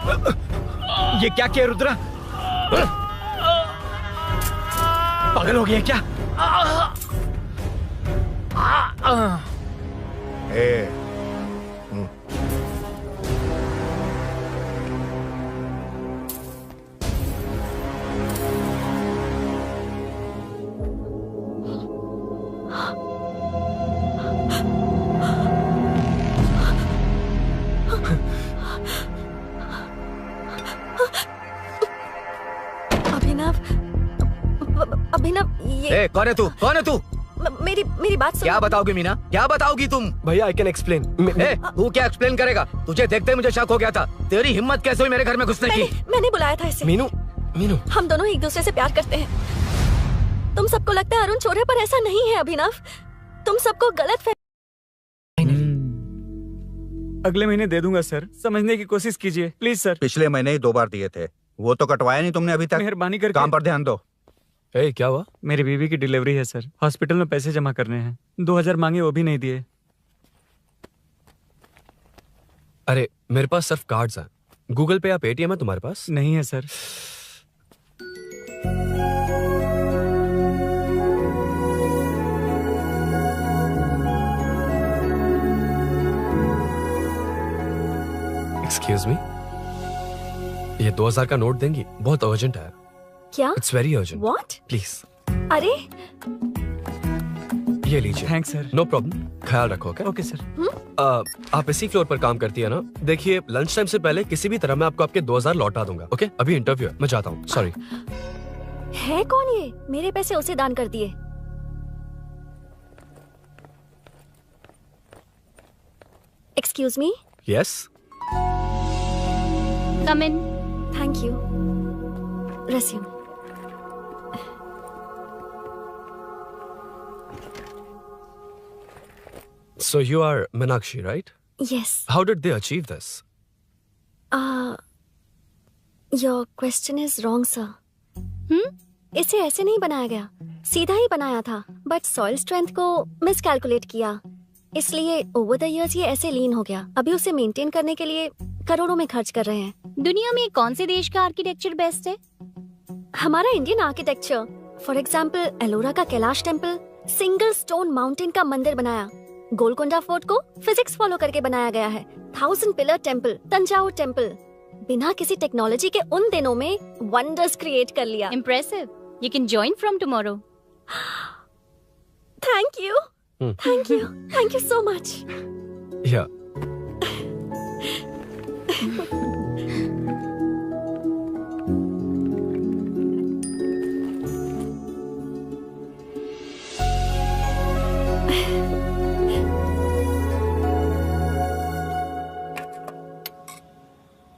ये क्या किया रुद्रा? पागल हो गया क्या? अभिनव, ये कौन है तू? कौन है तू? मेरी बात सुनो। क्या बताओगी मीना? क्या बताओगी तुम? भैया आई कैन एक्सप्लेन। तू क्या एक्सप्लेन करेगा? तुझे देखते ही मुझे शक हो गया था। तेरी हिम्मत कैसे हुई मेरे घर में घुसने की? मैंने बुलाया था इसे। मीनू, मीनू, हम दोनों एक दूसरे से प्यार करते हैं। तुम सबको लगता है अरुण चोर है, पर ऐसा नहीं है अभिनव। तुम सबको गलत अगले महीने दे दूंगा सर, समझने की कोशिश कीजिए प्लीज सर। पिछले महीने ही 2 बार दिए थे, वो तो कटवाया नहीं तुमने अभी तक। मेहरबानी करके काम पर ध्यान दो। क्या हुआ? मेरी बीवी की डिलीवरी है सर, हॉस्पिटल में पैसे जमा करने हैं। 2000 मांगे, वो भी नहीं दिए। अरे मेरे पास सिर्फ कार्ड्स हैं। गूगल पे या पेटीएम है तुम्हारे पास? नहीं है सर। एक्सक्यूज मी, ये 2000 का नोट देंगी? बहुत अर्जेंट है। क्या? It's very urgent. What? Please. अरे ये लीजिए। Thanks sir. नो प्रॉब्लम, ख्याल रखो। Okay sir. आप इसी फ्लोर पर काम करती है ना? देखिए लंच टाइम से पहले किसी भी तरह मैं आपको आपके 2000 लौटा दूंगा। ओके, अभी इंटरव्यू है, मैं जाता हूँ। सॉरी। है कौन ये? मेरे पैसे उसे दान कर दिए। Excuse me. Yes, come in. Thank you. Resume. so you are Meenakshi, right? Yes. How did they achieve this? Your question is wrong, sir. इसे ऐसे नहीं बनाया गया, सीधा ही बनाया था, बट सॉइल स्ट्रेंथ को मिसकैलकुलेट किया, इसलिए ओवर द इयर्स ये ऐसे लीन हो गया। अभी उसे मेंटेन करने के लिए करोड़ों में खर्च कर रहे हैं। दुनिया में कौन से देश का आर्किटेक्चर बेस्ट है? हमारा Indian architecture. For example Ellora का Kailash temple, single stone mountain का मंदिर बनाया। गोलकोंडा फोर्ट को फिजिक्स फॉलो करके बनाया गया है। 1000 पिलर टेम्पल, तंजावुर टेम्पल, बिना किसी टेक्नोलॉजी के उन दिनों में वंडर्स क्रिएट कर लिया। Impressive. You can join from tomorrow. Thank you. Thank you. Thank you so much. Yeah.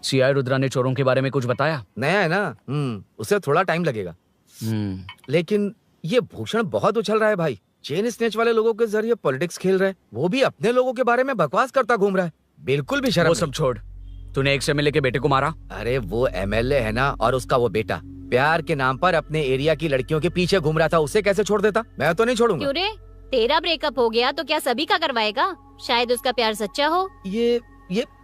CI Rudra ने चोरों के बारे में कुछ बताया? नया है ना, उसे थोड़ा टाइम लगेगा। लेकिन ये भूषण बहुत उछल रहा है भाई। चेन स्नेच वाले लोगों के जरिए पॉलिटिक्स खेल रहा है, वो भी अपने लोगों के बारे में बकवास करता घूम रहा है। बिल्कुल भी शर्म वो नहीं। सब छोड़, तूने एक एमएलए के बेटे को मारा? अरे वो एमएलए है ना, और उसका वो बेटा प्यार के नाम पर अपने एरिया की लड़कियों के पीछे घूम रहा था, उसे कैसे छोड़ देता? मैं तो नहीं छोड़ूंगा। क्यों रे? तेरा ब्रेकअप हो गया तो क्या सभी का करवाएगा? शायद उसका प्यार सच्चा हो। ये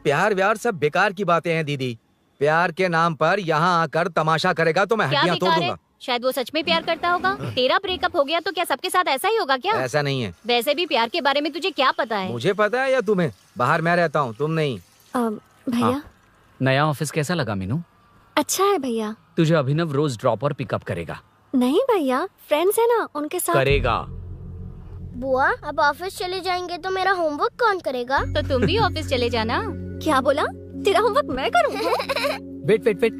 प्यार व्यार सब बेकार की बातें हैं दीदी। प्यार के नाम पर यहाँ आकर तमाशा करेगा तो मैं क्या हड्डियां तोड़ बेकार है? दूंगा। शायद वो सच में प्यार करता होगा। तेरा ब्रेकअप हो गया तो क्या सबके साथ ऐसा ही होगा क्या? ऐसा नहीं है। वैसे भी प्यार के बारे में तुझे क्या पता है? मुझे पता है या तुम्हें? बाहर मैं रहता हूँ, तुम नहीं। भैया, नया ऑफिस कैसा लगा मीनू? अच्छा है भैया। तुझे अभिनव रोज ड्रॉप और पिकअप करेगा? नहीं भैया, फ्रेंड्स है ना, उनके साथ करेगा। बुआ, अब ऑफिस चले जाएंगे तो मेरा होमवर्क कौन करेगा? तो तुम भी ऑफिस चले जाना। क्या बोला? तेरा होमवर्क मैं करूँ? वेट,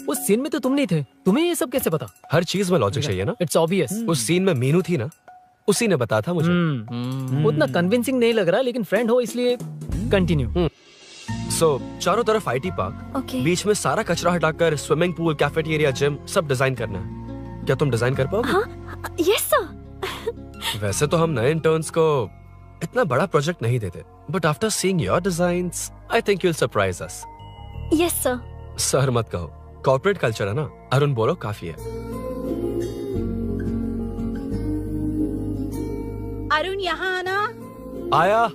उस सीन में तो तुम नहीं थे, तुम्हें ये सब कैसे पता? हर चीज में लॉजिक चाहिए ना। It's obvious. उस सीन में मीनू थी ना, उसी ने बताया था मुझे। उतना कन्विंसिंग नहीं लग रहा, लेकिन फ्रेंड हो इसलिए कंटिन्यू। सो चारों तरफ आईटी पार्क, Okay. बीच में सारा कचरा हटाकर स्विमिंग पूल, कैफेटेरिया, जिम सब डिजाइन करना है। क्या तुम डिजाइन कर पाओगे? हाँ, यस सर। वैसे तो हम नए इंटर्न्स को इतना बड़ा प्रोजेक्ट नहीं देते, but after seeing your designs I think you will surprise us. Yes sir. Sir मत कहो, कॉर्पोरेट कल्चर है ना। अरुण बोलो, काफी है। अरुण यहाँ आना। आया।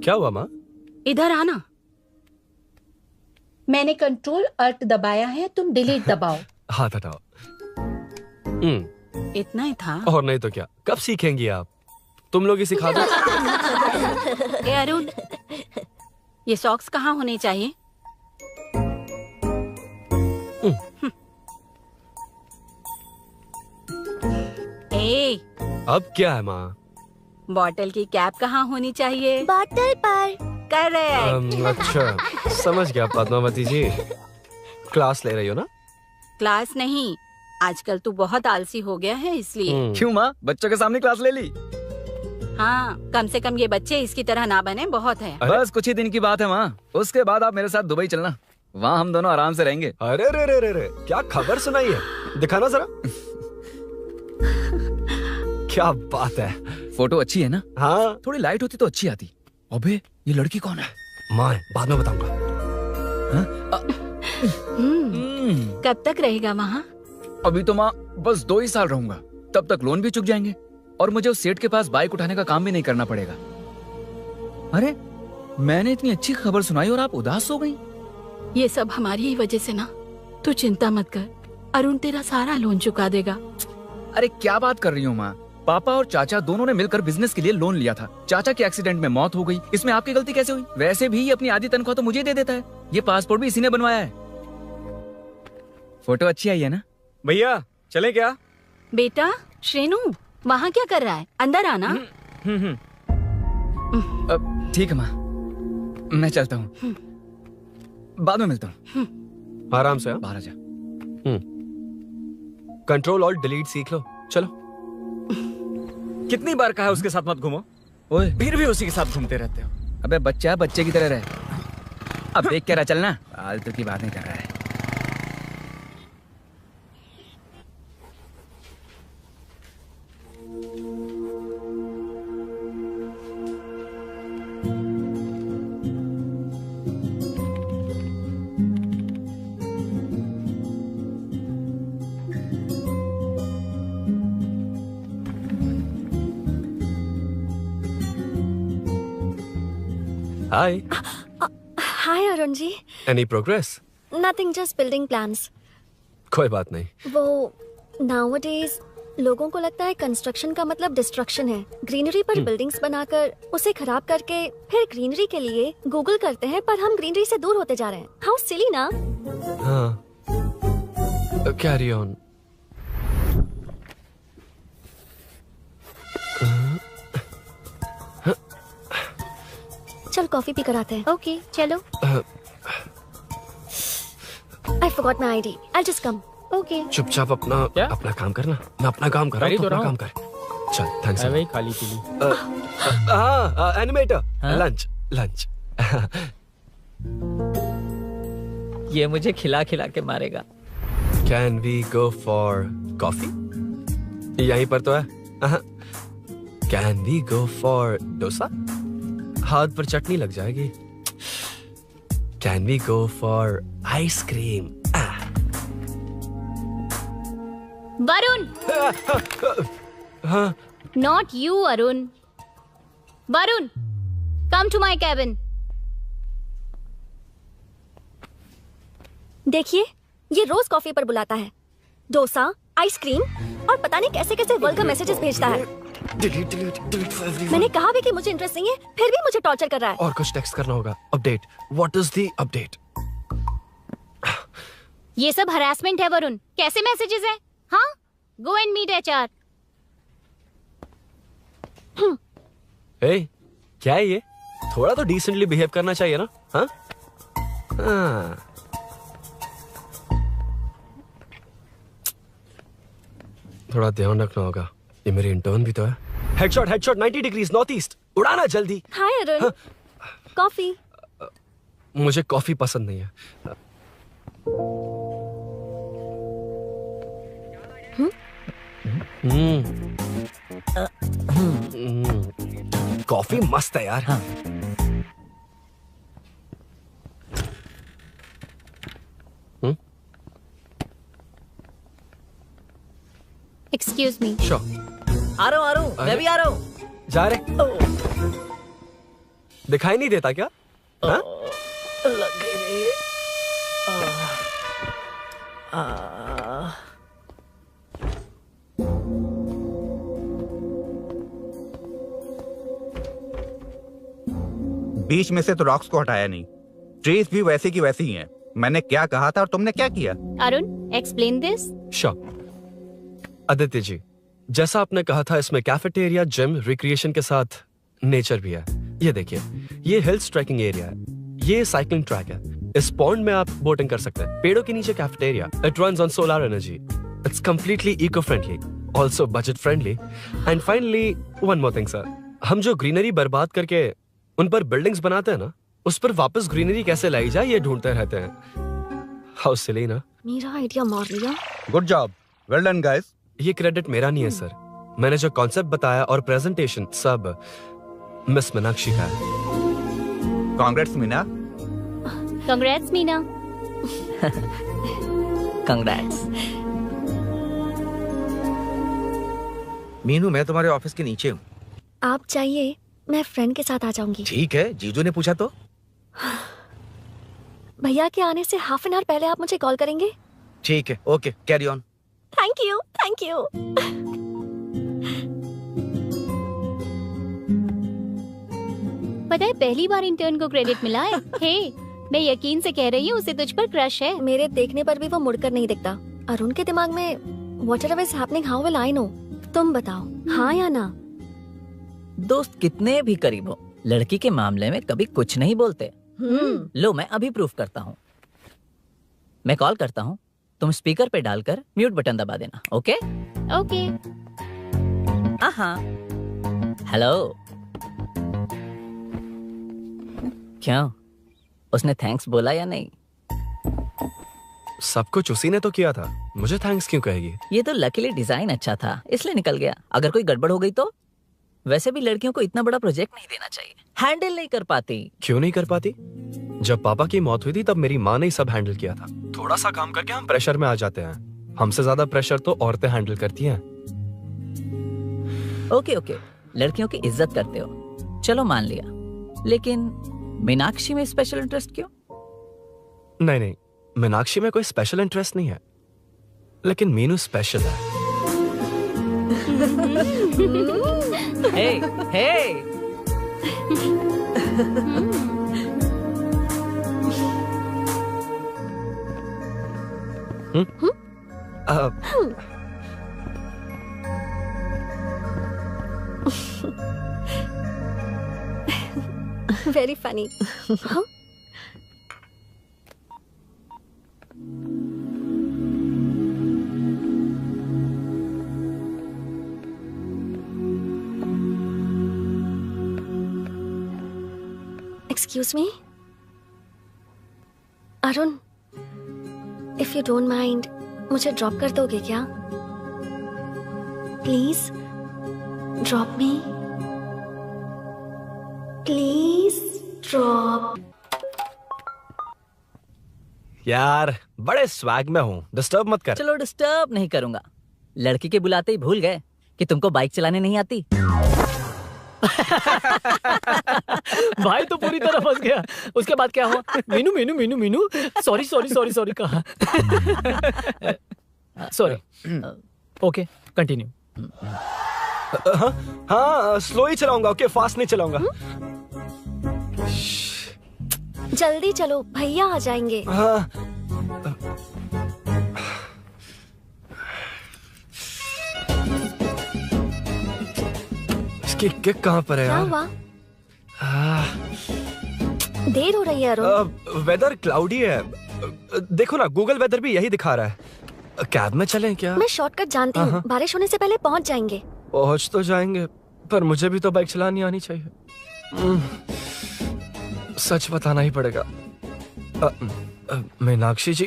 क्या हुआ माँ? इधर आना। मैंने कंट्रोल अल्ट दबाया है, तुम डिलीट दबाओ। हाथ हटाओ। इतना ही था। और नहीं तो क्या, कब सीखेंगी आप? तुम लोग ही सिखा दो। ए अरुण, ये सॉक्स कहाँ होने चाहिए? ए, अब क्या है माँ? बॉटल की कैप कहाँ होनी चाहिए? बॉटल पर। करेक्ट। अच्छा, समझ गया पद्मावती जी। क्लास ले रही हो ना? क्लास नहीं, आजकल तू बहुत आलसी हो गया है इसलिए। क्यों माँ, बच्चों के सामने क्लास ले ली? हाँ, कम से कम ये बच्चे इसकी तरह ना बने, बहुत है। बस कुछ ही दिन की बात है माँ, उसके बाद आप मेरे साथ दुबई चलना, वहाँ हम दोनों आराम से रहेंगे। अरे रे रे रे रे, क्या खबर सुनाई है, दिखाना जरा। क्या बात है। फोटो अच्छी है ना? हाँ, थोड़ी लाइट होती तो अच्छी आती। अबे ये लड़की कौन है? माँ, बाद में बताऊंगा। कब तक रहेगा वहाँ? अभी तो माँ बस 2 ही साल रहूंगा, तब तक लोन भी चुक जाएंगे और मुझे उस सेठ के पास बाइक उठाने का काम भी नहीं करना पड़ेगा। अरे मैंने इतनी अच्छी खबर सुनाई और आप उदास हो गई। ये सब हमारी ही वजह से ना, तू चिंता मत कर, अरुण तेरा सारा लोन चुका देगा। अरे क्या बात कर रही हो माँ, पापा और चाचा दोनों ने मिलकर बिजनेस के लिए लोन लिया था। चाचा की एक्सीडेंट में मौत हो गई, इसमें आपकी गलती कैसे हुई? वैसे भी अपनी आधी तनख्वाह तो मुझे दे देता है। ये पासपोर्ट भी इसी ने बनवाया है। फोटो अच्छी आई है ना? भैया चले क्या? बेटा श्रेनु, वहाँ क्या कर रहा है? अंदर आना। ठीक है माँ, मैं चलता हूँ, बाद में मिलता हूँ। आराम से। बाहर आ जा। कंट्रोल और डिलीट सीख लो, चलो। कितनी बार कहा है उसके साथ मत घूमो, ओए फिर भी उसी के साथ घूमते रहते हो। अबे बच्चा बच्चे की तरह रहे। अब देख के रहा चलना, फालतू की बातें कर रहा है। Hi. Hi Arun ji. Any progress? Nothing, just building plans. कोई बात नहीं। वो नाउअडेज लोगों को लगता है कंस्ट्रक्शन का मतलब डिस्ट्रक्शन है। ग्रीनरी पर बिल्डिंग्स बनाकर उसे खराब करके फिर ग्रीनरी के लिए गूगल करते हैं, पर हम ग्रीनरी से दूर होते जा रहे हैं। हाउ सिली ना? हाँ, कैरी ऑन। चल कॉफी पी कर आते हैं। ओके चलो। I forgot my ID. I'll just come. Okay. चुपचाप अपना काम करना। मैं अपना काम कर रहा हूँ, तो अपना काम कर। चल, थैंक्स। वही खाली पीली। हाँ, एनिमेटर। लंच। ये मुझे खिला खिला के मारेगा। Can we go for coffee? यहीं पर तो है। Can we go for dosa? हाथ पर चटनी लग जाएगी। Can we go for ice cream? Varun. Not you, Arun. Varun, come to my cabin. देखिए, ये रोज कॉफी पर बुलाता है, डोसा, आइसक्रीम और पता नहीं कैसे कैसे वल्गर मैसेजेस भेजता है। Delete for everyone. मैंने कहा भी कि मुझे इंटरेस्ट नहीं है, फिर भी मुझे टॉर्चर कर रहा है। और कुछ टेक्स्ट करना होगा। Update. What is the update? ये सब हरासमेंट है वरुण। कैसे मैसेजेस है? हाँ, go and meet HR। Hey, क्या है ये? थोड़ा तो डिसेंटली बिहेव करना चाहिए ना? हाँ? थोड़ा ध्यान रखना होगा। ये मेरी इंटर्न भी तो है। Headshot 90 degrees north east. उड़ाना जल्दी। हाय अरुण, कॉफी। मुझे कॉफी पसंद नहीं है। कॉफी मस्त है यार। Excuse me. श्योर। आ रहा हूँ, मैं भी आ रहा हूँ। जा रहे? दिखाई नहीं देता क्या? हाँ? लग गई। बीच में से तो रॉक्स को हटाया नहीं, ट्रीज भी वैसे की वैसी ही हैं। मैंने क्या कहा था और तुमने क्या किया? Arun, explain this. Sure. Aditya ji, जैसा आपने कहा था, इसमें कैफेटेरिया, जिम, रिक्रिएशन के साथ नेचर भी है। ये देखिए, ये हिल्स ट्रैकिंग एरिया है, ये साइकिलिंग ट्रैक है, इस पॉन्ड में आप बोटिंग कर सकते हैं, पेड़ों के नीचे cafeteria, it runs on solar energy, it's completely eco friendly, also budget friendly, and finally one more thing sir, हम जो ग्रीनरी बर्बाद करके उन पर बिल्डिंग्स बनाते हैं ना, उस पर वापस ग्रीनरी कैसे लाई जाए ये ढूंढते रहते हैं। हाउ सिली ना? मेरा आइडिया मार लिया। Good job, well done guys. ये क्रेडिट मेरा नहीं है सर, मैंने जो कॉन्सेप्ट बताया और प्रेजेंटेशन सब मिस मीनाक्षी का है। Congrats Meena. Congrats Meena. Congrats. Meenu, मैं तुम्हारे ऑफिस के नीचे हूँ। आप चाहिए मैं फ्रेंड के साथ आ जाऊंगी। ठीक है, जीजू ने पूछा तो। भैया के आने से हाफ एन आवर पहले आप मुझे कॉल करेंगे? ठीक है, okay, carry on. Thank you, thank you. पता है, पहली बार इंटर्न को क्रेडिट मिला है। हे, मैं यकीन से कह रही हूँ, उसे तुझ पर क्रश है। मेरे देखने पर भी वो मुड़कर नहीं दिखता। अरुण के दिमाग में whatever is happening, how will I know? तुम बताओ, हाँ या ना? दोस्त कितने भी करीब हो, लड़की के मामले में कभी कुछ नहीं बोलते। लो, मैं अभी प्रूफ करता हूँ। मैं कॉल करता हूँ, तुम स्पीकर पे डालकर म्यूट बटन दबा देना। Okay okay. हाँ। हेलो। क्यों, उसने थैंक्स बोला या नहीं? सब कुछ उसी ने तो किया था, मुझे थैंक्स क्यों कहेगी? ये तो लकीली डिजाइन अच्छा था इसलिए निकल गया, अगर कोई गड़बड़ हो गई तो? वैसे भी लड़कियों को इतना बड़ा प्रोजेक्ट नहीं देना चाहिए, हैंडल नहीं कर पाती। क्यों नहीं कर पाती? जब पापा की मौत हुई थी तब मेरी माँ ने ही सब हैंडल किया था। थोड़ा सा काम करके हम प्रेशर में आ जाते हैं, हमसे ज्यादा प्रेशर तो औरतें हैंडल करती हैं। ओके ओके, लड़कियों की इज्जत करते हो, चलो मान लिया, लेकिन मीनाक्षी में स्पेशल इंटरेस्ट क्यों? नहीं नहीं, मीनाक्षी में कोई स्पेशल इंटरेस्ट नहीं है, लेकिन मीनू स्पेशल है। Hey hey. Very funny. Excuse me Arun, if you don't mind मुझे ड्रॉप कर दोगे क्या? Please drop me, please drop. यार बड़े स्वैग में हूँ, डिस्टर्ब मत कर। चलो डिस्टर्ब नहीं करूंगा। लड़की के बुलाते ही भूल गए कि तुमको बाइक चलाने नहीं आती। भाई तो पूरी तरह फंस गया। उसके बाद क्या हुआ? Meenu Meenu Meenu Meenu, sorry sorry sorry sorry कहा। सॉरी। Okay, continue. हाँ, स्लो ही चलाऊंगा, ओके, फास्ट नहीं चलाऊंगा। जल्दी चलो, भैया आ जाएंगे। हाँ। इसकी किक कहाँ पर है क्या यार? हुआ? देर हो रही है अरुण। वेदर क्लाउडी है, देखो ना, गूगल वेदर भी यही दिखा रहा है। कैब में चलें क्या? मैं शॉर्टकट जानती हूँ, बारिश होने से पहले पहुँच जाएंगे। पहुंच तो जाएंगे, पर मुझे भी तो बाइक चलानी आनी चाहिए। सच बताना ही पड़ेगा। मीनाक्षी जी,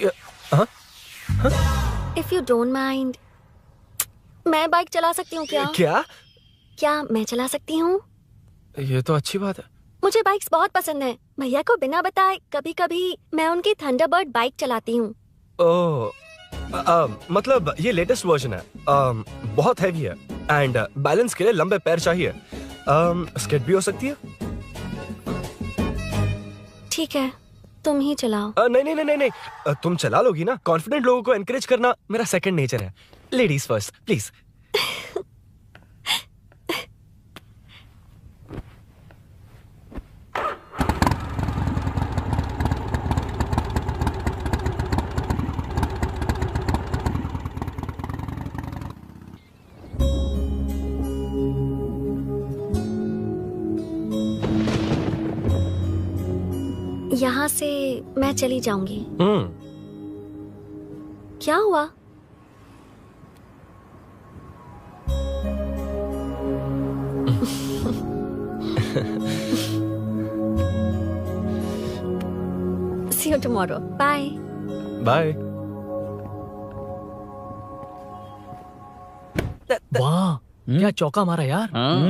इफ यू डोंट माइंड, मैं बाइक चला सकती हूँ क्या? क्या मैं चला सकती हूँ? ये तो अच्छी बात है। मुझे बाइक्स बहुत पसंद है। भैया को बिना बताए कभी कभी मैं उनकी थंडरबर्ड बाइक चलाती हूँ। ओह, मतलब ये लेटेस्ट वर्जन है, बहुत हैवी है एंड बैलेंस के लिए लंबे पैर चाहिए। स्किड भी हो सकती है। ठीक है, तुम ही चलाओ। नहीं नहीं नहीं नहीं, तुम चला लोगी ना। कॉन्फिडेंट लोगों को एनकरेज करना मेरा सेकंड नेचर है। Ladies first please. यहाँ से मैं चली जाऊंगी। क्या हुआ? See you tomorrow. Bye. Bye. वाह, क्या चौका मारा यार।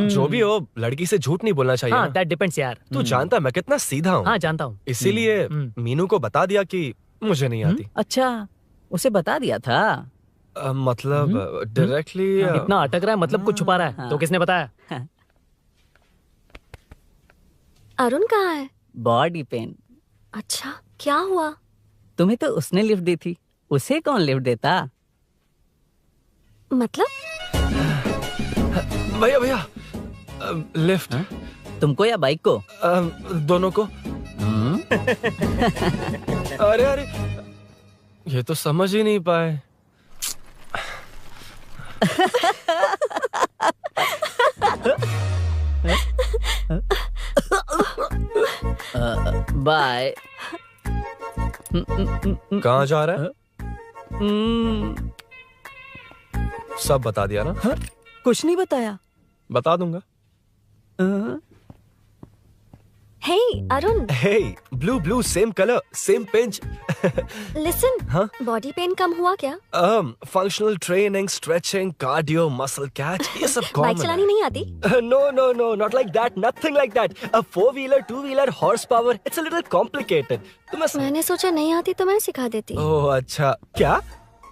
जो भी हो, लड़की से झूठ नहीं बोलना चाहिए हाँ, ना। that depends यार। तू जानता है मैं कितना सीधा हूँ। हाँ, जानता हूँ। इसीलिए मीनू को बता दिया कि मुझे नहीं आती। अच्छा, उसे बता दिया था। मतलब डायरेक्टली इतना अटक रहा है, मतलब कुछ छुपा रहा है। तो किसने बताया? अरुण कहाँ है? Body pain. अच्छा, क्या हुआ? तुम्हें तो उसने लिफ्ट दी थी, उसे कौन लिफ्ट देता? मतलब? भैया भैया, लिफ्ट। तुमको या बाइक को? दोनों को। अरे अरे, ये तो समझ ही नहीं पाए। बाय। कहाँ जा रहा है? सब बता दिया ना? कुछ नहीं बताया। बता दूंगा। Hey, Arun. Hey, blue, same color, same pinch. Listen. हाँ? Body pain कम हुआ क्या? Functional training, stretching, cardio, muscle catch, ये सब common बाइक चलानी नहीं आती? No, not like that, nothing like that. A 4-wheeler, 2-wheeler, horsepower, it's a little complicated. मैंने सोचा नहीं आती तो मैं सिखा देती। ओह अच्छा, क्या?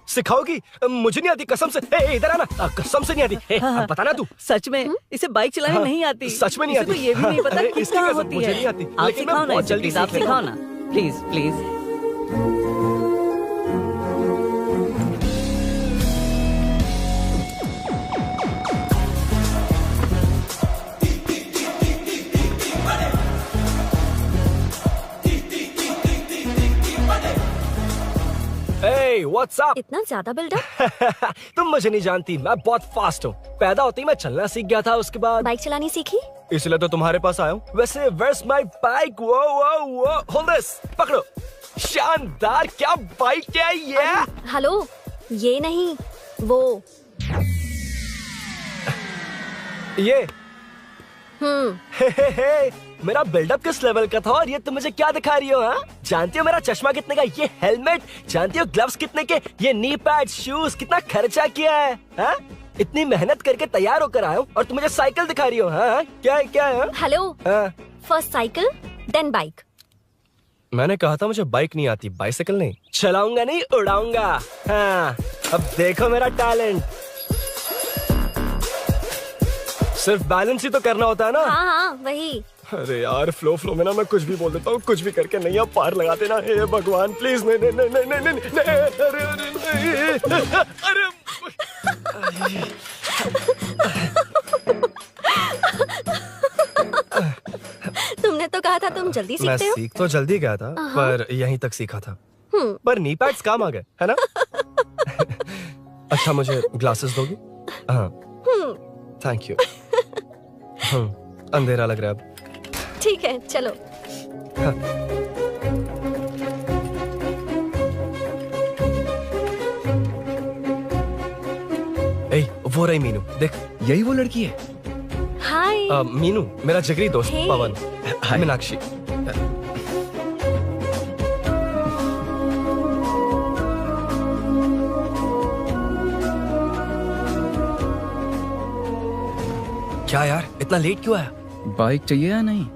सिखाओगी? मुझे नहीं आती कसम से। इधर आना, कसम से नहीं आती। अब बताना तू। सच में इसे बाइक चलानी नहीं आती। सच में नहीं आती। तो ये भी नहीं पता कि इसकी कहाँ कसम होती मुझे है। नहीं आती। आप लेकिन मैं सिखाओ ना बहुत इसे, जल्दी प्लीज आप सीख सिखाओ लूंगा। ना, please please. Hey, what's up? इतना ज्यादा बिल्डअप? तुम मुझे नहीं जानती, मैं बहुत फास्ट हूँ। पैदा होते ही मैं चलना सीख गया था, उसके बाद बाइक चलानी सीखी? इसलिए तो तुम्हारे पास आया हूँ। वैसे where's my bike? वो hold this, पकड़ो। शानदार, क्या बाइक है ये? हेलो, ये नहीं, वो। ये हे, मेरा बिल्डअप किस लेवल का था और ये तुम मुझे क्या दिखा रही हो? हाँ, जानती हो मेरा चश्मा कितने का, ये हेलमेट, जानती हो ग्लव्स कितने के, ये नी पैड, शूज, कितना खर्चा किया है? हाँ? इतनी मेहनत करके तैयार होकर आया हूँ और तुम मुझे साइकिल दिखा रही हो? हाँ? क्या है? Hello, first cycle then bike. मैंने कहा था मुझे बाइक नहीं आती, बाइसाइकिल नहीं। चलाऊंगा नहीं, उड़ाऊंगा। हाँ, अब देखो मेरा टैलेंट। सिर्फ बैलेंस ही तो करना होता है ना? हाँ, वही। अरे यार, फ्लो में ना मैं कुछ भी बोल देता हूँ, कुछ भी करके नहीं आप पार लगा देना। हे भगवान प्लीज, नहीं, अरे तुमने तो कहा था तुम जल्दी मैं सीखते हो। सीख तो जल्दी गया था, पर यहीं तक सीखा था। पर नी पैड्स काम आ गए, है ना? अच्छा, मुझे ग्लासेस दोगी? हाँ, थैंक यू। अंधेरा लग रहा है अब। ठीक है, चलो। वो रही मीनू, देख। यही वो लड़की है? हाय। मीनू, मेरा जिगरी दोस्त Hey. पवन। मीनाक्षी। क्या यार, इतना लेट क्यों आया? बाइक चाहिए या नहीं?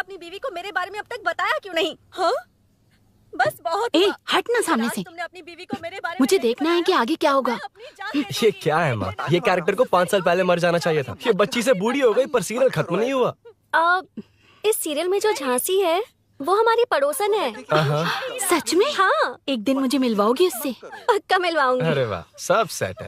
अपनी बीवी को मेरे बारे में अब तक बताया क्यों नहीं? हाँ? बस बहुत ए, हट ना सामने से। तुमने अपनी बीवी को मेरे बारे में मुझे नहीं देखना है कि आगे क्या होगा। ये क्या है माँ? ये कैरेक्टर को 5 साल पहले मर जाना चाहिए था। ये बच्ची से बूढ़ी हो गई पर सीरियल खत्म नहीं हुआ। इस सीरियल में जो झांसी है वो हमारी पड़ोसन है। सच में? हाँ। एक दिन मुझे मिलवाओगी उससे? पक्का मिलवाऊंगी। अरे वाह, सब सेट है।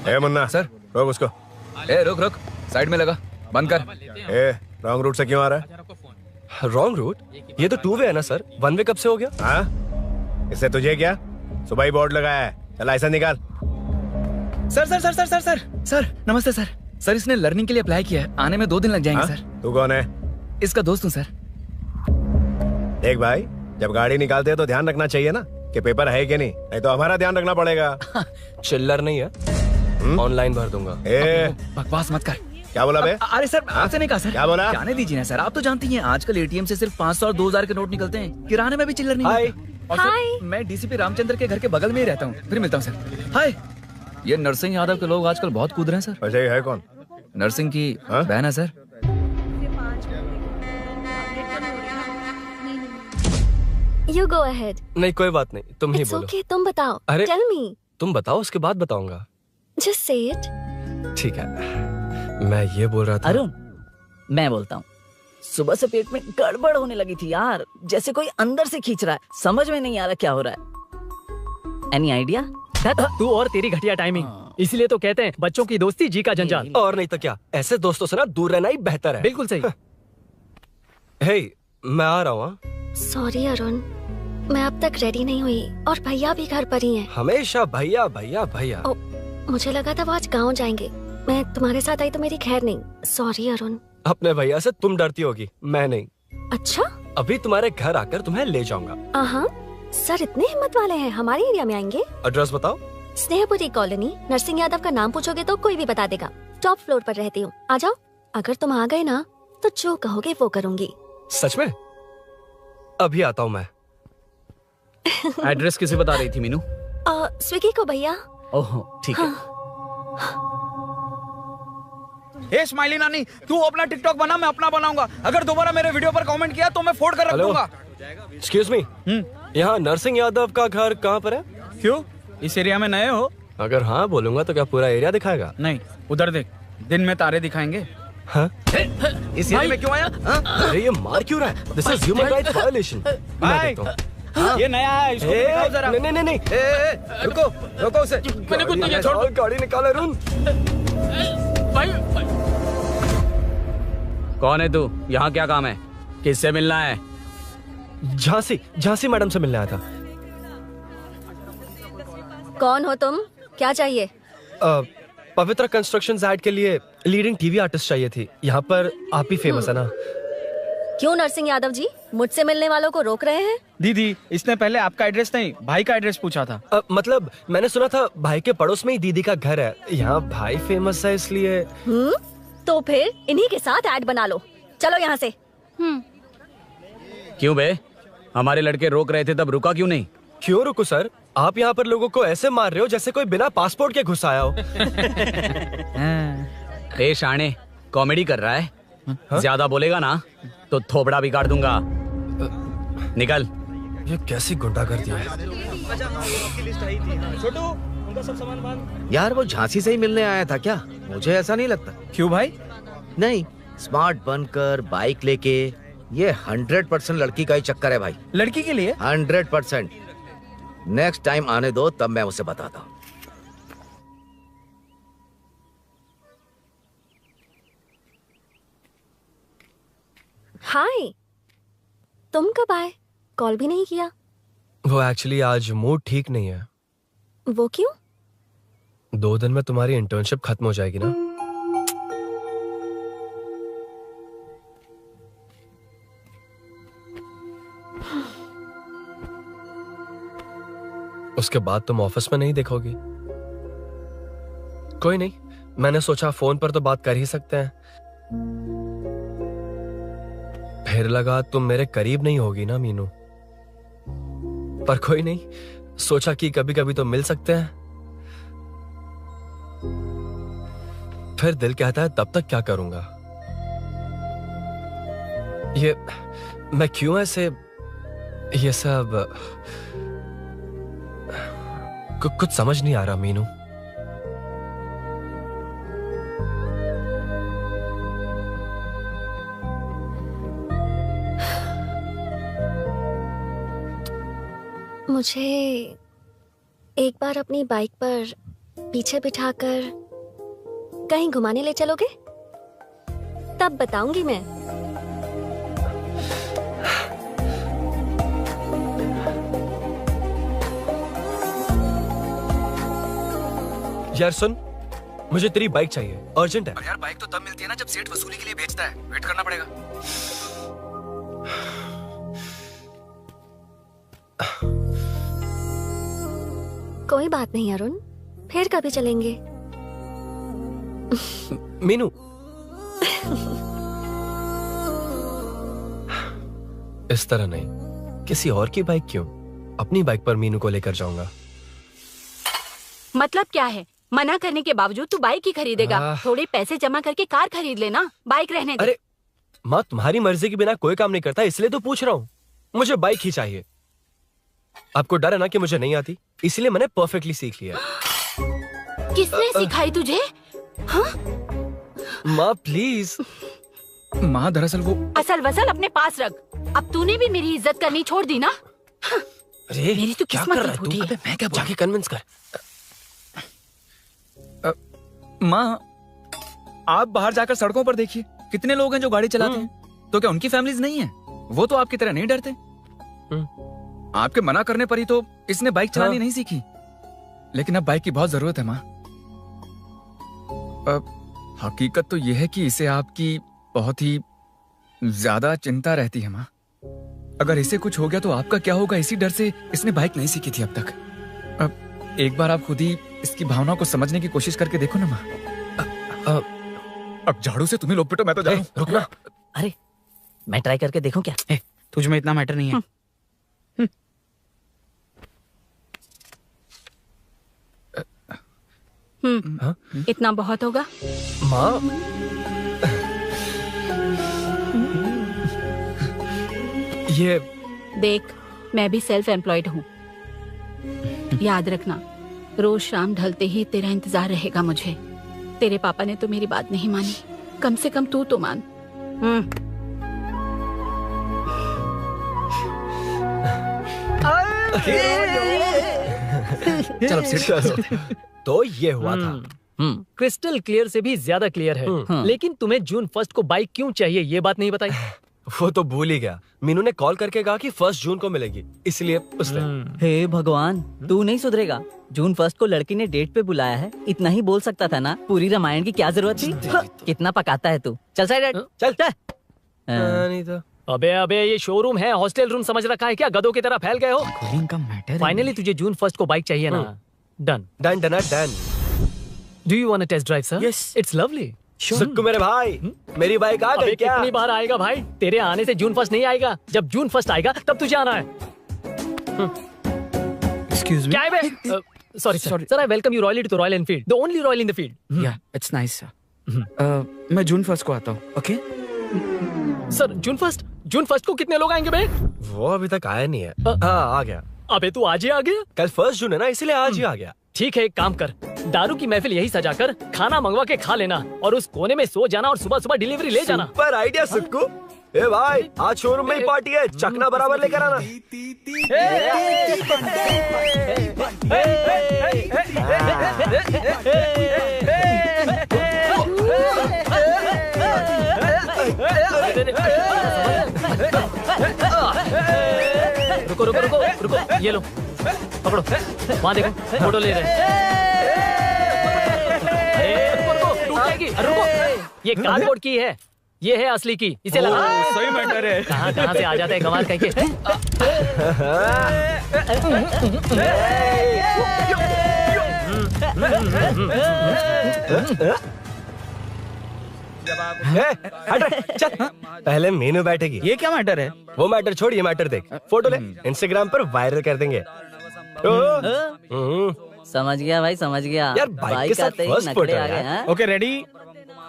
ए मुन्ना सर। रोक उसको। ए रुक रुक, साइड में लगा, बंद कर। ए रॉन्ग रूट से क्यों आ रहा है? Wrong route? ये तो 2 वे है ना सर, 1 वे कब से हो गया? हाँ, इससे तुझे क्या? सुबह ही बोर्ड लगाया है, चल लाइसेंस निकाल। Sir sir sir sir sir sir sir नमस्ते सर। सर इसने लर्निंग के लिए अप्लाई किया है, आने में 2 दिन लग जाएंगे। हाँ? सर तू कौन है? इसका दोस्त हूँ सर। देख भाई, जब गाड़ी निकालते हैं तो ध्यान रखना चाहिए ना कि पेपर है कि नहीं तो हमारा ध्यान रखना पड़ेगा। चिल्लर नहीं है, ऑनलाइन भर दूंगा। बकवास मत कर। क्या बोला बे? अरे सर आपसे नहीं कहा सर। क्या बोला? जाने दीजिए ना सर, आप तो जानती हैं आजकल एटीएम से सिर्फ 500 और 2000 के नोट निकलते हैं, किराने में भी चिल्लर नहीं मिलता। और सर, मैं डीसीपी रामचंद्र के घर के बगल में ही रहता हूँ। फिर मिलता हूँ सर। हाय, ये नरसिंह यादव के लोग आजकल बहुत कूद रहे हैं सर। अच्छा ये है कौन? नरसिंह की बहन है सर। You go ahead. नहीं कोई बात नहीं, तुम ही It's बोलो। okay, तुम बताओ। अरे Tell me. तुम बताओ, उसके बाद बताऊंगा। Just say it. ठीक है, मैं ये बोल रहा था। अरुण, मैं बोलता हूँ, सुबह से पेट में गड़बड़ होने लगी थी यार, जैसे कोई अंदर से खींच रहा है, समझ में नहीं आ रहा क्या हो रहा है। Any idea? तू और तेरी घटिया टाइमिंग, इसलिए तो कहते हैं बच्चों की दोस्ती जी का जंजाल। और नहीं तो क्या, ऐसे दोस्तों से ना दूर रहना ही बेहतर है। बिल्कुल सही। हे, मैं आ रहा हूँ। Sorry अरुण, मैं अब तक रेडी नहीं हुई और भैया भी घर पर ही हैं। हमेशा भैया भैया भैया। मुझे लगा था वो आज गाँव जाएंगे, मैं तुम्हारे साथ आई तो मेरी खैर नहीं। सॉरी अरुण। अपने भैया से तुम डरती होगी, मैं नहीं। अच्छा? अभी तुम्हारे घर आकर तुम्हें ले जाऊंगा। हाँ, सर इतने हिम्मत वाले हैं, हमारे एरिया में आएंगे? एड्रेस बताओ। स्नेहपुरी कॉलोनी, नरसिंह यादव का नाम पूछोगे तो कोई भी बता देगा। टॉप फ्लोर पर रहती हूँ, आ जाओ। अगर तुम आ गए ना तो जो कहोगे वो करूँगी। सच में? अभी आता हूँ मैं। एड्रेस किसे बता रही थी मीनू? स्विगी को भैया। ओह ठीक है। हे स्माइली नानी, तू अपना टिकटॉक बना, मैं अपना बनाऊंगा। अगर दोबारा मेरे वीडियो पर कमेंट किया तो मैं फोड़ कर रख दूंगा। एक्सक्यूज मी, यहाँ नरसिंह यादव का घर कहाँ पर है? क्यों, इस एरिया में नए हो? अगर हाँ बोलूंगा तो क्या पूरा एरिया दिखाएगा? नहीं, उधर देख, दिन में तारे दिखाएंगे। हाँ? इस एरिया में क्यों आया? अरे ये मार क्यों रहा है? This is human rights violation. ये नया है, इसको दिखाओ जरा। नहीं नहीं नहीं, रुको रुको उसे। मैंने कुछ नहीं किया, छोड़। गाड़ी निकाल अरुण। कौन है तू? यहाँ क्या काम है? किससे मिलना है? झांसी मैडम से मिलने आया था। कौन हो तुम? क्या चाहिए? पवित्र कंस्ट्रक्शंस ऐड के लिए लीडिंग टीवी आर्टिस्ट चाहिए थी। यहाँ पर आप ही फेमस है ना? क्यों नरसिंह यादव जी मुझसे मिलने वालों को रोक रहे हैं? दीदी, इसने पहले आपका एड्रेस नहीं, भाई का एड्रेस पूछा था। मतलब मैंने सुना था भाई के पड़ोस में ही दीदी का घर है। यहाँ भाई फेमस है इसलिए। तो फिर इन्हीं के साथ ऐड बना लो। चलो यहाँ से। क्यों बे? हमारे लड़के रोक रहे थे तब रुका क्यों नहीं? क्यों रुको सर? आप यहाँ पर लोगों को ऐसे मार रहे हो जैसे कोई बिना पासपोर्ट के घुस आया हो। ए शाणे, कॉमेडी कर रहा है? ज्यादा बोलेगा ना तो थोपड़ा भी काट दूंगा। निकल। ये कैसी गुंडागर्दी है? छोटू, उनका सब सामान बांध। यार वो झांसी से ही मिलने आया था क्या? मुझे ऐसा नहीं लगता। क्यों भाई? नहीं, स्मार्ट बनकर बाइक लेके, ये 100% लड़की का ही चक्कर है भाई। लड़की के लिए? 100%। नेक्स्ट टाइम आने दो, तब मैं उसे बताता हूँ। हाय, तुम कब आए? कॉल भी नहीं किया। वो एक्चुअली आज मूड ठीक नहीं है। वो क्यों? 2 दिन में तुम्हारी इंटर्नशिप खत्म हो जाएगी ना? उसके बाद तुम ऑफिस में नहीं देखोगी। कोई नहीं, मैंने सोचा फोन पर तो बात कर ही सकते हैं। फिर लगा तुम मेरे करीब नहीं होगी ना मीनू, पर कोई नहीं, सोचा कि कभी कभी तो मिल सकते हैं। फिर दिल कहता है तब तक क्या करूंगा। ये मैं क्यों ऐसे ये सब कुछ समझ नहीं आ रहा मीनू। मुझे एक बार अपनी बाइक पर पीछे बिठाकर कहीं घुमाने ले चलोगे? तब बताऊंगी मैं। यार सुन, मुझे तेरी बाइक चाहिए, अर्जेंट है। यार बाइक तो तब मिलती है ना जब सेठ वसूली के लिए भेजता है, वेट करना पड़ेगा। कोई बात नहीं अरुण, फिर कभी चलेंगे। मीनू इस तरह नहीं, किसी और की बाइक क्यों, अपनी बाइक पर मीनू को लेकर जाऊंगा। मतलब क्या है? मना करने के बावजूद तू बाइक ही खरीदेगा? थोड़े पैसे जमा करके कार खरीद लेना, बाइक रहने दे। अरे माँ, तुम्हारी मर्जी के बिना कोई काम नहीं करता, इसलिए तो पूछ रहा हूँ। मुझे बाइक ही चाहिए। आपको डर है ना कि मुझे नहीं आती, इसलिए मैंने परफेक्टली सीख लिया। किसने सिखाई तुझे? हाँ? माँ प्लीज। माँ दरअसल वो असल वसल अपने पास रख। अब तूने भी मेरी इज्जत करनी छोड़ दी ना। अरे मेरी तो क्या किस्मत कर ही रहा है फूटी तू? है। मैं क्या जाके कन्विंस कर। माँ आप बाहर जाकर सड़कों पर देखिए, कितने लोग हैं जो गाड़ी चलाते हैं। तो क्या उनकी फैमिलीज नहीं है? वो तो आपकी तरह नहीं डरते। आपके मना करने पर ही तो इसने बाइक चलानी नहीं सीखी। लेकिन अब बाइक की बहुत जरूरत है माँ। हकीकत तो यह है कि इसे आपकी बहुत ही ज्यादा चिंता रहती है माँ। अगर इसे कुछ हो गया तो आपका क्या होगा, इसी डर से इसने बाइक नहीं सीखी थी अब तक। अब एक बार आप खुद ही इसकी भावनाओं को समझने की कोशिश करके देखो ना माँ। अब झाड़ू से तुम्हें लोग पिटो, मैं तो जा रहा हूं। रुकना। अरे मैं ट्राई करके देखूं क्या? तुझ में इतना मैटर नहीं है। इतना बहुत होगा। माँ ये देख, मैं भी सेल्फ एम्प्लॉयड हूँ। याद रखना, रोज शाम ढलते ही तेरा इंतजार रहेगा मुझे। तेरे पापा ने तो मेरी बात नहीं मानी, कम से कम तू तो मान। चलो तो ये हुआ था। क्रिस्टल क्लियर से भी ज्यादा क्लियर है। लेकिन तुम्हें जून 1 को बाइक क्यों चाहिए ये बात नहीं बताई। वो तो भूल ही गया। मीनू ने कॉल करके कहा कि 1 जून को मिलेगी, इसलिए उसने। हे भगवान, तू नहीं सुधरेगा। जून 1 को लड़की ने डेट पे बुलाया है, इतना ही बोल सकता था ना। पूरी रामायण की क्या जरूरत थी? कितना पकाता है तू। चल साइड चल। नहीं तो अबे ये शोरूम है, हॉस्टल रूम समझ रखा है क्या? गधों की तरह फैल गए हो। फाइनली तुझे जून 1 को बाइक चाहिए ना? Done done done done. Do you want a test drive sir? Yes, it's lovely. Sukku मेरे भाई, मेरी बाइक आ गई क्या? कितनी बार आएगा भाई? तेरे आने से जून 1 नहीं आएगा। जब जून 1 आएगा तब तुझे आना है। Excuse me. क्या है बे? Sorry sir, I welcome you royally to the Royal Enfield, the only Royal in the field. Yeah, it's nice sir. मैं जून 1 को आता हूँ, okay? सर जून 1 को कितने लोग आएंगे बे? वो अभी तक आया नहीं है। हाँ आ गया। अबे तू आज ही आ गया? कल 1 जून है ना, इसलिए आज ही आ गया। ठीक है, एक काम कर, दारू की महफिल यही सजाकर खाना मंगवा के खा लेना और उस कोने में सो जाना और सुबह सुबह डिलीवरी ले जाना। पर आइडिया सुक्कू। ए भाई, आज शोरूम में ही पार्टी है, चखना बराबर लेकर आना। रुको रुको रुको रुको, ये लो पकड़ो। वहाँ देखो, फोटो ले रहे हैं। रुको, टूट जाएगी। रुको, ये कार्डबोर्ड की है, ये है असली की, इसे लगा। सही मैटर है। कहाँ से आ जाता है कमाल कह के। हट रे, चल। पहले मीनू बैठेगी। ये क्या मैटर है? वो मैटर छोड़, ये मैटर देख। फोटो ले, इंस्टाग्राम पर वायरल कर देंगे। समझ गया भाई, समझ गया। यार बाइक के साथ फर्स्ट फोटो है। Okay ready?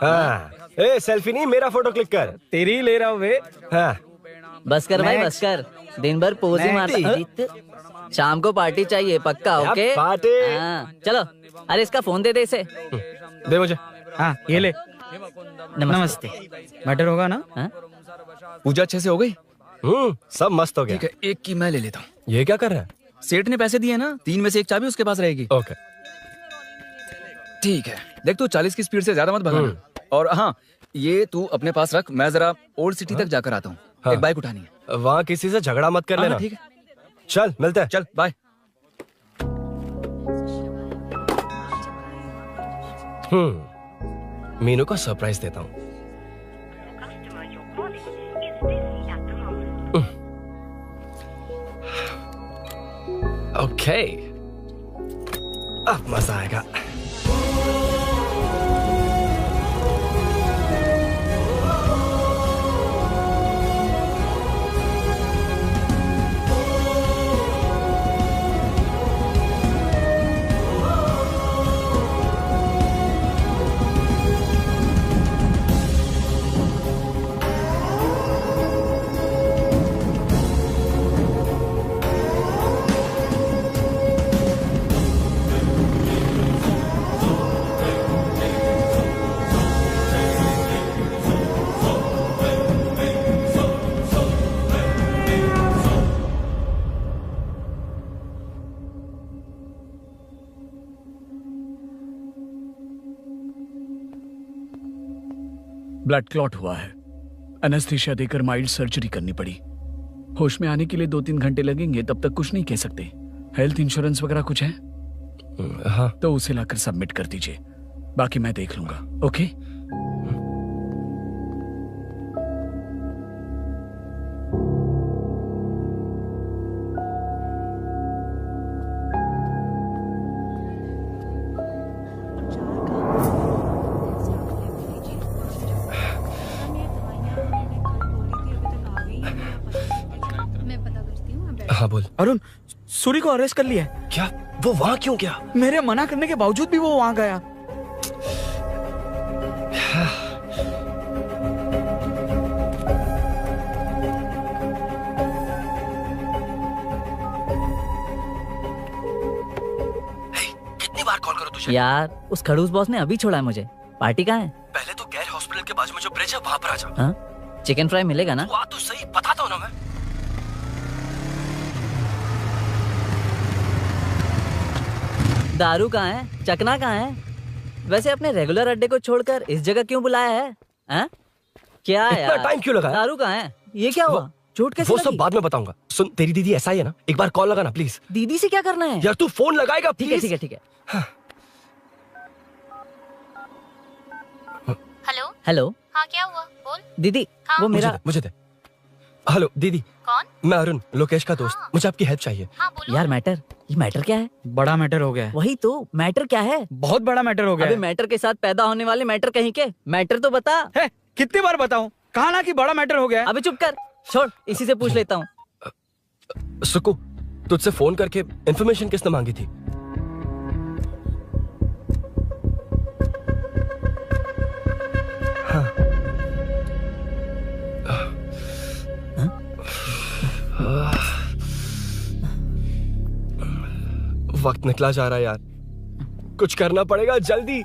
हाँ। ए सेल्फी नहीं, मेरा फोटो क्लिक कर। तेरी ले रहा हूँ वे। हाँ। बस कर भाई, बस कर। दिन भर पोज ही मारता। शाम को पार्टी चाहिए पक्का। Okay party. हाँ चलो। अरे इसका फोन दे दे इसे। दे मुझे। हाँ ये ले। नमस्ते। मैटर होगा ना? पूजा अच्छे से हो गई? सब मस्त हो गया। ठीक है, एक की मैं ले लेता हूँ। ये क्या कर रहा है? सेठ ने पैसे दिए ना, 3 में से 1 चाबी उसके पास रहेगी। ओके ठीक है। देख तू 40 की स्पीड से ज्यादा मत भगाना। और हाँ, ये तू अपने पास रख, मैं जरा ओल्ड सिटी तक जाकर आता हूँ। एक बाइक उठानी है। वहाँ किसी से झगड़ा मत कर लेना। ठीक है, चल मिलते हैं। चल बाय। मीनू को सरप्राइज देता हूँ। ओके, अब मजा आएगा। ब्लड क्लॉट हुआ है। एनेस्थीसिया देकर माइल्ड सर्जरी करनी पड़ी। होश में आने के लिए 2-3 घंटे लगेंगे, तब तक कुछ नहीं कह सकते। हेल्थ इंश्योरेंस वगैरह कुछ है? हाँ। तो उसे लाकर सबमिट कर दीजिए, बाकी मैं देख लूंगा। ओके? हाँ बोल। अरुण, सूरी को अरेस्ट कर लिया है। क्या? वो वहाँ क्यों गया? मेरे मना करने के बावजूद भी वो वहाँ गया। कितनी बार कॉल करो तुझे? यार उस खड़ूस बॉस ने अभी छोड़ा है मुझे। पार्टी कहाँ है? पहले तो गैर हॉस्पिटल के बाजू में जो ब्रिज है वहाँ पर आ जा। हाँ? चिकन फ्राई मिलेगा ना? तू आ तो सही, बताता हूँ ना मैं। दारू कहाँ है? चकना कहाँ है? वैसे अपने रेगुलर अड्डे को छोड़कर इस जगह क्यों बुलाया है? हाँ? क्या इतना यार? टाइम क्यों लगाया? दारू कहाँ है? ये क्या हुआ? चोट कैसे वो लगी? सब बाद में बताऊंगा। सुन, तेरी दीदी ऐसा ही है ना, एक बार कॉल लगाना प्लीज। दीदी से क्या करना है? यार तू फोन लगाएगा ठीक है प्लीज? ठीक है ठीक है। हाँ। Hello hello. हाँ क्या हुआ? बोल। दीदी वो मेरा मुझे दे। हेलो दीदी। कौन? मैं अरुण, लोकेश का दोस्त। मुझे आपकी हेल्प चाहिए। यार मैटर, ये मैटर क्या है? बड़ा मैटर हो गया है। वही तो, मैटर क्या है? बहुत बड़ा मैटर हो गया अबे है। मैटर के साथ पैदा होने वाले मैटर कहीं के, मैटर तो बता। है, कितनी बार बताऊं? कहा ना कि बड़ा मैटर हो गया है। अबे चुप कर, छोड़, इसी से पूछ लेता हूँ। सुकू, तुझसे फोन करके इन्फॉर्मेशन किसने मांगी थी? हाँ। वक्त निकला जा रहा है यार, कुछ करना पड़ेगा जल्दी।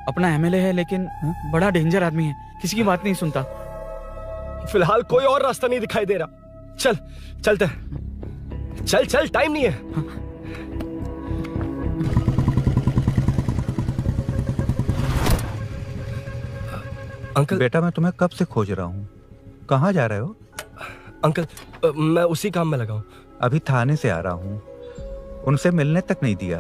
अपना एमएलए है लेकिन बड़ा डेंजर आदमी है, किसी की बात नहीं सुनता। फिलहाल कोई और रास्ता नहीं दिखाई दे रहा। चल चलते हैं। चल चल, टाइम नहीं है। अंकल। बेटा मैं तुम्हें कब से खोज रहा हूँ, कहाँ जा रहे हो? अंकल मैं उसी काम में लगा हूँ। अभी थाने से आ रहा हूँ, उनसे मिलने तक नहीं दिया।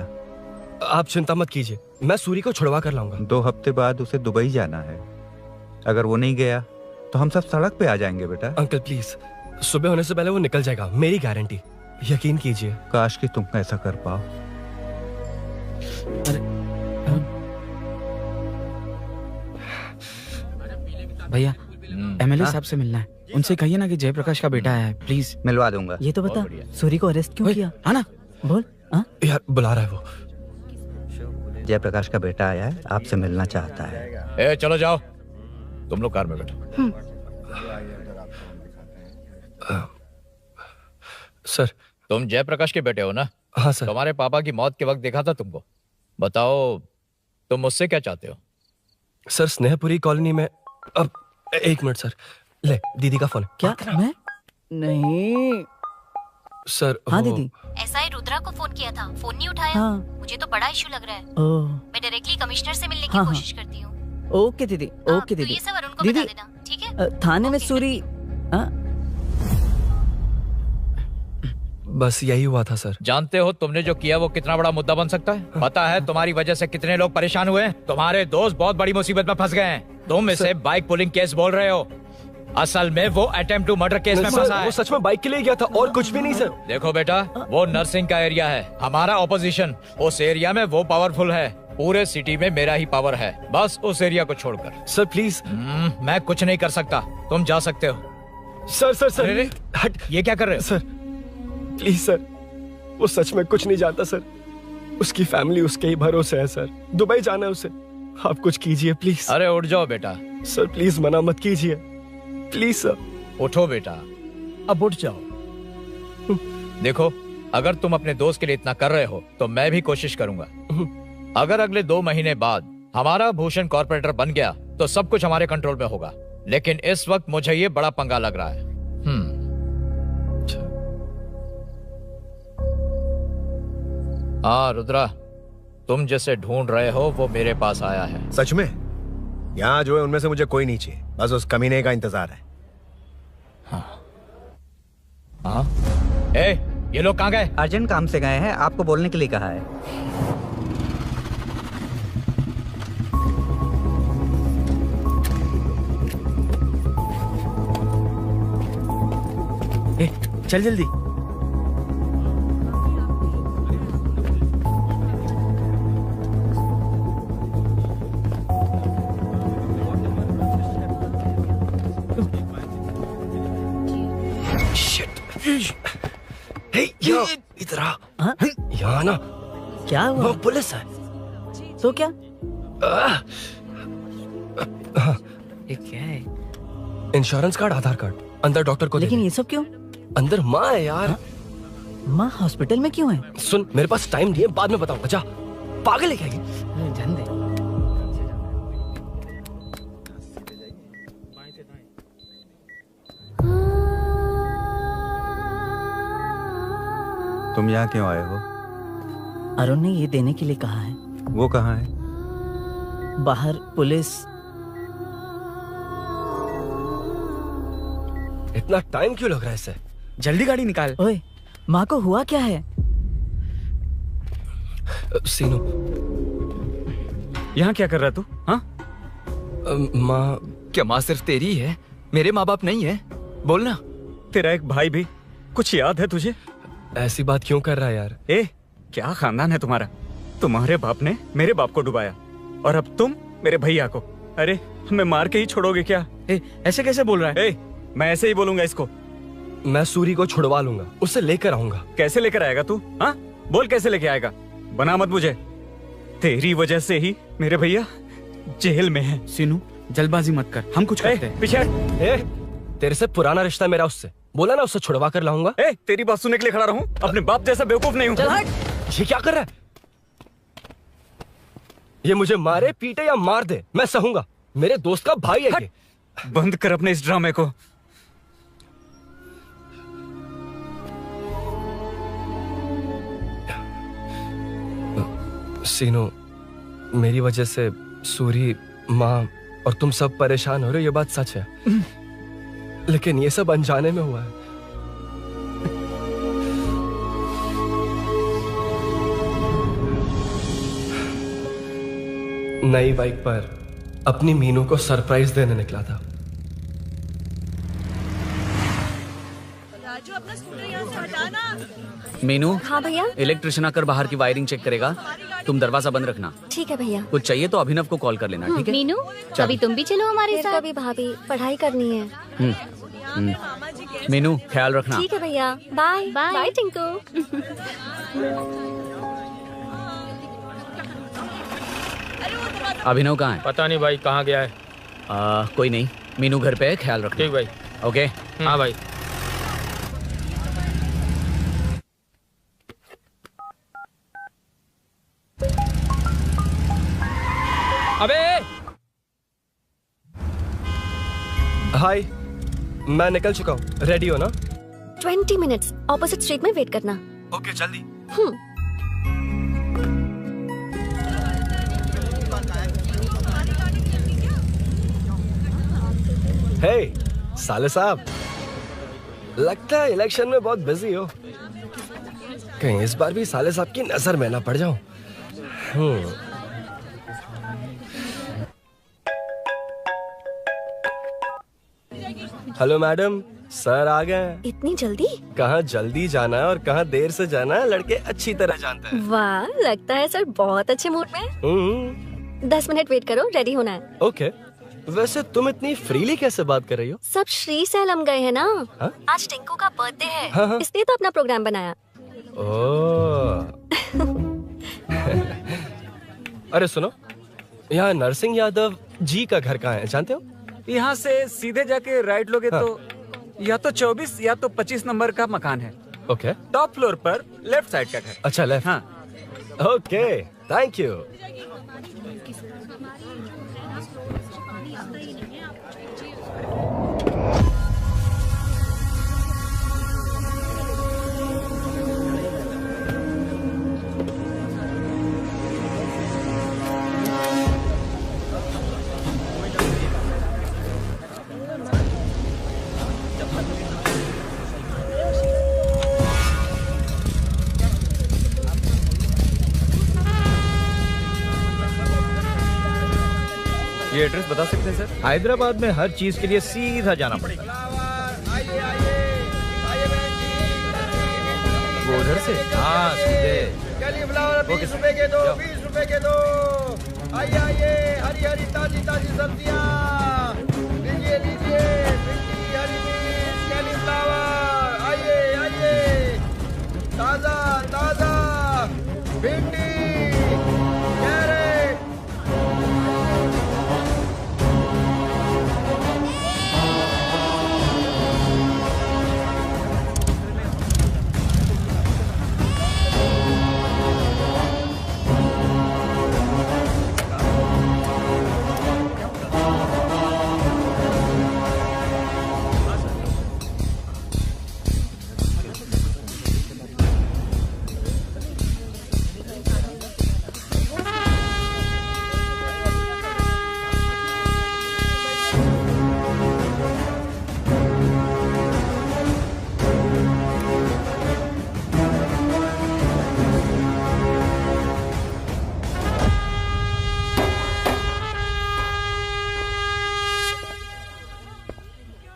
आप चिंता मत कीजिए, मैं सूरी को छुड़वा कर लाऊंगा। 2 हफ्ते बाद उसे दुबई जाना है। अगर वो नहीं गया तो हम सब सड़क पे आ जाएंगे बेटा। अंकल प्लीज, सुबह होने से पहले वो निकल जाएगा, मेरी गारंटी। यकीन कीजिए। काश कि तुम ऐसा कर पाओ। भैया एमएलए साहब से मिलना है। उनसे कहिए ना कि जयप्रकाश का बेटा आया है, प्लीज। मिलवा दूंगा। ये तो बता, सूरी को अरेस्ट क्यों किया? हाँ ना, बोल। यार बुला रहा है वो। जयप्रकाश का बेटा आया है, आपसे मिलना चाहता है। ए, चलो जाओ, तुम लोग कार में बैठो। सर, तुम जयप्रकाश के बेटे हो ना? हाँ सर। तुम्हारे पापा की मौत के वक्त देखा था तुमको। बताओ तुम मुझसे क्या चाहते हो? सर, स्नेहपुरी कॉलोनी में। अब एक मिनट सर, ले दीदी का फोन। क्या? मैं नहीं सर। हाँ दीदी। एसआई रुद्रा को फोन किया था, फोन नहीं उठाया। हाँ। मुझे तो बड़ा इशू लग रहा है। मैं डायरेक्टली कमिश्नर से मिलने की हाँ, कोशिश करती हूँ। ओके दीदी, ओके दीदी। ये सब अरुण को बता देना, ठीक है? थाने में सूरी। बस यही हुआ था सर। जानते हो तुमने जो किया वो कितना बड़ा मुद्दा बन सकता है? पता है तुम्हारी वजह से कितने लोग परेशान हुए हैं? तुम्हारे दोस्त बहुत बड़ी मुसीबत में फंस गए हैं। तुम इसे बाइक पुलिंग केस बोल रहे हो, असल में वो अटेम्प्ट टू मर्डर केस में फंसा है। वो सच में बाइक के लिए गया था और कुछ भी नहीं सर। देखो बेटा, वो नर्सिंग का एरिया है, हमारा ऑपोजिशन उस एरिया में वो पावरफुल है। पूरे सिटी में मेरा ही पावर है, बस उस एरिया को छोड़कर। Sir please. मैं कुछ नहीं कर सकता, तुम जा सकते हो। सर अरे हट, ये क्या कर रहे हो? सर प्लीज सर, वो सच में कुछ नहीं जानता सर। उसकी फैमिली उसके ही भरोसे है सर। दुबई जाना है उसे। आप कुछ कीजिए प्लीज। अरे उठ जाओ बेटा। सर प्लीज मना मत कीजिए, प्लीज सर। उठो बेटा, अब उठ जाओ। देखो, अगर तुम अपने दोस्त के लिए इतना कर रहे हो तो मैं भी कोशिश करूंगा। अगर अगले 2 महीने बाद हमारा भूषण कॉर्पोरेटर बन गया तो सब कुछ हमारे कंट्रोल में होगा, लेकिन इस वक्त मुझे ये बड़ा पंगा लग रहा है। हाँ रुद्रा, तुम जैसे ढूंढ रहे हो वो मेरे पास आया है। सच में? यहाँ जो है उनमें से मुझे कोई नहीं चाहिए, बस उस कमीने का इंतजार है। हाँ? ए, ये लोग कहाँ गए? अर्जेंट काम से गए हैं, आपको बोलने के लिए कहा है। ए, चल जल्दी। इधर आ। यहाँ ना क्या हुआ? वो पुलिस है। तो क्या? ये क्या है? इंश्योरेंस कार्ड, आधार कार्ड, अंदर डॉक्टर को। लेकिन ये सब क्यों? अंदर माँ है यार। माँ हॉस्पिटल में क्यों है? सुन, मेरे पास टाइम नहीं है, बाद में बताऊंगा। जा, पागल है क्या ये? जान दे। तुम यहाँ क्यों आए हो? अरुण ने ये देने के लिए कहा है। वो कहाँ है? बाहर पुलिस। इतना टाइम क्यों लग रहा है इसे? जल्दी गाड़ी निकाल। ओए, माँ को हुआ क्या है? सीनू, यहाँ क्या कर रहा तू? हाँ? माँ। क्या माँ सिर्फ तेरी है? मेरे माँ बाप नहीं है? बोलना। तेरा एक भाई भी। कुछ याद है तुझे? ऐसी बात क्यों कर रहा है यार? ए, क्या खानदान है तुम्हारा? तुम्हारे बाप ने मेरे बाप को डुबाया और अब तुम मेरे भैया को। अरे हमें मार के ही छोड़ोगे क्या? ए, ऐसे कैसे बोल रहा है? ए, मैं ऐसे ही बोलूंगा इसको। मैं सूरी को छुड़वा लूंगा, उससे लेकर आऊंगा। कैसे लेकर आएगा तू? हाँ, बोल कैसे लेके आएगा? बना मत मुझे। तेरी वजह से ही मेरे भैया जेल में है। सीनू, जल्दबाजी मत कर, हम कुछ करते हैं। पीछे। तेरे से पुराना रिश्ता मेरा उससे। बोला ना उससे छुड़वा कर लाऊंगा। तेरी बात सुनने के लिए खड़ा रहूं? अपने बाप जैसा बेवकूफ नहीं हूं। चल हट। ये क्या कर रहा है? ये मुझे मारे, पीटे या मार दे, मैं सहूंगा। मेरे दोस्त का भाई है ये। बंद कर अपने इस ड्रामे को। सीनो, मेरी वजह से सूरी, माँ और तुम सब परेशान हो रहे हो, ये बात सच है। लेकिन ये सब अनजाने में हुआ है। नई बाइक पर अपनी मीनू को सरप्राइज देने निकला था। राजू, अपना स्कूटर यहाँ से हटाना। मीनू। हाँ भैया। इलेक्ट्रिशियन आकर बाहर की वायरिंग चेक करेगा, तुम दरवाजा बंद रखना। ठीक है भैया। कुछ चाहिए तो अभिनव को कॉल कर लेना, ठीक है? मीनू, कभी तुम भी चलो हमारे साथ। कभी भाभी, पढ़ाई करनी है। मीनू ख्याल रखना। ठीक है भैया, बाय बाय टिंकू। अभिनव कहाँ है? पता नहीं भाई, कहाँ गया है। कोई नहीं, मीनू घर पे है, ख्याल रखना। ठीक भाई। ओके। हाँ भाई। अबे हाय, मैं निकल चुका हूँ, रेडी हो ना? 20 मिनट्स ऑपोजिट स्ट्रीट में वेट करना। ओके, जल्दी। हे साले साहब, लगता है इलेक्शन में बहुत बिजी हो। कहीं इस बार भी साले साहब की नजर में ना पड़ जाऊं। हेलो मैडम, सर आ गए। इतनी जल्दी? कहाँ जल्दी जाना है और कहाँ देर से जाना है, लड़के अच्छी तरह जानते हैं। वाह, लगता है सर बहुत अच्छे मूड में है। 10 मिनट वेट करो, रेडी होना है। ओके। वैसे तुम इतनी फ्रीली कैसे बात कर रही हो? सब श्री सैलम गए हैं ना। हा? आज टिंकू का बर्थडे है, हाँ। इसलिए तो अपना प्रोग्राम बनाया। अरे सुनो, यहाँ नरसिंह यादव जी का घर कहाँ है, जानते हो? यहाँ से सीधे जाके राइट लोगे तो या तो 24 या तो 25 नंबर का मकान है। ओके। टॉप फ्लोर पर लेफ्ट साइड का घर। अच्छा, लेफ्ट। हाँ। Okay, thank you. ये एड्रेस बता सकते हैं सर? हैदराबाद में हर चीज के लिए सीधा जाना पड़ेगा। वो उधर से? हाँ, सीधे। कैलीफ्लावर 20 रुपए के दो, 20 रुपए के दो। आइए आइए, हरी हरी ताजी ताजी सब्जियाँ लीजिए लीजिए। भिंडी, हरी मिर्च, कैलीफ्लावर, आइए आइए, ताजा ताजा भिंडी, कैरेट।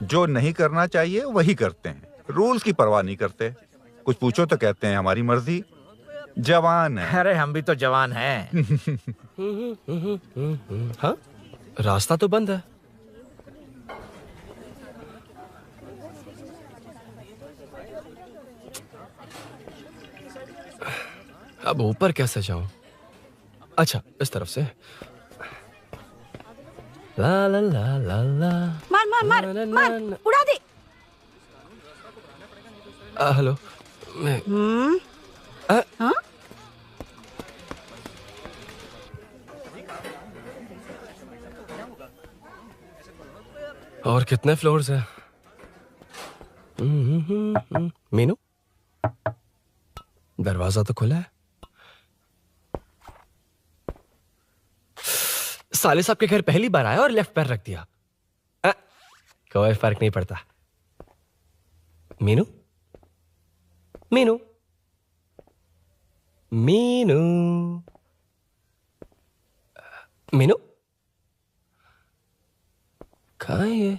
जो नहीं करना चाहिए वही करते हैं, रूल्स की परवाह नहीं करते। कुछ पूछो तो कहते हैं हमारी मर्जी। जवान है। अरे हम भी तो जवान हैं। हाँ, रास्ता तो बंद है। अब ऊपर कैसे जाऊं? अच्छा, इस तरफ से। ला ला ला ला ला। मार मार मार मार, उड़ा दे। हेलो, मैं हाँ? और कितने फ्लोर्स हैं? मीनू, दरवाजा तो खुला है। साले साहब के घर पहली बार आया और लेफ्ट पैर रख दिया। कोई फर्क नहीं पड़ता। मीनू, मीनू, मीनू, मीनू, कहाँ है ये?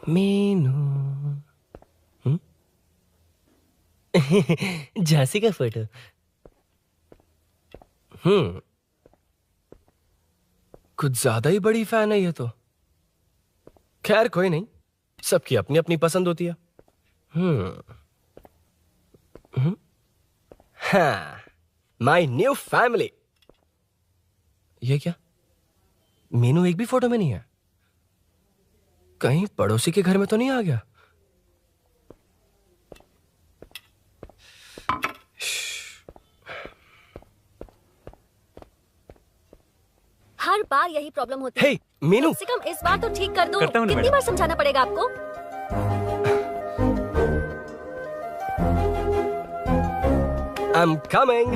मीनू। झांसी का फोटो। कुछ ज्यादा ही बड़ी फैन है ये तो। खैर कोई नहीं, सबकी अपनी अपनी पसंद होती है। हाँ, माई न्यू फैमिली। ये क्या, मीनू एक भी फोटो में नहीं है? कहीं पड़ोसी के घर में तो नहीं आ गया? हर बार यही प्रॉब्लम होती है। हे, मीनू। कम से कम इस बार तो ठीक कर दो। करता हूँ ना कितनी मैडम। बार समझाना पड़ेगा आपको? I'm coming.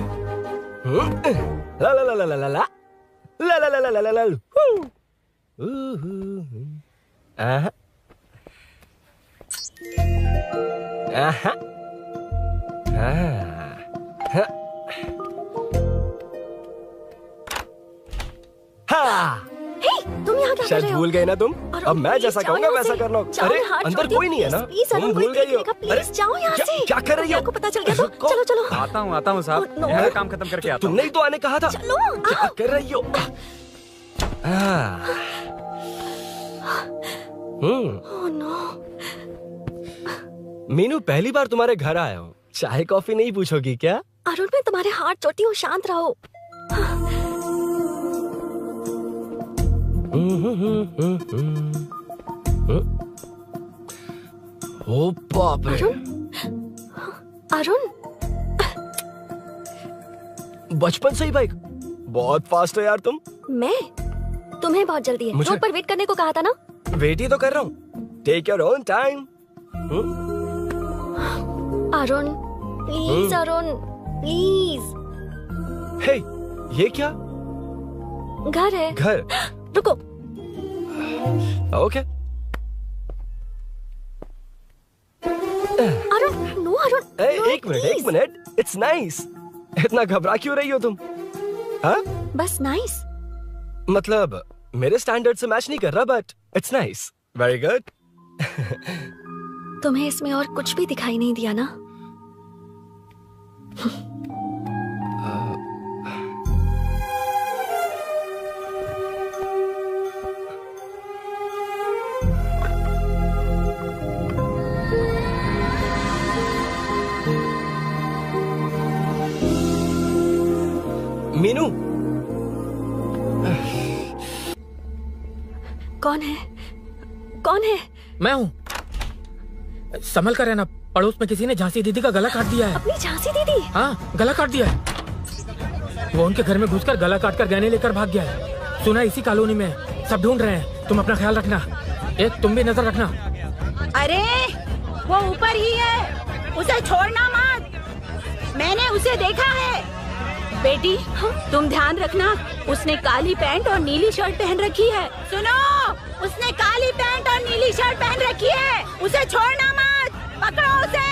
La la la la la la la. La la la la la la la. Aha. Aha. Ha. Ha. हे, तुम यहाँ क्या कर शायद रहे हो? भूल गए ना तुम। अरुण, अब मैं प्लीज जैसा जाओ कहूंगा यहाँ वैसा से। करना। जाओ, अरे हाथ अंदर छोड़ कोई नहीं है ना? प्लीज, तुम अरुण, भूल कोई गई हो। देखेगा, प्लीज जाओ यहाँ से। क्या कर रही हो? आपको पता चल गया तो चलो चलो। आता हूँ साहब। no. मेरा काम खत्म करके आता हूँ। तुमने ही तो आने कहा था। चलो, क्या कर रही हो? Oh no. मीनू, पहली बार तुम्हारे घर आया हूँ। चाय कॉफी नहीं पूछोगी क्या? अरुण, मैं तुम्हारे हाथ जोड़ती हूँ, शांत रहो। ओ बाप रे। अरुण, बचपन से ही बाइक। बहुत फास्ट हो यार तुम। मैं? तुम्हें बहुत जल्दी है। मुझे? रोड पर वेट करने को कहा था ना? वेट ही तो कर रहा हूँ। Take your own time. Arun, please Arun, please. Hey, ये क्या? घर है। घर? रुको। ओके। अरुण, नो अरुण। एक मिनट। It's nice. इतना घबरा क्यों रही हो तुम? हाँ? बस नाइस। मतलब मेरे स्टैंडर्ड से मैच नहीं कर रहा, but it's nice. Very good. तुम्हें इसमें और कुछ भी दिखाई नहीं दिया ना? मीनू। कौन है? कौन है? मैं हूँ। संभल कर रहना, पड़ोस में किसी ने झांसी दीदी का गला काट दिया है। अपनी झांसी दीदी? हाँ, गला काट दिया है। वो उनके घर में घुसकर गला काट कर गहने लेकर भाग गया है। सुना इसी कॉलोनी में, सब ढूंढ रहे हैं। तुम अपना ख्याल रखना। एक तुम भी नजर रखना। अरे वो ऊपर ही है, उसे छोड़ना मत। मैंने उसे देखा है। बेटी, तुम ध्यान रखना, उसने काली पैंट और नीली शर्ट पहन रखी है। सुनो, उसने काली पैंट और नीली शर्ट पहन रखी है। उसे छोड़ना मत, पकड़ो उसे।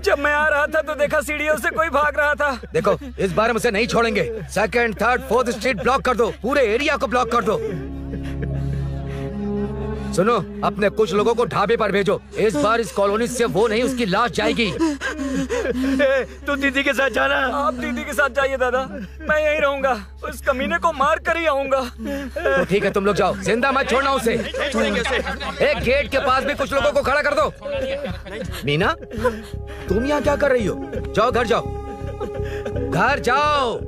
जब मैं आ रहा था तो देखा सीढ़ियों से कोई भाग रहा था। देखो, इस बार हम उसे नहीं छोड़ेंगे। Second, third, fourth street block कर दो। पूरे एरिया को ब्लॉक कर दो। सुनो, अपने कुछ लोगों को ढाबे पर भेजो। इस बार इस कॉलोनी से वो नहीं, उसकी लाश जाएगी। तू दीदी के साथ जाना। आप दीदी के साथ जाइए दादा, मैं यहीं रहूंगा। उस कमीने को मार कर ही आऊंगा। तो ठीक है, तुम लोग जाओ, जिंदा मत छोड़ना उसे। एक गेट के पास भी कुछ लोगों को खड़ा कर दो। मीना, तुम यहाँ क्या कर रही हो? जाओ घर जाओ, घर जाओ।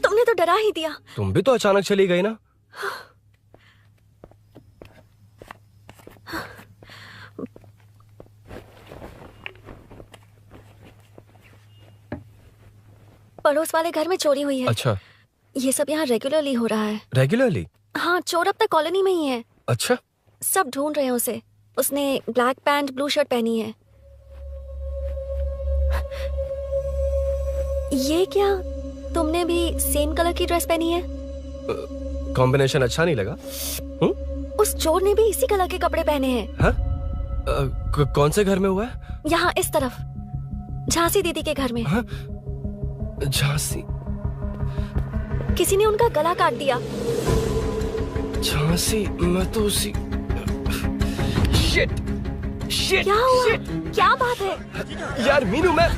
तुमने तो डरा ही दिया। तुम भी तो अचानक चली गई ना। पड़ोस वाले घर में चोरी हुई है। अच्छा। ये सब यहाँ रेगुलरली हो रहा है। रेगुलरली? हाँ, चोर अब तक कॉलोनी में ही है। अच्छा। सब ढूंढ रहे हैं उसे। उसने ब्लैक पैंट ब्लू शर्ट पहनी है। ये क्या, तुमने भी सेम कलर की ड्रेस पहनी है? कॉम्बिनेशन अच्छा नहीं लगा? उस चोर ने भी इसी कलर के कपड़े पहने हैं। हाँ? कौन से घर में हुआ है? यहाँ इस तरफ, झांसी दीदी के घर में। हाँ? झांसी? किसी ने उनका गला काट दिया। झांसी? मैं तो उसी... शिट! शिट! क्या हुआ? क्या बात है? यार मीनू, मैं...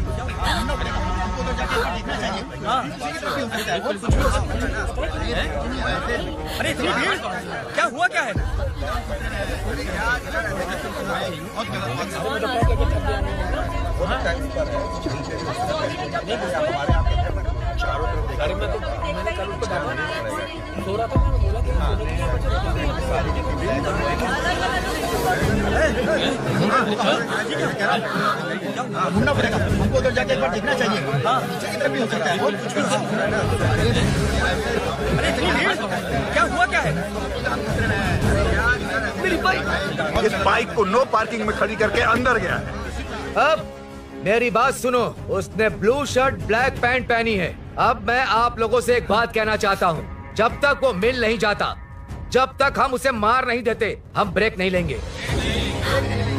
अरे इतनी भीड़, क्या हुआ क्या है? ढूंढना पड़ेगा हमको, उधर जाके एक बार देखना चाहिए। हाँ, इधर भी हो सकता है। अरे इतनी भीड़, क्या हुआ क्या है? मेरी बाइक, इस बाइक को नो पार्किंग में खड़ी करके अंदर गया है। अब मेरी बात सुनो, उसने ब्लू शर्ट ब्लैक पैंट पहनी है। अब मैं आप लोगों से एक बात कहना चाहता हूँ, जब तक वो मिल नहीं जाता, जब तक हम उसे मार नहीं देते, हम ब्रेक नहीं लेंगे।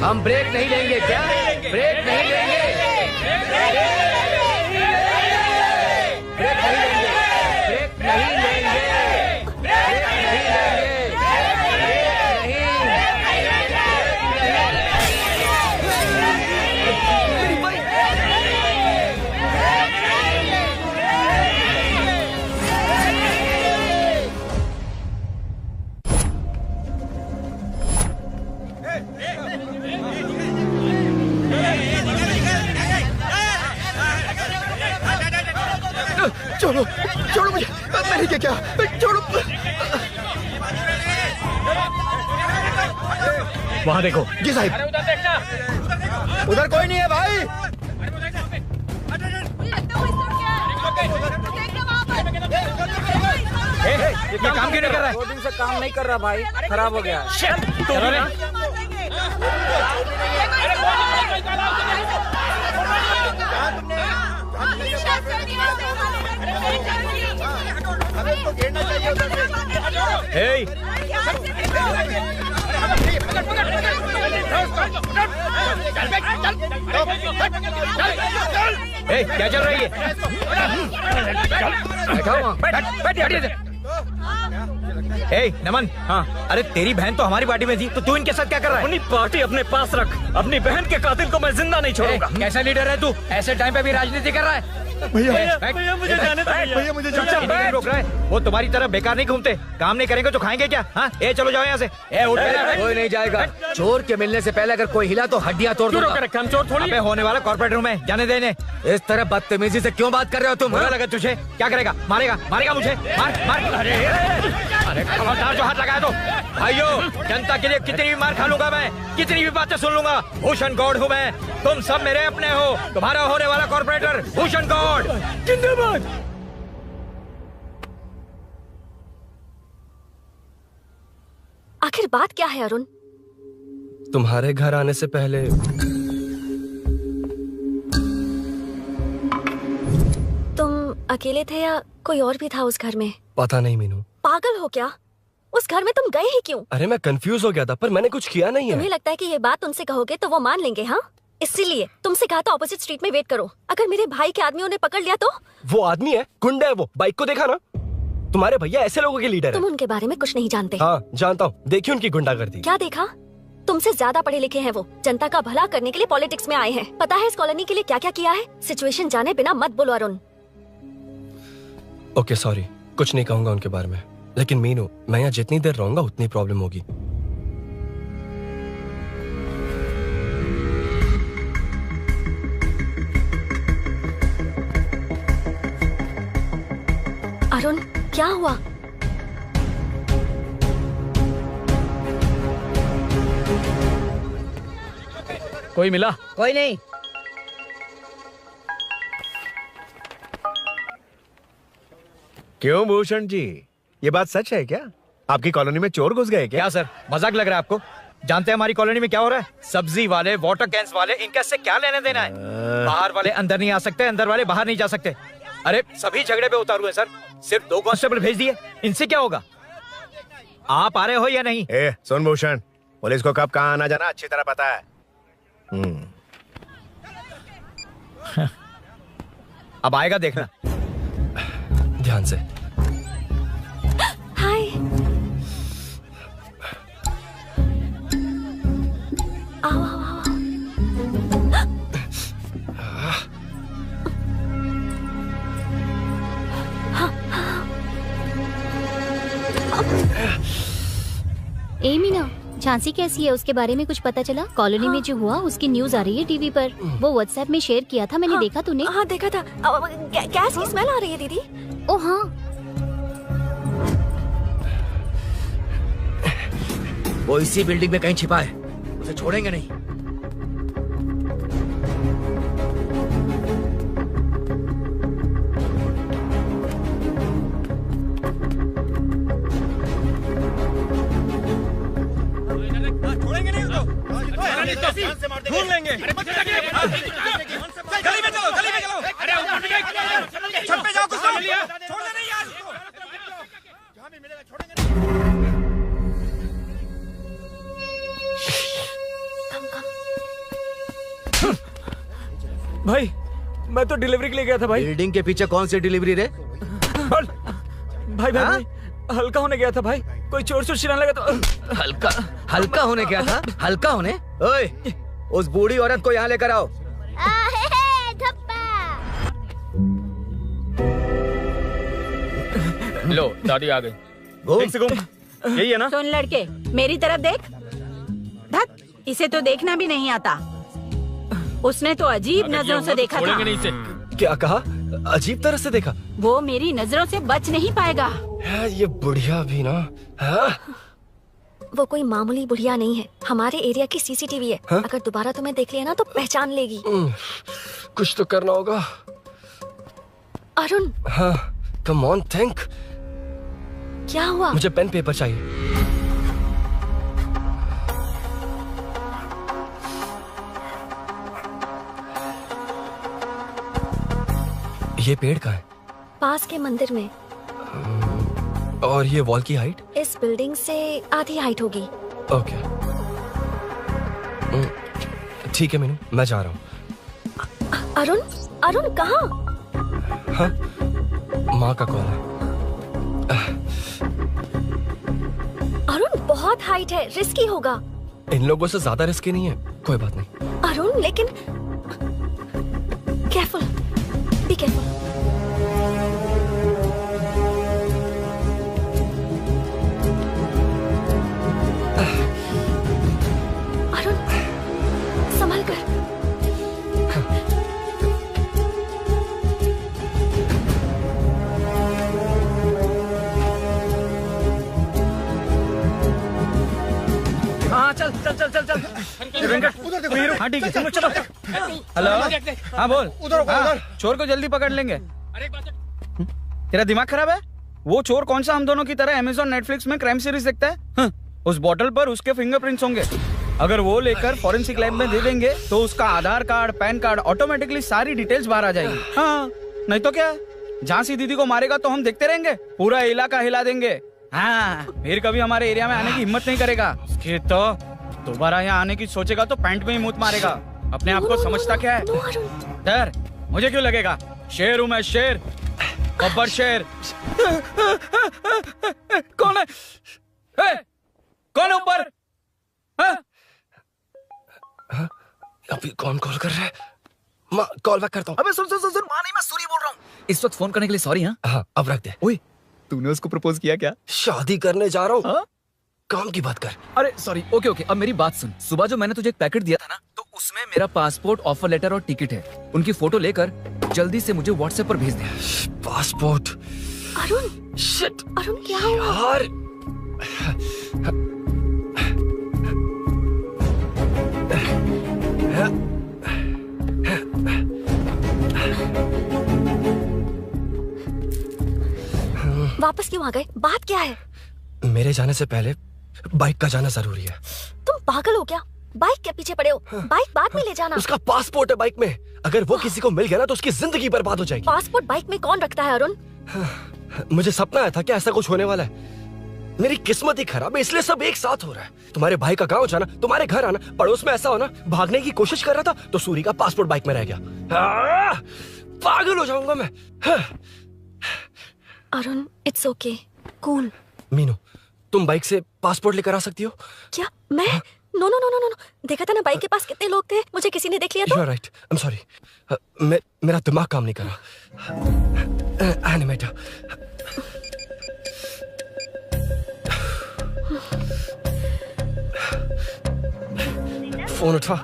हम ब्रेक नहीं लेंगे। क्या? ब्रेक नहीं लेंगे। ब्रेक नहीं लेंगे। ब्रेक नहीं लेंगे। ब्रेक नहीं लेंगे। छोड़ो, छोड़ो मुझे, मैंने क्या किया? छोड़ो। वहाँ देखो। जी साहब। उधर कोई नहीं है भाई। ये काम क्यों नहीं कर रहा है? 2 दिन से काम नहीं कर रहा भाई, खराब हो गया। हमें तो घेरना चाहिए उधर से। क्या चल रही है? नमन। हाँ। अरे तेरी बहन तो हमारी पार्टी में थी, तो तू इनके साथ क्या कर रहा है? अपनी पार्टी अपने पास रख, अपनी बहन के कातिल को मैं जिंदा नहीं छोड़ूंगा। कैसा लीडर है तू? ऐसे टाइम पे भी राजनीति कर रहा है? भैया मुझे जाने दो। भैया मुझे जाने दो। रोक रहा है? वो तुम्हारी तरह बेकार नहीं घूमते, काम नहीं करेंगे तो खाएंगे क्या? हाँ, चलो जाओ यहाँ से। कोई नहीं जाएगा। चोर के मिलने से पहले अगर कोई हिला तो हड्डियां तोड़ दूंगा। हम चोर थोड़ी है। होने वाला कॉर्पोरेट रूम है, जाने देने। इस तरह बदतमीजी से क्यों बात कर रहे हो तुम? बुरा लगा तुझे? क्या करेगा? मारेगा? मारेगा मुझे? मार। अरे खबरदार जो हाथ लगाया तो। भाइयों, जनता के लिए कितनी भी मार खा लूंगा मैं, कितनी भी बातें सुन लूंगा। भूषण गौड़ हूँ मैं, तुम सब मेरे अपने हो। तुम्हारा होने वाला कॉर्पोरेटर भूषण गौड़। जिंदाबाद। आखिर बात क्या है अरुण? तुम्हारे घर आने से पहले तुम अकेले थे या कोई और भी था उस घर में? पता नहीं मीनू। पागल हो क्या? उस घर में तुम गए ही क्यों? अरे मैं कंफ्यूज हो गया था, पर मैंने कुछ किया नहीं है। तुम्हें लगता है कि ये बात उनसे कहोगे तो वो मान लेंगे? हाँ, इसीलिए तुमसे कहा था ऑपोजिट स्ट्रीट में वेट करो। अगर मेरे भाई के आदमियों ने पकड़ लिया तो? वो आदमी है, गुंडा है वो। बाइक को देखा ना? तुम्हारे भैया ऐसे लोगों के लीडर तुम है। उनके बारे में कुछ नहीं जानते। हाँ जानता हूँ, देखिए उनकी गुंडागर्दी। क्या देखा? तुमसे ज्यादा पढ़े लिखे हैं वो। जनता का भला करने के लिए पॉलिटिक्स में आए हैं। पता है इस कॉलोनी के लिए क्या क्या किया है? सिचुएशन जाने बिना मत बोलो अरुण। ओके सॉरी, कुछ नहीं कहूंगा उनके बारे में। लेकिन मीनू, मैं यहाँ जितनी देर रहूंगा उतनी प्रॉब्लम होगी। अरुण, क्या हुआ? कोई मिला? कोई नहीं। क्यों भूषण जी, ये बात सच है क्या? आपकी कॉलोनी में चोर घुस गए क्या सर, मजाक लग रहा है आपको? जानते हैं हमारी कॉलोनी में क्या हो रहा है? सब्जी वाले, वाटर कैंस वाले, इनका इससे क्या लेने देना है? बाहर वाले अंदर नहीं आ सकते, अंदर वाले बाहर नहीं जा सकते। अरे सभी झगड़े पे उतारू है सर, सिर्फ 2 कांस्टेबल भेज दिए, इनसे क्या होगा? आप आ रहे हो या नहीं? सुन भूषण, पुलिस को कब कहाँ आना जाना अच्छी तरह पता है। अब आएगा देखना। ध्यान से। हाय। आओ आओ आओ। ए मीना, झांसी कैसी है, उसके बारे में कुछ पता चला? कॉलोनी में जो हुआ उसकी न्यूज आ रही है टीवी पर। वो व्हाट्सएप में शेयर किया था मैंने। देखा तूने? हाँ देखा था। गैस की स्मेल आ रही है दीदी। ओ हाँ। वो इसी बिल्डिंग में कहीं छिपा है, उसे छोड़ेंगे नहीं। ढूंढ लेंगे। गली में चलो, गली में चलो। अरे छत पे जाओ, कुछ छोड़ना नहीं यार उसको। जहाँ भी मिलेगा छोड़ेंगे नहीं। भाई मैं तो डिलीवरी के लिए गया था भाई। बिल्डिंग के पीछे कौन सी डिलीवरी रे? भाई भाई हल्का होने गया था भाई, कोई चोर चोर चिल्लाने लगा तो। हल्का होने गया था? हल्का होने? ओए, उस बूढ़ी औरत को यहाँ लेकर आओ। लो दादी आ गई। घूम से घूम। यही है ना? सुन लड़के, मेरी तरफ देख। धत, इसे तो देखना भी नहीं आता। उसने तो अजीब नजरों से देखा था। नहीं से। क्या कहा? अजीब तरह से देखा? वो मेरी नजरों से बच नहीं पाएगा। ये बुढ़िया भी ना। वो कोई मामूली बुढ़िया नहीं है, हमारे एरिया की सीसीटीवी है। अगर दोबारा तुम्हें देख लिया ना तो पहचान लेगी। कुछ तो करना होगा। अरुण। हाँ, कम ऑन थिंक। क्या हुआ? मुझे पेन पेपर चाहिए। ये पेड़ का है? पास के मंदिर में। और ये वॉल की हाइट? इस बिल्डिंग से आधी हाइट होगी। ओके, ठीक है मीनू, मैं जा रहा हूँ। अरुण, अरुण कहाँ? हाँ, माँ का कॉल है। अरुण बहुत हाइट है, रिस्की होगा। इन लोगों से ज्यादा रिस्की नहीं है, कोई बात नहीं। अरुण लेकिन केयरफुल, बी केयरफुल। अरुण संभल कर। हाँ चल चल चल चल चल। वेंकट उधर। हाँ ठीक है, चलो चलो। हेलो, हाँ बोल। उधर चोर को जल्दी पकड़ लेंगे। तेरा दिमाग खराब है? वो चोर कौन सा हम दोनों की तरह अमेज़न नेटफ्लिक्स में क्राइम सीरीज देखता है? उस बॉटल पर उसके फिंगरप्रिंट्स होंगे। अगर वो लेकर फॉरेंसिक लैब में दे देंगे तो उसका आधार कार्ड, पैन कार्ड, ऑटोमेटिकली सारी डिटेल्स बाहर आ जाएगी। हाँ, नहीं तो क्या, झांसी दीदी को मारेगा तो हम देखते रहेंगे, पूरा इलाका हिला देंगे। हाँ, फिर कभी हमारे एरिया में आने की हिम्मत नहीं करेगा। कि तो दोबारा यहाँ आने की सोचेगा तो पैंट में ही मूत मारेगा। अपने आप को समझता क्या है? डर मुझे क्यों लगेगा? शेर हूँ मैं, शेर, गब्बर शेर। कौन है? कौन है ऊपर? अभी कौन कॉल कर रहा है? माँ, कॉल बैक करता हूँ। अबे सुन सुन सुन, माँ नहीं, मैं सूरी बोल रहा हूँ। इस वक्त फोन करने के लिए सॉरी। हाँ, अब रख दे। ओए, तूने उसको प्रपोज किया क्या? शादी करने जा रहा हूँ। काम की बात कर। अरे सॉरी, ओके ओके, अब मेरी बात सुन। सुबह जो मैंने तुझे एक पैकेट दिया था ना, तो उसमें मेरा पासपोर्ट, ऑफर लेटर और टिकट है। उनकी फोटो लेकर जल्दी से मुझे व्हाट्सएप पर भेज दे। पासपोर्ट? अरुण, शिट, अरुण क्या हुआ? यार, वापस क्यों आ गए? बात क्या है? मेरे जाने से पहले बाइक का जाना जरूरी है। तुम पागल हो क्या? बाइक के पीछे पड़े हो? बाइक बाद में ले जाना। उसका पासपोर्ट है बाइक में, अगर वो किसी को मिल गया ना तो उसकी जिंदगी बर्बाद हो जाएगी। पासपोर्ट बाइक में कौन रखता है अरुण? मुझे सपना आया था कि ऐसा कुछ होने वाला है। मेरी किस्मत ही खराब है, इसलिए सब एक साथ हो रहा है। तुम्हारे भाई का गांव जाना, तुम्हारे घर आना, पड़ोस में ऐसा होना, भागने की कोशिश कर रहा था तो सूरी का पासपोर्ट बाइक में रह गया। पागल हो जाऊंगा मैं। Arun, it's okay, cool. Meenu, तुम बाइक से पासपोर्ट लेकर आ सकती हो? क्या मैं? No no no no no, देखा था ना बाइक के पास कितने लोग थे, मुझे किसी ने देख लिया तो। You are right. I'm sorry. मेरा दिमाग काम नहीं कर रहा। एनिमेटर। फोन उठा।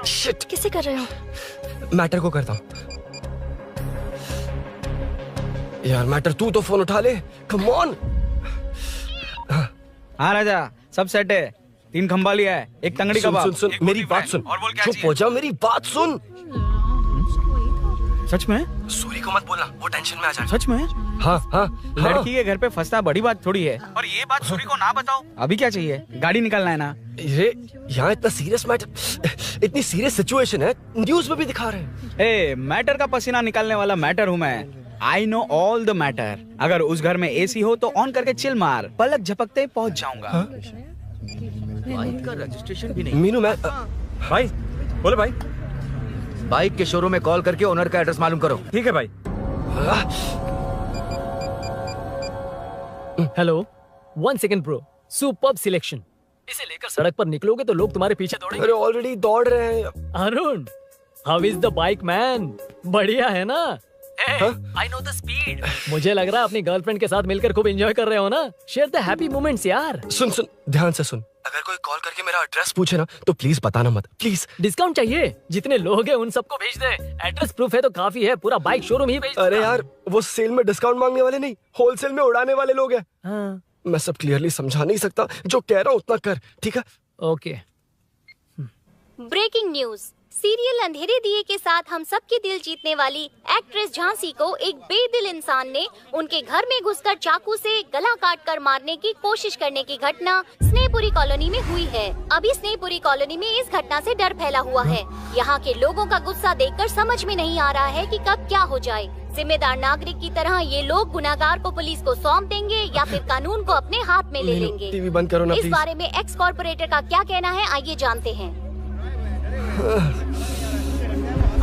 शिट। किसे कर रहे हो? मैटर को करता हूँ। यार मैटर, तू तो फोन उठा ले। Come on. हाँ राजा, सब सेट है। 3 खंबा लिया है, एक तंगड़ी कबाब। सुन सुन, मेरी बात सुन। चुप हो जा, मेरी बात सुन। सच में? सूरी को मत बोलना, वो टेंशन में आ जाएगा। सच में? हाँ हाँ। लड़की के घर पे फंसना बड़ी बात थोड़ी है, और ये बात सूरी को ना बताओ। अभी क्या चाहिए? गाड़ी निकालना है ना? ये यहाँ इतना सीरियस मैटर, इतनी सीरियस सिचुएशन है, न्यूज में भी दिखा रहे हैं। ए, मैटर का पसीना निकालने वाला मैटर हूँ मैं। I know all the matter। अगर उस घर में एसी हो तो ऑन करके चिल मार, पलक झपकते पहुंच जाऊंगा। बाइक का रजिस्ट्रेशन भी नहीं। मीनू, मैं भाई बोलो भाई। बाइक के शोरूम में कॉल करके ओनर का एड्रेस मालूम करो। ठीक है भाई। Hello, 1 second bro, superb selection. इसे लेकर सड़क पर निकलोगे तो लोग तुम्हारे पीछे दौड़ेंगे। अरे ऑलरेडी दौड़ रहे हैं। Arun, how is the bike man? बढ़िया है ना? I know the speed। मुझे लग रहा है अपनी गर्लफ्रेंड के साथ मिलकर खूब एंजॉय कर रहे हो ना। शेयर द हैप्पी मोमेंट्स यार। सुन सुन, ध्यान से सुन। अगर कोई कॉल करके मेरा एड्रेस पूछे ना तो प्लीज बताना मत, प्लीज। डिस्काउंट चाहिए? जितने लोग हैं उन सबको भेज दे। एड्रेस प्रूफ है तो काफी है, पूरा बाइक शोरूम ही भेज। अरे यार, वो सेल में डिस्काउंट मांगने वाले नहीं, होलसेल में उड़ाने वाले लोग हैं। हाँ। मैं सब क्लियरली समझा नहीं सकता, जो कह रहा हूँ उतना कर, ठीक है? ओके। Breaking news. सीरियल अंधेरे दिए के साथ हम सबके दिल जीतने वाली एक्ट्रेस झांसी को एक बेदिल इंसान ने उनके घर में घुसकर चाकू से गला काटकर मारने की कोशिश करने की घटना स्नेहपुरी कॉलोनी में हुई है। अभी स्नेहपुरी कॉलोनी में इस घटना से डर फैला हुआ है। यहाँ के लोगों का गुस्सा देखकर समझ में नहीं आ रहा है कि कब क्या हो जाए। जिम्मेदार नागरिक की तरह ये लोग गुनाहगार को पुलिस को सौंप देंगे या फिर कानून को अपने हाथ में ले लेंगे। टीवी बंद करो ना इस प्लीज। बारे में एक्स कॉर्पोरेटर का क्या कहना है, आइए जानते हैं।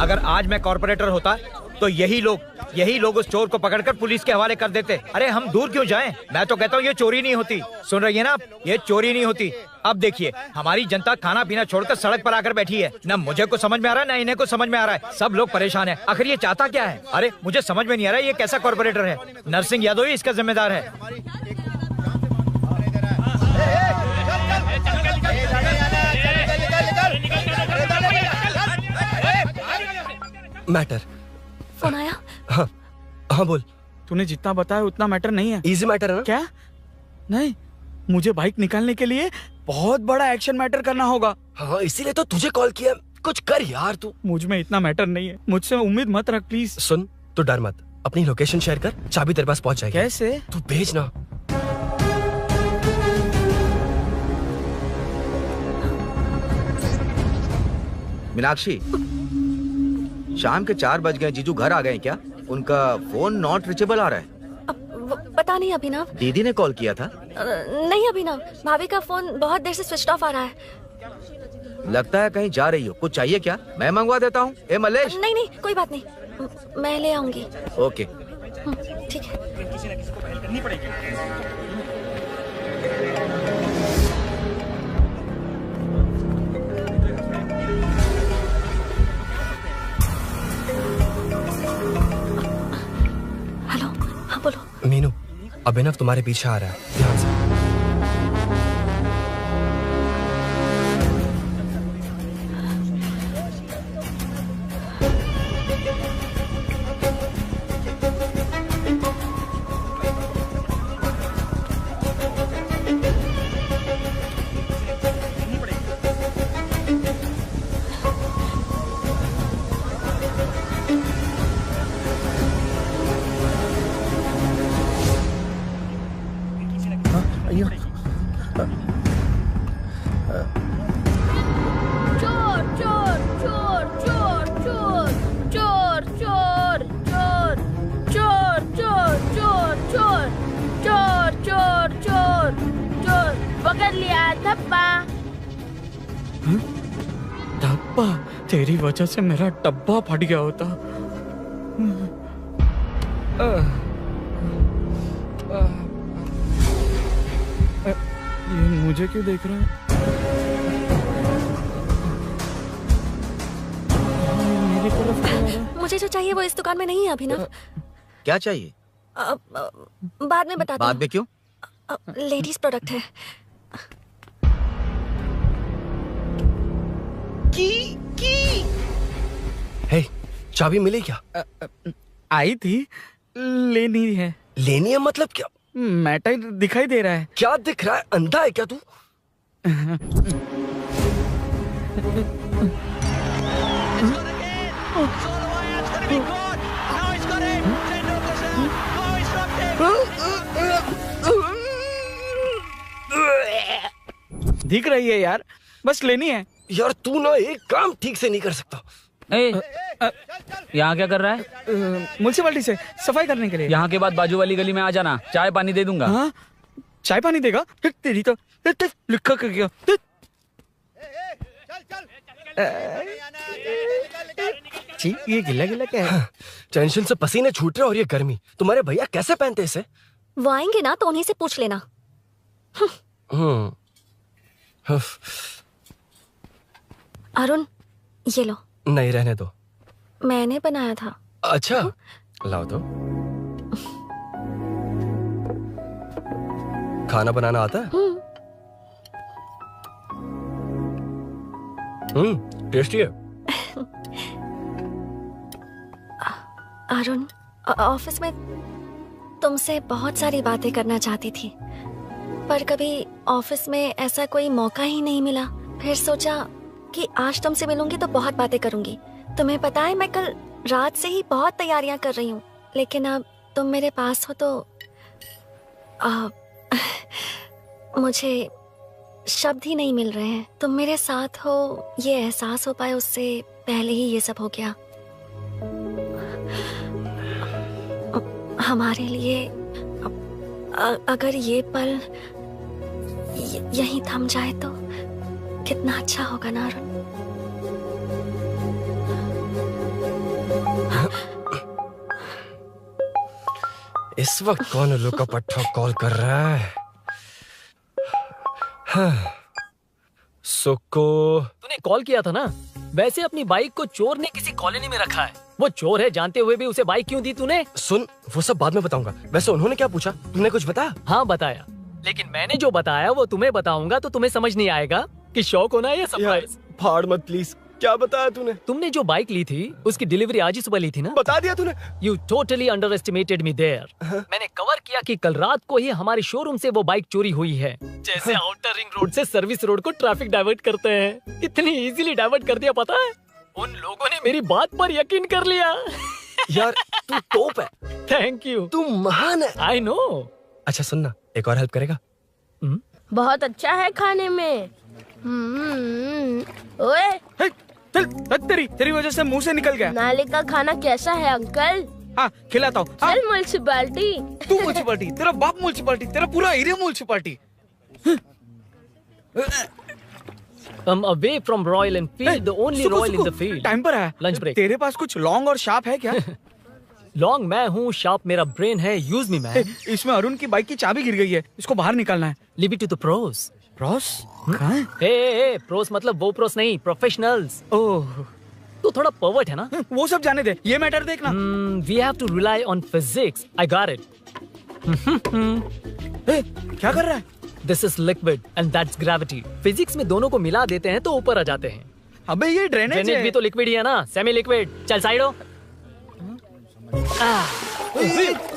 अगर आज मैं कॉर्पोरेटर होता तो यही लोग उस चोर को पकड़कर पुलिस के हवाले कर देते। अरे हम दूर क्यों जाएं? मैं तो कहता हूँ ये चोरी नहीं होती। सुन रही है ना आप? ये चोरी नहीं होती। अब देखिए, हमारी जनता खाना पीना छोड़कर सड़क पर आकर बैठी है। न मुझे को समझ में आ रहा है, न इन्हें को समझ में आ रहा है। सब लोग परेशान है। आखिर ये चाहता क्या है? अरे मुझे समझ में नहीं आ रहा है, ये कैसा कॉर्पोरेटर है? नरसिंह यादव ही इसका जिम्मेदार है। मैटर। फोन आया? हाँ हाँ बोल। तूने जितना बताया उतना मैटर नहीं है। इजी मैटर है ना? क्या? नहीं, मुझे बाइक निकालने के लिए बहुत बड़ा एक्शन मैटर करना होगा। हाँ, इसीलिए तो तुझे कॉल किया। कुछ कर यार तू। मुझ में इतना मैटर नहीं है, मुझसे उम्मीद मत रख प्लीज। सुन, तू डर मत, अपनी लोकेशन शेयर कर, चाबी तेरे पास पहुंच जाएगी। कैसे? तू भेज ना। मीनाक्षी, शाम के 4 बज गए, जीजू घर आ गए क्या? उनका फोन नॉट रीचेबल आ रहा है। पता नहीं अभिनव। दीदी ने कॉल किया था? नहीं अभिनव, भाभी का फोन बहुत देर से स्विच ऑफ आ रहा है। लगता है कहीं जा रही हो। कुछ चाहिए क्या? मैं मंगवा देता हूँ। ए मलेश। नहीं नहीं, कोई बात नहीं, मैं ले आऊंगी। ओके ठीक है। हेलो, हाँ बोलो। मीनू, अभिनव तुम्हारे पीछे आ रहा है, ध्यान से। अयो चोर चोर चोर चोर चोर चोर चोर चोर चोर चोर चोर चोर चोर चोर चोर पकड़ लिया धप्पा। डब्बा, तेरी वजह से मेरा डब्बा फट गया होता। ये मुझे क्यों देख रहा है? मेरी तरफ क्यों आ रहा है? मुझे जो चाहिए वो इस दुकान में नहीं है अभिनव। क्या चाहिए? बाद में बताती बाद में क्यों? लेडीज प्रोडक्ट है। की हे, चाबी मिली क्या? आई थी, लेनी है। लेनी है मतलब क्या? मैटर दिखाई दे रहा है। क्या दिख रहा है? अंधा है क्या तू? दिख रही है यार, बस लेनी है। यार तू ना एक काम ठीक से नहीं कर सकता। यहाँ क्या कर रहा है? म्युनिसिपैलिटी से सफाई करने के लिए। यहाँ के बाद बाजू वाली गली में आ जाना, चाय पानी दे दूंगा। हाँ? चाय पानी देगा? तेरी तो लिखा कर गया। ये गिला गिला क्या है? टेंशन से पसीने छूट रहे और ये गर्मी, तुम्हारे भैया कैसे पहनते इसे? वो आएंगे ना तो उन्हीं से पूछ लेना। अरुण, ये लो। नहीं, रहने दो। मैंने बनाया था। अच्छा, लाओ तो। खाना बनाना आता है? टेस्टी है। अरुण, ऑफिस में तुमसे बहुत सारी बातें करना चाहती थी, पर कभी ऑफिस में ऐसा कोई मौका ही नहीं मिला। फिर सोचा कि आज तुमसे मिलूंगी तो बहुत बातें करूंगी। तुम्हें पता है मैं कल रात से ही बहुत तैयारियां कर रही हूँ, लेकिन अब तुम मेरे पास हो तो मुझे शब्द ही नहीं मिल रहे हैं। तुम मेरे साथ हो ये एहसास हो पाए उससे पहले ही ये सब हो गया। हमारे लिए अगर ये पल यहीं थम जाए तो कितना अच्छा होगा ना अरुण। इस वक्त कौन उल्लू का पट्टा कॉल कर रहा है? हाँ। सुको, तूने कॉल किया था ना? वैसे अपनी बाइक को चोर ने किसी कॉलोनी में रखा है। वो चोर है जानते हुए भी उसे बाइक क्यों दी तूने? सुन, वो सब बाद में बताऊंगा। वैसे उन्होंने क्या पूछा? तुमने कुछ बताया? हाँ बताया, लेकिन मैंने जो बताया वो तुम्हें बताऊंगा तो तुम्हें समझ नहीं आएगा कि शौक होना है या सरप्राइज। फाड़ मत प्लीज। क्या बताया तूने? तुमने जो बाइक ली थी उसकी डिलीवरी आज ही सुबह ली थी ना? बता दिया तूने? You totally underestimated me there. मैंने कवर किया कि कल रात को ही हमारे शोरूम से वो बाइक चोरी हुई है। जैसे आउटर रिंग रोड से सर्विस रोड को ट्रैफिक डाइवर्ट करते हैं, इतनी इजीली डाइवर्ट कर दिया। पता है, उन लोगों ने मेरी बात पर यकीन कर लिया। यार तू टॉप है। Thank you. तू महान है। I know. अच्छा सुनना, एक और हेल्प करेगा? बहुत अच्छा है खाने में। ओए, तेरी वजह से मुंह से निकल गया। नाले का खाना कैसा है अंकल? हाँ, खिलाता हूँ। चल म्युनिसिपैलिटी। तू म्युनिसिपैलिटी, तेरा बाप म्युनिसिपैलिटी, तेरा पूरा area municipality. Come away from Royal Enfield, the only Royal in the field. Time पर है। Lunch break. तेरे पास कुछ लॉन्ग और शार्प है क्या? लॉन्ग मैं हूँ, शार्प मेरा ब्रेन है। Use me man. इसमें अरुण की बाइक की चाबी गिर गई है, इसको बाहर निकालना है। Leave it to the pros. Pros? कहाँ है? ए, प्रोस मतलब वो प्रोस नहीं, प्रोफेशनल्स। ओह, तू थोड़ा पर्वर्ट है ना? वो सब जाने दे, ये मैटर देखना। We have to rely on physics. I got it. क्या कर रहा है? This is liquid and that's gravity. Physics में दोनों को मिला देते हैं तो ऊपर आ जाते हैं। अबे ये ड्रेनेज है। भी तो लिक्विड ही है ना, सेमी लिक्विड। चल साइड हो।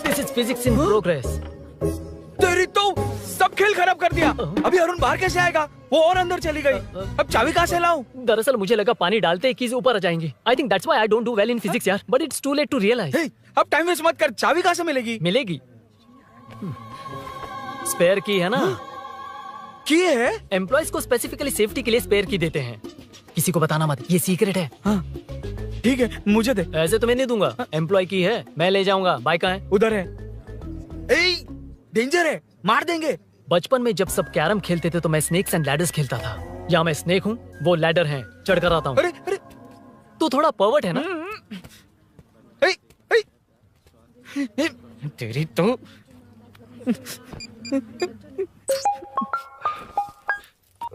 This is physics in progress. तेरी तो सब खेल खराब कर दिया। अभी अरुण बाहर कैसे आएगा? वो और अंदर चली गई। अब चाबी कहाँ से लाऊं? दरअसल मुझे लगा पानी डालते ही कीज ऊपर आ जाएंगी। I think that's why I don't do well in physics यार। But it's too late to realize. अब टाइम वेस्ट मत कर, चाबी कहाँ से मिलेगी? मिलेगी। स्पेयर की है ना? की है? एम्प्लॉयज को स्पेसिफिकली सेफ्टी के लिए स्पेयर की देते हैं। किसी को बताना मत, ये सीक्रेट है। हाँ, ठीक है, मुझे दे। ऐसे तो मैं नहीं दूंगा। एम्प्लॉय की है, मैं ले जाऊंगा। बाइक कहाँ है? उधर है। डेंजर है, मार देंगे। बचपन में जब सब कैरम खेलते थे तो मैं स्नेक्स एंड लैडर्स खेलता था। या मैं स्नेक हूँ, वो लैडर है, चढ़ कर आता हूँ। अरे तू थोड़ा पर्वर्ट है ना? तेरी तो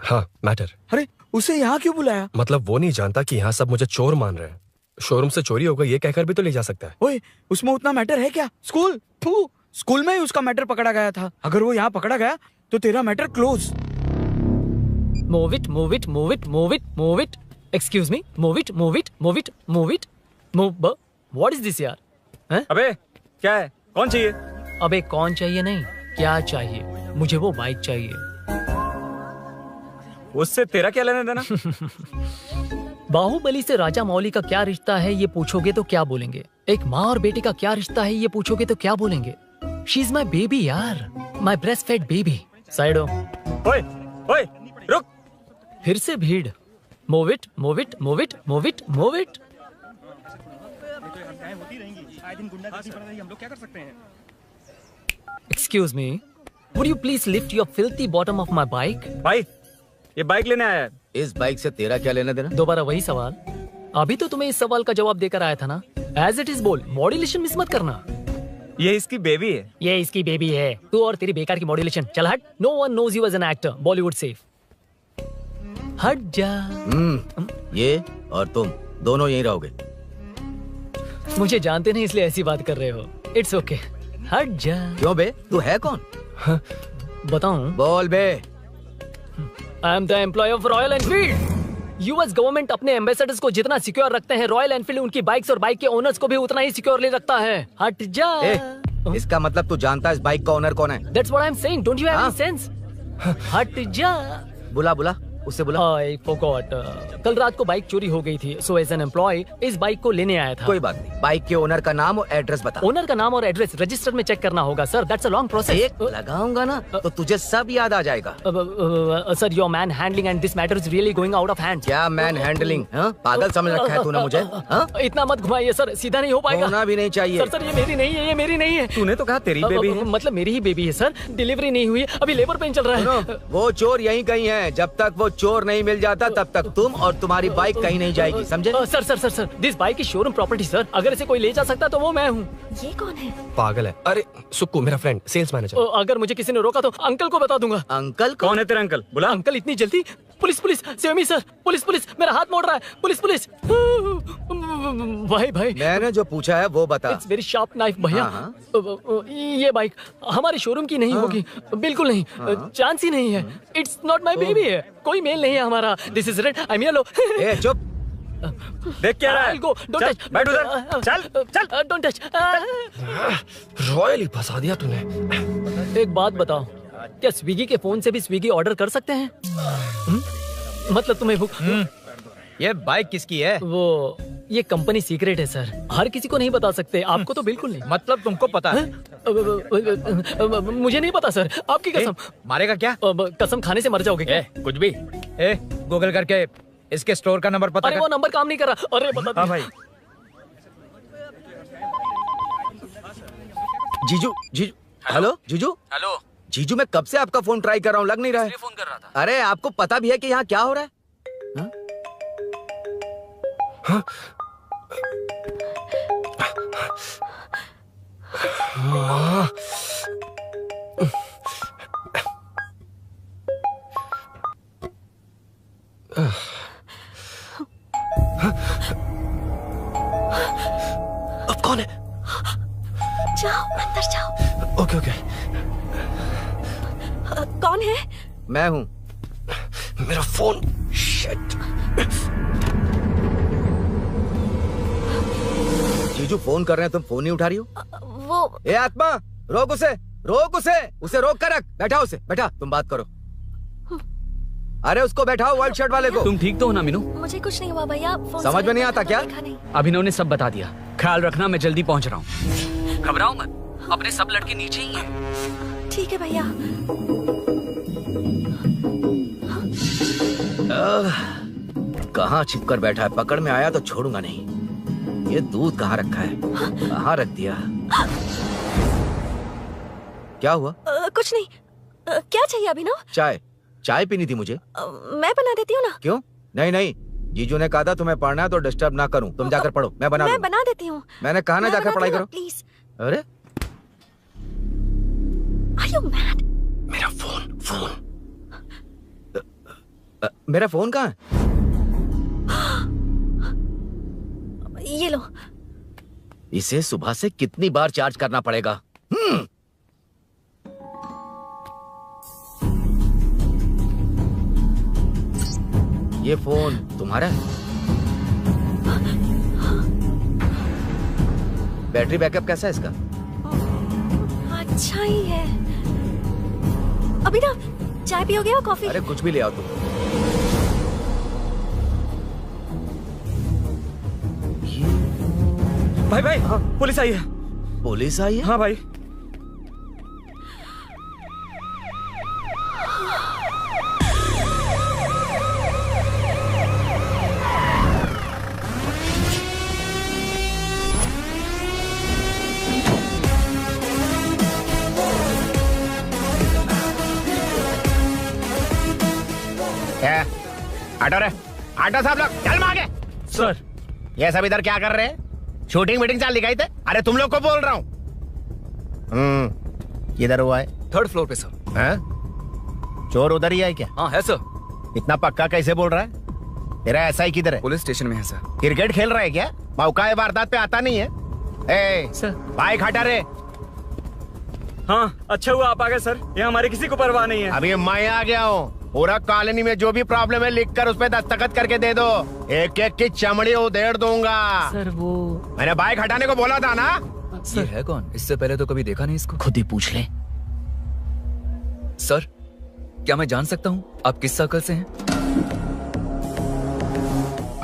हाँ, मैटर। अरे उसे यहाँ क्यों बुलाया? मतलब वो नहीं जानता कि यहाँ सब मुझे चोर मान रहे हैं। शोरूम से चोरी होगा ये कहकर भी तो ले जा सकता है। ओए, उसमें उतना मैटर है क्या? स्कूल में ही उसका मैटर पकड़ा गया था। अगर वो यहाँ पकड़ा गया तो तेरा matter close. Move it, move it, move it, move it, move it. Excuse me, move it, move it, move it, move it, move. What is this यार? अबे क्या है? कौन चाहिए? अबे कौन चाहिए नहीं, क्या चाहिए? मुझे वो बाइक चाहिए। उससे तेरा क्या लेना देना? बाहुबली से राजा मौली का क्या रिश्ता है ये पूछोगे तो क्या बोलेंगे? एक माँ और बेटे का क्या रिश्ता है ये पूछोगे तो क्या बोलेंगे? शी इज माई बेबी यार, my breast fed baby. Side हो। ओए, रुक। फिर से भीड़। Move it, move it, move it, move it, move it. Excuse me, would you please lift your filthy bottom of my bike? भाई, ये bike लेने आया है। इस बाइक से तेरा क्या लेना देना? दोबारा वही सवाल। अभी तो तुम्हें इस सवाल का जवाब देकर आया था ना। As it is बोल, मॉड्यूलेशन मिस मत करना। ये इसकी बेबी है। ये इसकी बेबी है। तू और तेरी बेकार की मॉड्यूलेशन। चल हट। No one knows you as an actor. Bollywood safe. हट जा। ये और तुम दोनों यहीं रहोगे। मुझे जानते नहीं इसलिए ऐसी बात कर रहे हो। It's okay. हट जा। क्यों बे? तू है कौन? बताऊं? बोल बे। I am the employee of Royal Enfield. US government अपने एम्बेसडर्स को जितना सिक्योर रखते हैं, रॉयल एनफील्ड उनकी बाइक्स और बाइक के ओनर्स को भी उतना ही सिक्योरली रखता है। हट जा। इसका मतलब तू जानता है इस बाइक का ओनर कौन है? That's what I'm saying. Don't you have any sense? हट जा। बुला उससे बुला। I forgot. कल रात को बाइक चोरी हो गई थी, so as an employee इस बाइक को लेने आया था। कोई बात नहीं, बाइक के ओनर का नाम और एड्रेस बता। ओनर का नाम और एड्रेस रजिस्टर में चेक करना होगा sir. That's a long process. एक लगाऊंगा ना तो तुझे सब याद आ जाएगा। Sir, your man handling and this matter is really going out of hand. क्या मैन हैंडलिंग? पागल समझ रखा है तूने मुझे? इतना मत घुमाइए सर, सीधा नहीं हो पाएगा। होना भी नहीं चाहिए। सर, ये मेरी नहीं है, ये मेरी नहीं है। तूने तो कहा तेरी बेबी है। मतलब मेरी ही बेबी है सर। डिलीवरी नहीं हुई, अभी लेबर पेन चल रहा है। वो चोर यहीं कहीं है। जब तक वो चोर नहीं मिल जाता तब तक तुम और तुम्हारी बाइक कहीं नहीं जाएगी, समझे? Sir, this bike is showroom property sir. अगर इसे कोई ले जा सकता तो वो मैं हूँ। ये कौन है? पागल है। अरे सुक्कू, मेरा फ्रेंड, सेल्स मैनेजर। अगर मुझे किसी ने रोका तो अंकल को बता दूंगा। अंकल? कौन है तेरा अंकल? बुला। अंकल इतनी जल्दी? Police, save me sir. Police, मेरा हाथ मोड़ रहा है। पुलिस। भाई मैंने जो पूछा है वो बता। इट्स वेरी शार्प नाइफ भैया। ये बाइक हमारे शोरूम की नहीं होगी, बिल्कुल नहीं। चांस ही नहीं है। इट्स नॉट माय बेबी है, कोई मेल नहीं है हमारा। This is red, I am yellow. चुप। देख क्या रहा है? Don't touch. बैठ उधर। चल। Don't touch. रॉयली फंसा दिया तूने। एक बात बताओ, क्या स्विगी के फोन से भी स्विगी ऑर्डर कर सकते हैं? मतलब तुम्हें भूख? ये बाइक किसकी है? वो ये कंपनी सीक्रेट है सर, हर किसी को नहीं बता सकते। आपको तो बिल्कुल नहीं। मतलब तुमको पता है? मुझे नहीं पता सर, आपकी कसम। मारेगा क्या? कसम खाने से मर जाओगे क्या? कुछ भी। गूगल करके इसके स्टोर का नंबर पता कर। वो नंबर काम नहीं कर रहा। अरे बता। हाँ भाई। जीजू। हेलो जीजू। जीजू, मैं कब से आपका फोन ट्राई कर रहा हूँ, लग नहीं रहा है। फोन कर रहा था। अरे आपको पता भी है कि यहाँ क्या हो रहा है? अब कौन है? जाओ अंदर जाओ। ओके। कौन है? मैं हूँ। मेरा फोन। शिट। जीजू फोन कर रहे हैं, तुम फोन नहीं उठा रही हो? वो ए आत्मा, रोक उसे रोक कर रख। बैठा, तुम बात करो। अरे उसको बैठाओ, व्हाइट शर्ट वाले को। तुम ठीक तो हो ना मीनू? मुझे कुछ नहीं हुआ भैया। समझ में नहीं आता क्या? अभिनव ने सब बता दिया। ख्याल रखना, मैं जल्दी पहुंच रहा हूँ। घबराओ मत, अपने सब लड़के नीचे ही हैं। ठीक है भैया। कहाँ छिपकर बैठा है? पकड़ में आया तो छोड़ूंगा नहीं। ये दूध कहाँ रखा है? कहाँ रख दिया? क्या हुआ? कुछ नहीं। क्या चाहिए अभिनव? चाय पीनी थी मुझे। मैं बना देती हूँ ना। क्यों? नहीं, जीजू ने कहा था तुम्हें पढ़ना है तो डिस्टर्ब ना करूं। तुम जाकर पढ़ो, मैं बना देती हूँ। मैंने कहा ना जाकर पढ़ाई करो प्लीज। अरे Are you mad? मेरा फोन मेरा फोन कहाँ है? ये लो। इसे सुबह से कितनी बार चार्ज करना पड़ेगा? ये फोन तुम्हारा है? बैटरी बैकअप कैसा है इसका? अच्छा ही है। अभी ना चाय पियोगे या कॉफी? अरे कुछ भी ले आओ तुम। भाई हाँ, पुलिस आई है। पुलिस आई है? हाँ भाई। आटो साहब लोग चल मांगे। सर ये सब इधर क्या कर रहे हैं? शूटिंग मीटिंग चाल दिखाई थे? अरे तुम लोग को बोल रहा हूँ। किधर हुआ है? 3rd फ्लोर पे सर। हैं? चोर उधर ही है क्या? हाँ है सर। इतना पक्का कैसे बोल रहा है? तेरा एसआई किधर है? पुलिस स्टेशन में है सर। क्रिकेट खेल रहा है क्या? मौका वारदात पे आता नहीं है? ए सर बाइक हटा रे। हाँ अच्छा हुआ आप आ गए सर। ये हमारे किसी को परवाह नहीं है। अभी मैं आ गया हूँ। पूरा कॉलोनी में जो भी प्रॉब्लम है लिख कर उस पे दस्तखत करके दे दो। एक एक की चमड़ी उधेड़ दूंगा। सर वो मैंने बाइक हटाने को बोला था ना। ये है कौन? इससे पहले तो कभी देखा नहीं इसको। खुद ही पूछ ले। सर क्या मैं जान सकता हूँ आप किस सर्कल से हैं?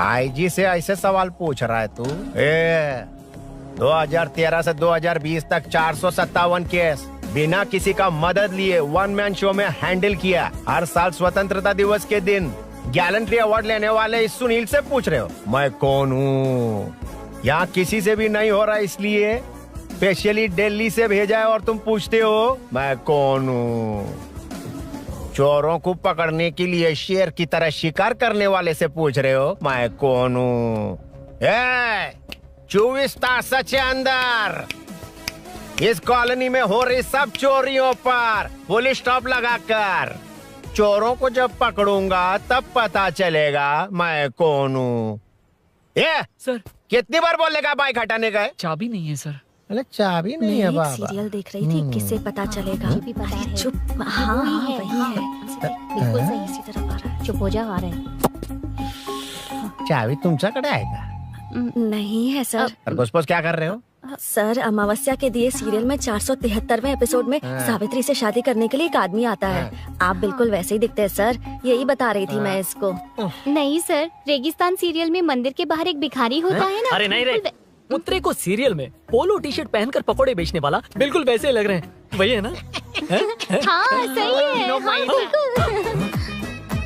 आईजी से ऐसे सवाल पूछ रहा है तू? 2013 से 2020 तक 457 केस बिना किसी का मदद लिए 1 मैन शो में हैंडल किया। हर साल स्वतंत्रता दिवस के दिन गैलेंट्री अवार्ड लेने वाले इस सुनील से पूछ रहे हो मैं कौन हूँ? यहाँ किसी से भी नहीं हो रहा, इसलिए स्पेशली दिल्ली से भेजा है और तुम पूछते हो मैं कौन हूँ? चोरों को पकड़ने के लिए शेर की तरह शिकार करने वाले से पूछ रहे हो मैं कौन हूँ? 24 तास के अंदर इस कॉलोनी में हो रही सब चोरियों पर पुलिस स्टॉप लगाकर चोरों को जब पकड़ूंगा तब पता चलेगा मैं कौन हूँ। ये सर कितनी बार बोलेगा बाइक हटाने का? चाबी नहीं है सर। अरे चाबी नहीं है बाबा। सीरियल देख रही थी, किससे पता चलेगा? भी पता है। चुप। हाँ वही है। बिल्कुल सही। इसी तरफ आ रहा है। चुप हो जा, आ रहे हैं। चाबी तुमच्याकडे आहे का? नहीं है सर। खरगोश क्या कर रहे हो? सर अमावस्या के दिए सीरियल में 473वें एपिसोड में सावित्री से शादी करने के लिए एक आदमी आता है। आप बिल्कुल वैसे ही दिखते हैं सर। यही बता रही थी मैं इसको। नहीं सर, रेगिस्तान सीरियल में मंदिर के बाहर एक भिखारी होता है ना। अरे नहीं रे, पुत्रे को सीरियल में पोलो टी शर्ट पहनकर पकोड़े बेचने वाला बिल्कुल वैसे ही लग रहे हैं। वही है ना? हाँ सही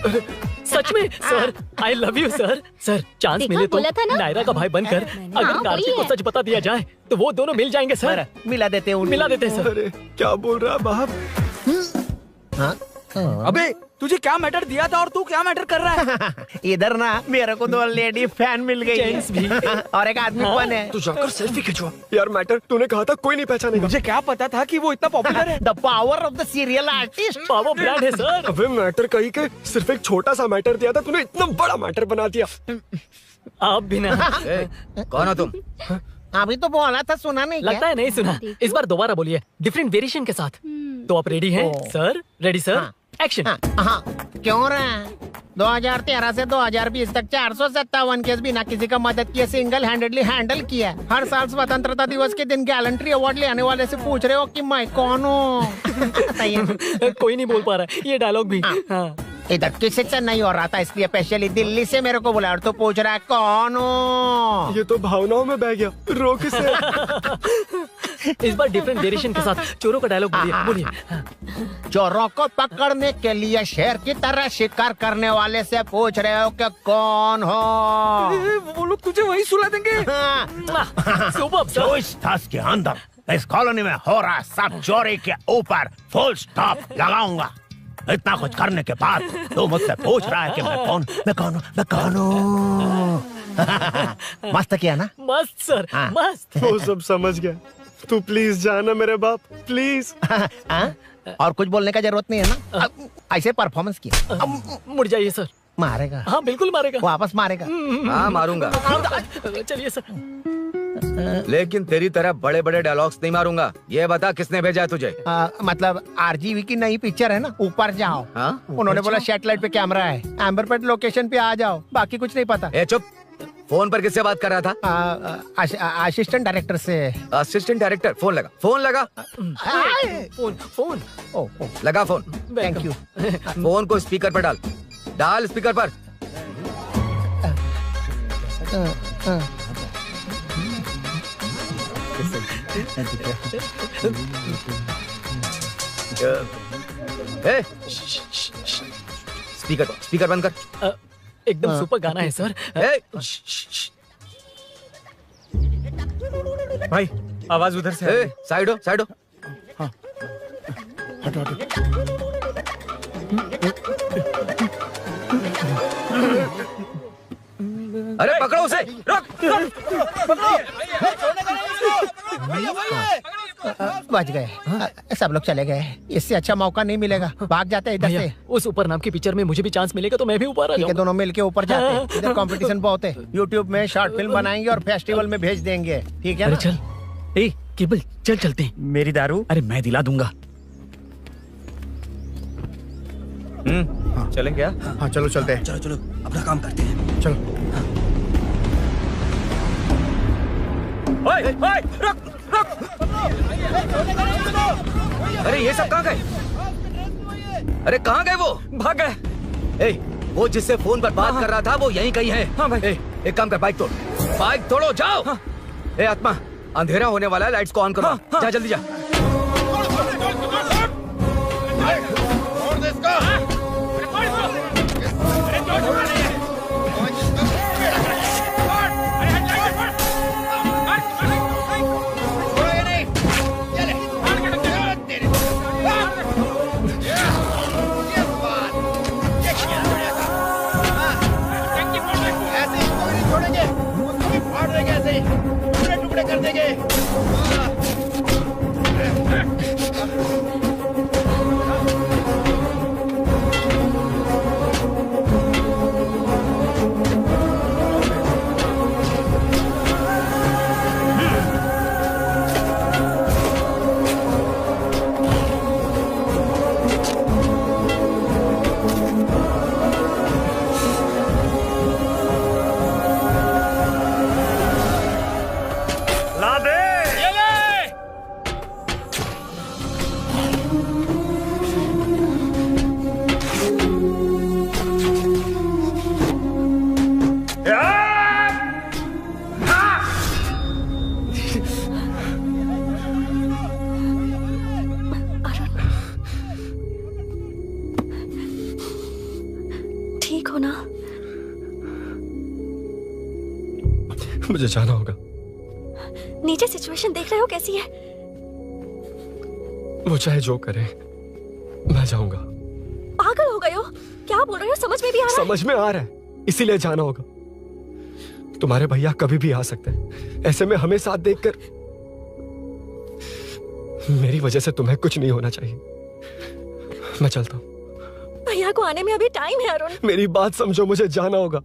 है। सच में sir, I love you sir. Sir chance देखा, मिले तो बोला था ना? नायरा का भाई बनकर अगर हाँ, कार्तिक वही को है। सच बता दिया जाए तो वो दोनों मिल जाएंगे सर। मिला देते हैं मिला देते हैं सर। अरे क्या बोल रहा बाप? अबे तुझे क्या मैटर दिया था और तू क्या मैटर कर रहा है? इधर ना मेरे को 2 लेडी फैन मिल गई है। जेंट्स भी। और एक आदमी कौन है? तू जाकर सेल्फी खिंचवा। यार मैटर तूने कहा था कोई नहीं पहचानेगा। मुझे क्या पता था कि वो इतना पॉपुलर है। The power of the serial artist. Power brand है सर। अबे मैटर कहीं के सिर्फ एक छोटा सा मैटर दिया था, तूने इतना बड़ा मैटर बना दिया। आप भी ना। कौन हो तुम? अभी तो बोला था, सुना नहीं क्या? लगता है नहीं सुना। इस बार दोबारा बोलिए डिफरेंट वेरिएशन के साथ। तो आप रेडी हैं सर? Ready sir? एक्शन। हाँ क्यों रहा? 2013 से 2020 तक 457 केस बिना किसी का मदद किए सिंगल हैंडेडली हैंडल किया। हर साल स्वतंत्रता दिवस के दिन गैलेंट्री अवार्ड लेने वाले से पूछ रहे हो कि मैं कौन हूँ? कोई नहीं बोल पा रहा है ये डायलॉग भी। हाँ। इधर किसी से नहीं हो रहा था, इसलिए स्पेशली दिल्ली से मेरे को बुलाया और तो पूछ रहा है कौन हूँ? ये तो भावनाओं में बह गया। रोक इसे। इस बार डिफरेंट वेरिएशन के साथ चोरों का डायलॉग बोलिए। चोरों को पकड़ने के लिए शेर की तरह शिकार करने वाले से पूछ रहे हो कि कौन हो? वो लोग तुझे वही सुला देंगे। जो इस ताश के अंदर इस कॉलोनी में हो रहा सब चोरी के ऊपर फुल स्टॉप लगाऊंगा। इतना कुछ करने के बाद तू मुझसे पूछ रहा है कि मैं कौन हूँ? मस्त किया ना? मस्त सर, मस्त। वो सब समझ गया। तू प्लीज जाना मेरे बाप, प्लीज। और कुछ बोलने का जरूरत नहीं है ना? ऐसे परफॉर्मेंस किया। मुड़ जाइए सर। मारेगा? हाँ बिल्कुल मारेगा। वापस मारेगा? हाँ मारूंगा। चलिए सर। लेकिन तेरी तरह बड़े बड़े डायलॉग्स नहीं मारूंगा। ये बता किसने भेजा है तुझे? मतलब आरजीवी की नई पिक्चर है ना, ऊपर जाओ। उन्होंने बोला सैटेलाइट पे कैमरा है, एम्बरपेट लोकेशन पे आ जाओ, बाकी कुछ नहीं पता। ए चुप। फोन पर किससे बात कर रहा था? असिस्टेंट डायरेक्टर से। Assistant director? फोन लगा, फोन लगा। फोन लगा फोन। Thank you. फोन को स्पीकर पर डाल, डाल स्पीकर पर। स्पीकर बंद कर। एकदम सुपर गाना है सर। भाई आवाज उधर से। साइड हो, साइड हो। हाँ। हटो हटो। अरे पकड़ो उसे, रुक। बच गए। सब लोग चले गए। इससे अच्छा मौका नहीं मिलेगा। भाग जाते हैं इधर से। उस ऊपर नाम की पिक्चर में मुझे भी चांस मिलेगा तो मैं भी ऊपर आ जाऊंगा। दोनों मिलके ऊपर जाते हैं। इधर कंपटीशन बहुत है। यूट्यूब में शॉर्ट फिल्म बनाएंगे और फेस्टिवल में भेज देंगे। ठीक है ना? चल ए केबल चल चलते हैं। मेरी दारू? अरे मैं दिला दूंगा। चलें क्या? हाँ चलो चलते हैं। चलो चलो अपना काम करते हैं। चलो। ओए, ओए, रुक, रुक। अरे ये सब कहाँ गए? अरे कहाँ गए वो? भाग गए। वो जिससे फोन पर बात कर रहा था वो यहीं कहीं है। हाँ भाई। एक काम कर, बाइक तोड़, बाइक तोड़ो, जाओ। आत्मा, अंधेरा होने वाला है, लाइट्स को ऑन करो। जा जल्दी जा। टुकड़े कर देंगे। मुझे जाना होगा। नीचे सिचुएशन देख रहे हो कैसी है? वो चाहे जो करे, मैं जाऊंगा। पागल हो गए हो? क्या बोल रहे हो? समझ में भी आ रहा है? समझ में आ रहा है, इसीलिए जाना होगा। तुम्हारे भैया कभी भी आ सकते हैं। ऐसे में हमें साथ देखकर मेरी वजह से तुम्हें कुछ नहीं होना चाहिए। मैं चलता हूँ। भैया को आने में अभी टाइम है अरुण। मेरी बात समझो, मुझे जाना होगा।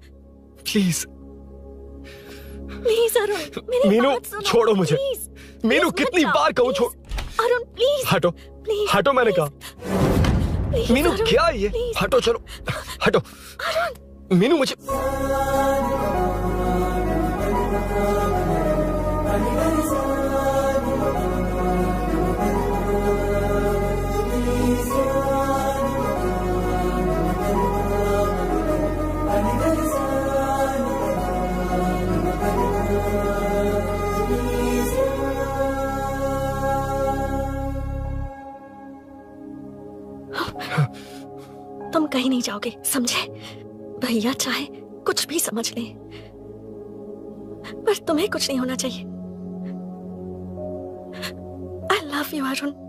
प्लीज प्लीज अरुण, मेरी मीनू, बात सुनो। छोड़ो मुझे। प्लीज। मीनू कितनी बार कहूँ छोड़। अरुण प्लीज। हटो प्लीज। हटो, मैंने कहा। मीनू क्या ये? हटो, चलो हटो। मीनू मुझे तुम कहीं नहीं जाओगे, समझे? भैया चाहे कुछ भी समझ ले, पर तुम्हें कुछ नहीं होना चाहिए। I love you, Arun.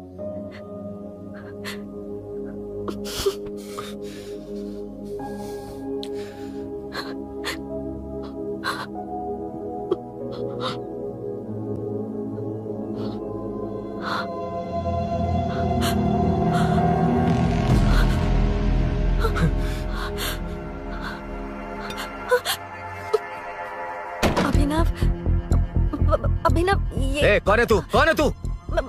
अभिनव, ये कौन है तू? कौन है तू?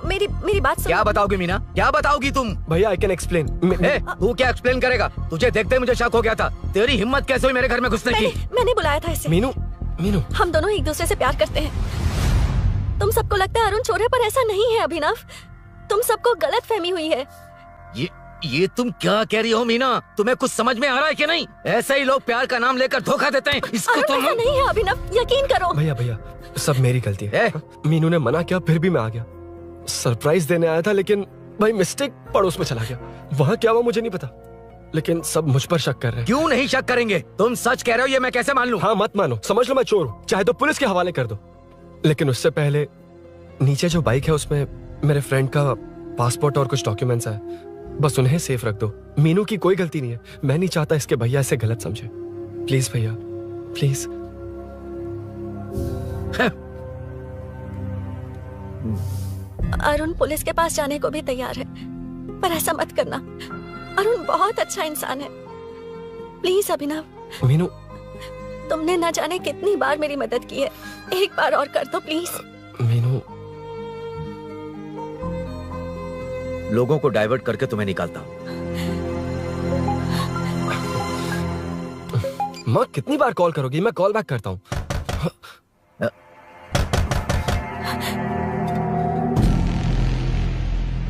मेरी बात सुनो। क्या बताओगी मीना? क्या बताओगी तुम? भैया आई कैन एक्सप्लेन। तू क्या एक्सप्लेन करेगा? तुझे देखते मुझे शक हो गया था। तेरी हिम्मत कैसे हुई मेरे घर में घुसने की? मैंने बुलाया था इसे। मीनू, मीनू, हम दोनों एक दूसरे से प्यार करते हैं। तुम सबको लगता है अरुण चोर है, पर ऐसा नहीं है अभिनव। तुम सबको गलत फहमी हुई है। ये तुम क्या कह रही हो मीना? तुम्हें कुछ समझ में आ रहा है कि नहीं? ऐसे ही लोग प्यार का नाम लेकर धोखा देते हैं। इसको तुम ऐसा नहीं है अभिनव, यकीन करो। भैया भैया सब मेरी गलती है। मीनू ने मना किया, फिर भी मैं आ गया। सरप्राइज देने आया था, लेकिन भाई मिस्टेक पड़ोस में चला गया। वहाँ क्या हुआ मुझे नहीं पता, लेकिन सब मुझ पर शक कर रहे हैं। क्यों नहीं शक करेंगे? तुम सच कह रहे हो, ये मैं कैसे मान लूं? हाँ मत मानो, समझ लो मैं चोर हूँ, चाहे तो पुलिस के हवाले कर दो। लेकिन उससे पहले नीचे जो बाइक है उसमें मेरे फ्रेंड का पासपोर्ट और कुछ डॉक्यूमेंट्स है, बस उन्हें सेफ रख दो। मीनू की कोई गलती नहीं है। मैं नहीं चाहता इसके भैया इसे गलत समझे। प्लीज भैया, प्लीज। अरुण पुलिस के पास जाने को भी तैयार है, पर ऐसा मत करना। अरुण बहुत अच्छा इंसान है। प्लीज अभिनव। मीनू, तुमने न जाने कितनी बार मेरी मदद की है, एक बार और कर दो प्लीज। मीनू, लोगों को डाइवर्ट करके तुम्हें निकालता हूँ। माँ कितनी बार कॉल करोगी? मैं कॉल बैक करता हूँ।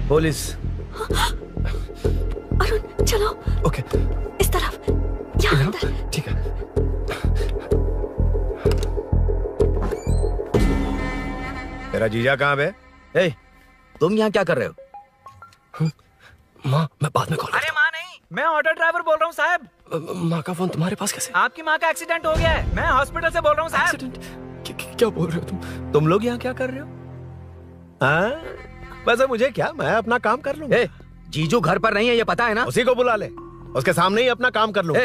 पुलिस। अरुण चलो। ओके। इस तरफ, यहाँ अंदर। ठीक है। तेरा जीजा कहाँ है? तुम यहाँ क्या कर रहे हो? माँ मैं बाद में कॉल। अरे माँ नहीं, मैं ऑटो ड्राइवर बोल रहा हूँ साहब। माँ का फोन तुम्हारे पास कैसे? आपकी माँ का एक्सीडेंट हो गया है, मैं हॉस्पिटल से बोल रहा हूँ साहब। क्या बोल रहे हो तुम लोग यहाँ क्या कर रहे हो? वैसे मुझे क्या, मैं अपना काम कर लूंगा। जीजू घर पर नहीं है ये पता है ना? उसी को बुला ले, उसके सामने ही अपना काम कर लूंगा।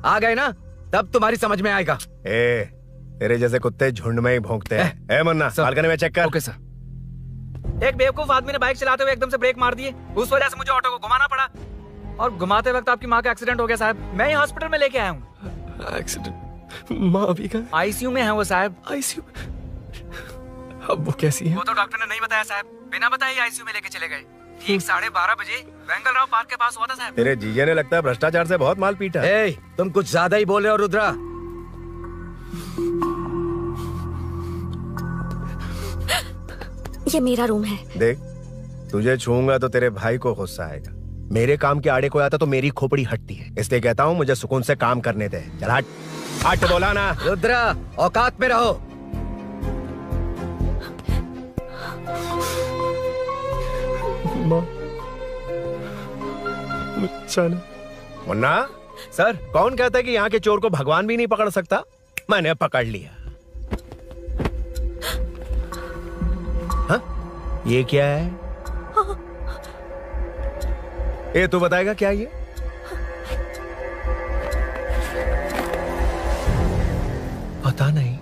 आ गए ना, तब तुम्हारी समझ में आएगा। तेरे जैसे कुत्ते झुंड में ही भौंकते हैं। मुन्ना बालकनी में चेक कर। Okay sir. एक बेवकूफ आदमी ने बाइक चलाते हुए एकदम से ब्रेक मार दिए, उस वजह से मुझे ऑटो को घुमाना पड़ा, और घुमाते वक्त आपकी माँ का एक्सीडेंट हो गया साहब। मैं ही हॉस्पिटल में लेके आया हूँ। एक्सीडेंट? माँ अभी कहाँ? आईसीयू में है वो साहब। आईसीयू? अब वो कैसी है? वो तो डॉक्टर ने नहीं बताया साहब, बिना बताए आईसीयू में लेके चले गए। ठीक 12:30 बजे वेंगल राव पार्क के पास हुआ था साहब। तेरे जीजे ने लगता है भ्रष्टाचार से बहुत माल पीटा। तुम कुछ ज्यादा ही बोल रहे हो रुद्रा। ये मेरा रूम है। देख, तुझे छूंगा तो तेरे भाई को गुस्सा आएगा। मेरे काम के आड़े को आता तो मेरी खोपड़ी हटती है, इसलिए कहता हूँ मुझे सुकून से काम करने दे। चल हट, हट बोला ना। रुद्रा औकात में रहो। मुन्ना सर, कौन कहता है कि यहाँ के चोर को भगवान भी नहीं पकड़ सकता? मैंने पकड़ लिया। हाँ? ये क्या है? ये तू बताएगा क्या ये? पता नहीं।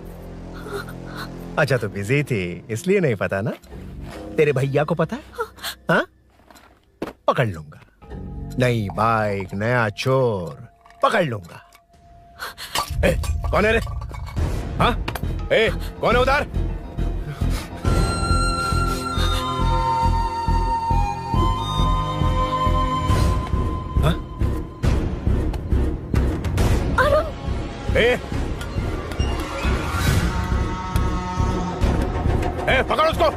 अच्छा तो बिजी थी इसलिए नहीं पता ना? तेरे भैया को पता है? हाँ? पकड़ लूंगा। नई बाइक, नया चोर, पकड़ लूंगा। कौन है रे? हाँ? कौन है उधर? हाँ? पकड़ उसको।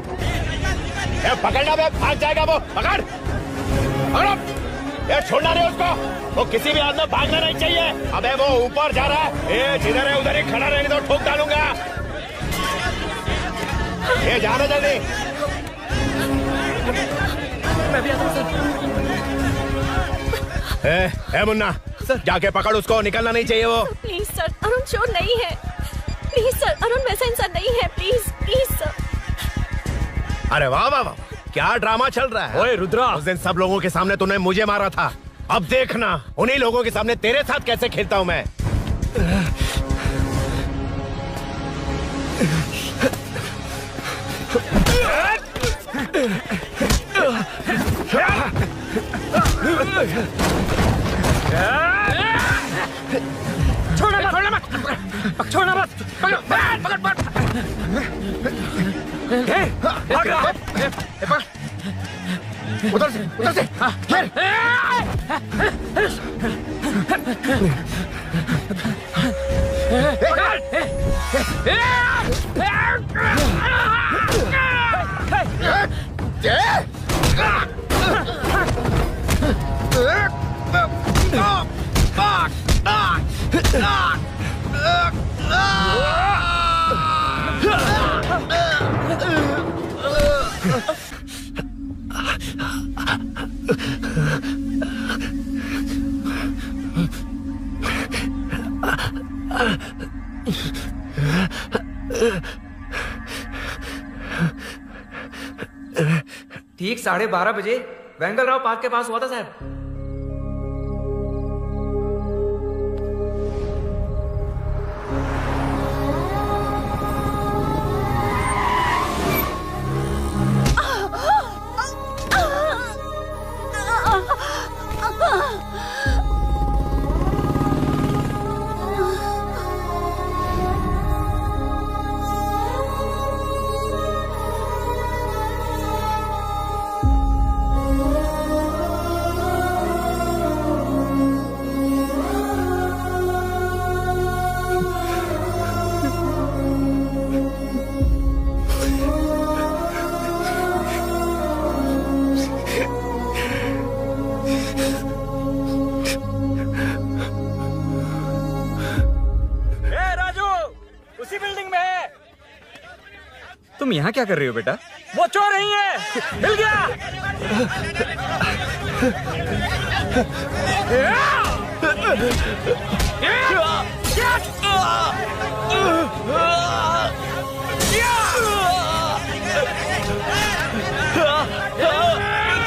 पकड़ना बे, भाग जाएगा वो। पकड़, पकड़ो। छोड़ना नहीं उसको, वो किसी भी हाल में भागना नहीं चाहिए। अबे वो ऊपर जा रहा है, जिधर है उधर ही खड़ा रहने दो, ठोक डालूंगा। जाना जल्दी। मैं भी आता हूं सर। ए मुन्ना, जाके पकड़ उसको, निकलना नहीं चाहिए वो। प्लीज सर, अरुण चोर नहीं है। प्लीज सर, अरुण वैसा इंसान नहीं है। Please please sir. अरे वाह वाह वाह, क्या ड्रामा चल रहा है। ओए रुद्रा, उस दिन सब लोगों के सामने तूने मुझे मारा था, अब देखना उन्हीं लोगों के सामने तेरे साथ कैसे खेलता हूं मैं। छोड़ना मत, छोड़ना मत, पकड़ पकड़ पकड़। भाग रहा है। उधर से घेर। ठीक 12:30 बजे वेंगल राव पार्क के पास हुआ था साहब। तुम यहाँ क्या कर रही हो बेटा? वो चोर नहीं है, हिल गया।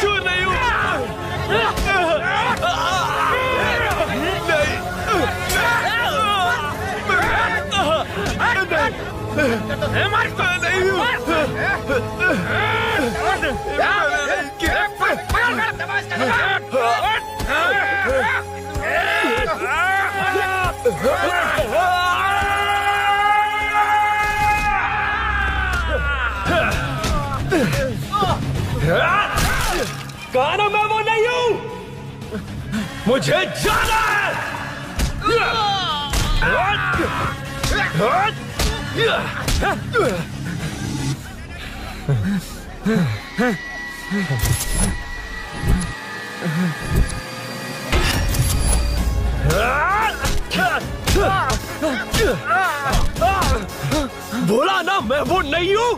चोर नहीं हूँ। कहा ना मैं वो नहीं हूँ, मुझे जाना है। बोला ना मैं वो नहीं हूँ।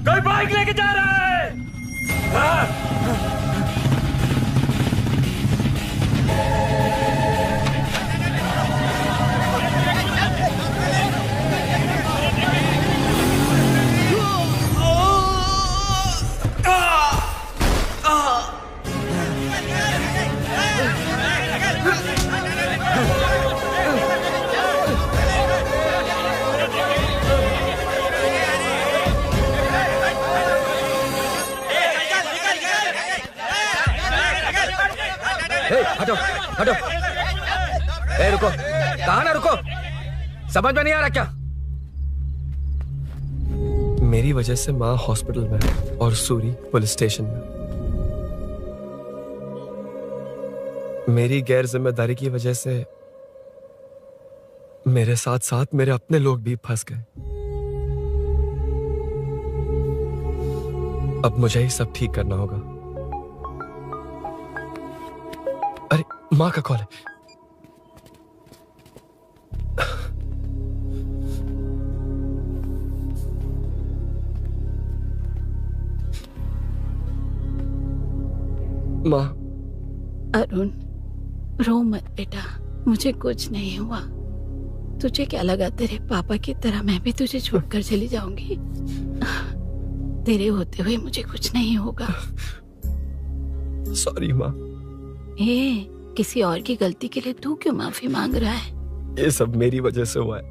कोई बाइक लेके जा रहा है। हटो हटो। ए रुको, कहाँ ना रुको, समझ में नहीं आ रहा क्या? मेरी वजह से माँ हॉस्पिटल में और सूरी पुलिस स्टेशन में। मेरी गैर जिम्मेदारी की वजह से मेरे साथ साथ मेरे अपने लोग भी फंस गए। अब मुझे ही सब ठीक करना होगा। अरे माँ का कॉल है। माँ। अरुण, रो मत बेटा, मुझे कुछ नहीं हुआ। तुझे क्या लगा तेरे पापा की तरह मैं भी तुझे छोड़कर चली जाऊंगी? तेरे होते हुए मुझे कुछ नहीं होगा। सॉरी माँ। किसी और की गलती के लिए तू क्यों माफी मांग रहा है? ये सब मेरी वजह से हुआ है।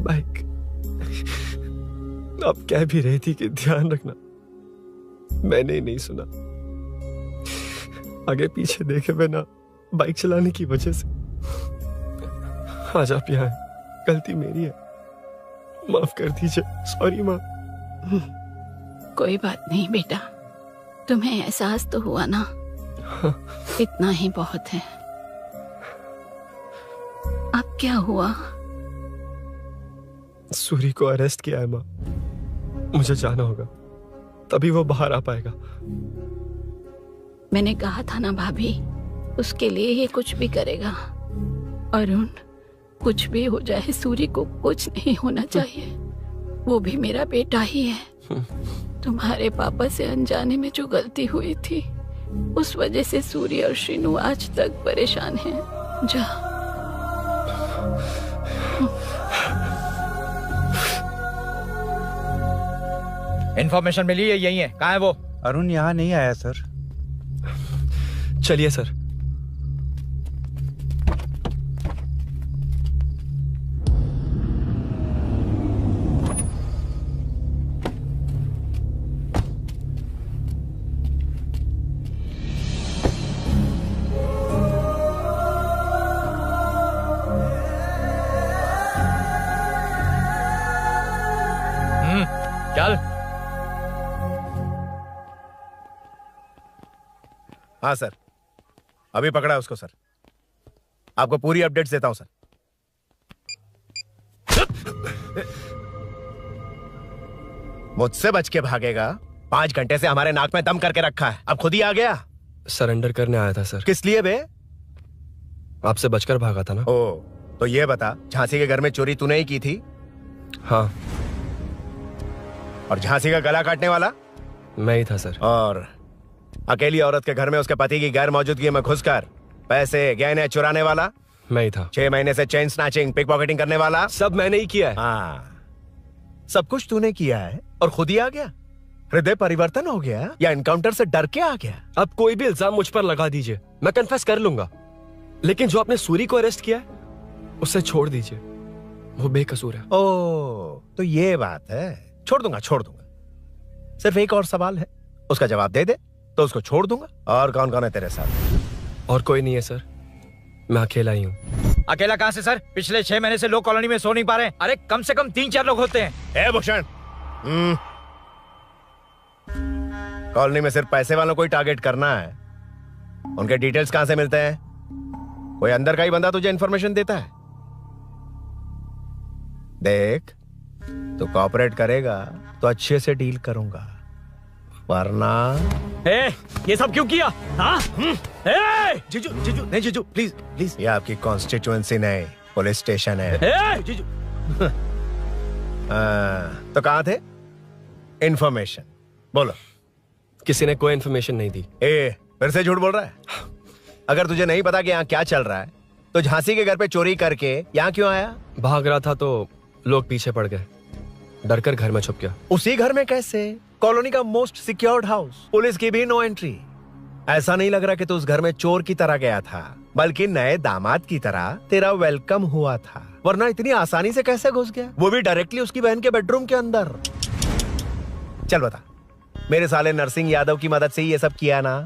बाइक आप कह भी रही थी कि ध्यान रखना, मैंने ही नहीं सुना। आगे पीछे देखे बिना बाइक चलाने की वजह से आज आप यहाँ हैं। गलती मेरी है, माफ कर दीजिए। सॉरी माँ। कोई बात नहीं बेटा, तुम्हें एहसास तो हुआ ना? हाँ। इतना ही बहुत है। अब क्या हुआ? सूरी को अरेस्ट किया है माँ, मुझे जाना होगा, तभी वो बाहर आ पाएगा। मैंने कहा था ना भाभी, उसके लिए ये कुछ भी करेगा। अरुण, कुछ भी हो जाए सूरी को कुछ नहीं होना चाहिए। वो भी मेरा बेटा ही है। तुम्हारे पापा से अनजाने में जो गलती हुई थी, उस वजह से सूरी और श्रीनु आज तक परेशान हैं। जा। इन्फॉर्मेशन मिली है, यही है। कहाँ है वो? अरुण यहाँ नहीं आया सर। चलिए सर। चल। हाँ सर, अभी पकड़ा है उसको सर। आपको पूरी अपडेट्स देता हूं सर। मुझसे बच के भागेगा? 5 घंटे से हमारे नाक में दम करके रखा है, अब खुद ही आ गया। सरेंडर करने आया था सर। किस लिए बे? आपसे बचकर भागा था ना। ओ, तो ये बता, झांसी के घर में चोरी तूने ही की थी? हाँ। और झांसी का गला काटने वाला? मैं ही था सर। और अकेली औरत के घर में उसके पति की गैर मौजूदगी में घुसकर पैसे गहने चुराने वाला? मैं ही था। 6 महीने से चेन स्नैचिंग, पिक पॉकेटिंग करने वाला? सब मैंने ही किया है। हाँ, सब कुछ तूने किया है और खुद ही आ गया? हृदय परिवर्तन हो गया या एनकाउंटर से डर के आ गया? अब कोई भी इल्जाम मुझ पर लगा दीजिए, मैं कन्फेस कर लूंगा, लेकिन जो आपने सूरी को अरेस्ट किया है उसे छोड़ दीजिए, वो बेकसूर है। ओ, तो ये बात है। छोड़ दूंगा, छोड़ दूंगा। सिर्फ एक और सवाल है, उसका जवाब दे दे तो उसको छोड़ दूंगा। और कौन कौन है तेरे साथ? और कोई नहीं है सर, मैं अकेला ही हूँ। अकेला कहाँ से सर? पिछले 6 महीने से लोग कॉलोनी में सो नहीं पा रहे। अरे कम से कम 3-4 लोग होते हैं। ए भूषण, कॉलोनी में सिर्फ पैसे वालों को ही टारगेट करना है? उनके डिटेल्स कहां से मिलते हैं? कोई अंदर का ही बंदा तुझे इंफॉर्मेशन देता है? देख, तू कॉपरेट करेगा तो अच्छे से डील करूंगा, वरना ये सब क्यों किया? हाँ? जीजू, जीजू, नहीं जीजू, प्लीज प्लीज। ये आपकी कॉन्स्टिट्यूएंसी नहीं, पुलिस स्टेशन है। जीजू। तो कहाँ थे? इंफॉर्मेशन बोलो। किसी ने कोई इंफॉर्मेशन नहीं दी। फिर से झूठ बोल रहा है? अगर तुझे नहीं पता कि यहाँ क्या चल रहा है तो झांसी के घर पे चोरी करके यहाँ क्यों आया? भाग रहा था तो लोग पीछे पड़ गए, डर कर घर में छुप गया। उसी घर में कैसे? कॉलोनी का मोस्ट सिक्योर्ड हाउस, पुलिस की भी नो एंट्री। ऐसा नहीं लग रहा कि तू उस घर में चोर की तरह गया था, बल्कि नए दामाद की तरह तेरा वेलकम हुआ था। वरना इतनी आसानी से कैसे घुस गया, वो भी डायरेक्टली उसकी बहन के बेडरूम के अंदर? चल बता, मेरे साले नरसिंह यादव की मदद से ही ये सब किया ना।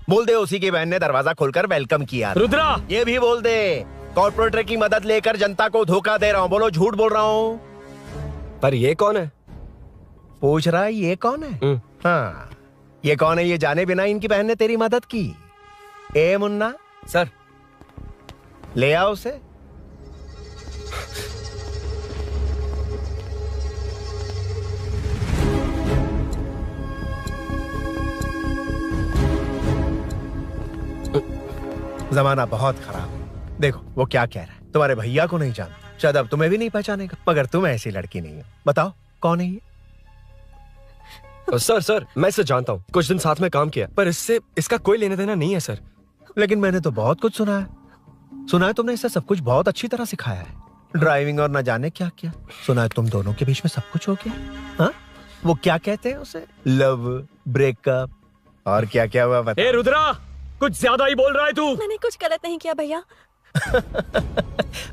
बोल दे उसी की बहन ने दरवाजा खोलकर वेलकम किया। रुद्रा, ये भी बोल दे कॉर्पोरेटर की मदद लेकर जनता को धोखा दे रहा हूँ। बोलो झूठ बोल रहा हूँ। पर ये कौन है? पूछ रहा है ये कौन है? हाँ, ये कौन है ये जाने बिना इनकी बहन ने तेरी मदद की। ए मुन्ना सर, ले आओ उसे। जमाना बहुत खराब है। देखो वो क्या कह रहा है। तुम्हारे भैया को नहीं जानता, शायद अब तुम्हें भी नहीं पहचानेगा, मगर तुम ऐसी लड़की नहीं हो। बताओ कौन है ये? सर मैं इसे जानता हूँ, कुछ दिन साथ में काम किया, पर इससे इसका कोई लेना देना नहीं है सर। लेकिन मैंने तो बहुत कुछ सुना है तुमने इसे सब कुछ बहुत अच्छी तरह सिखाया है, ड्राइविंग और न जाने क्या क्या। सुना है तुम दोनों के बीच में सब कुछ हो गया। हाँ, वो क्या कहते हैं उसे, लव, ब्रेकअप और क्या क्या हुआ बता। ए रुद्रा, कुछ ज्यादा ही बोल रहा है तू। मैंने कुछ गलत नहीं किया भैया।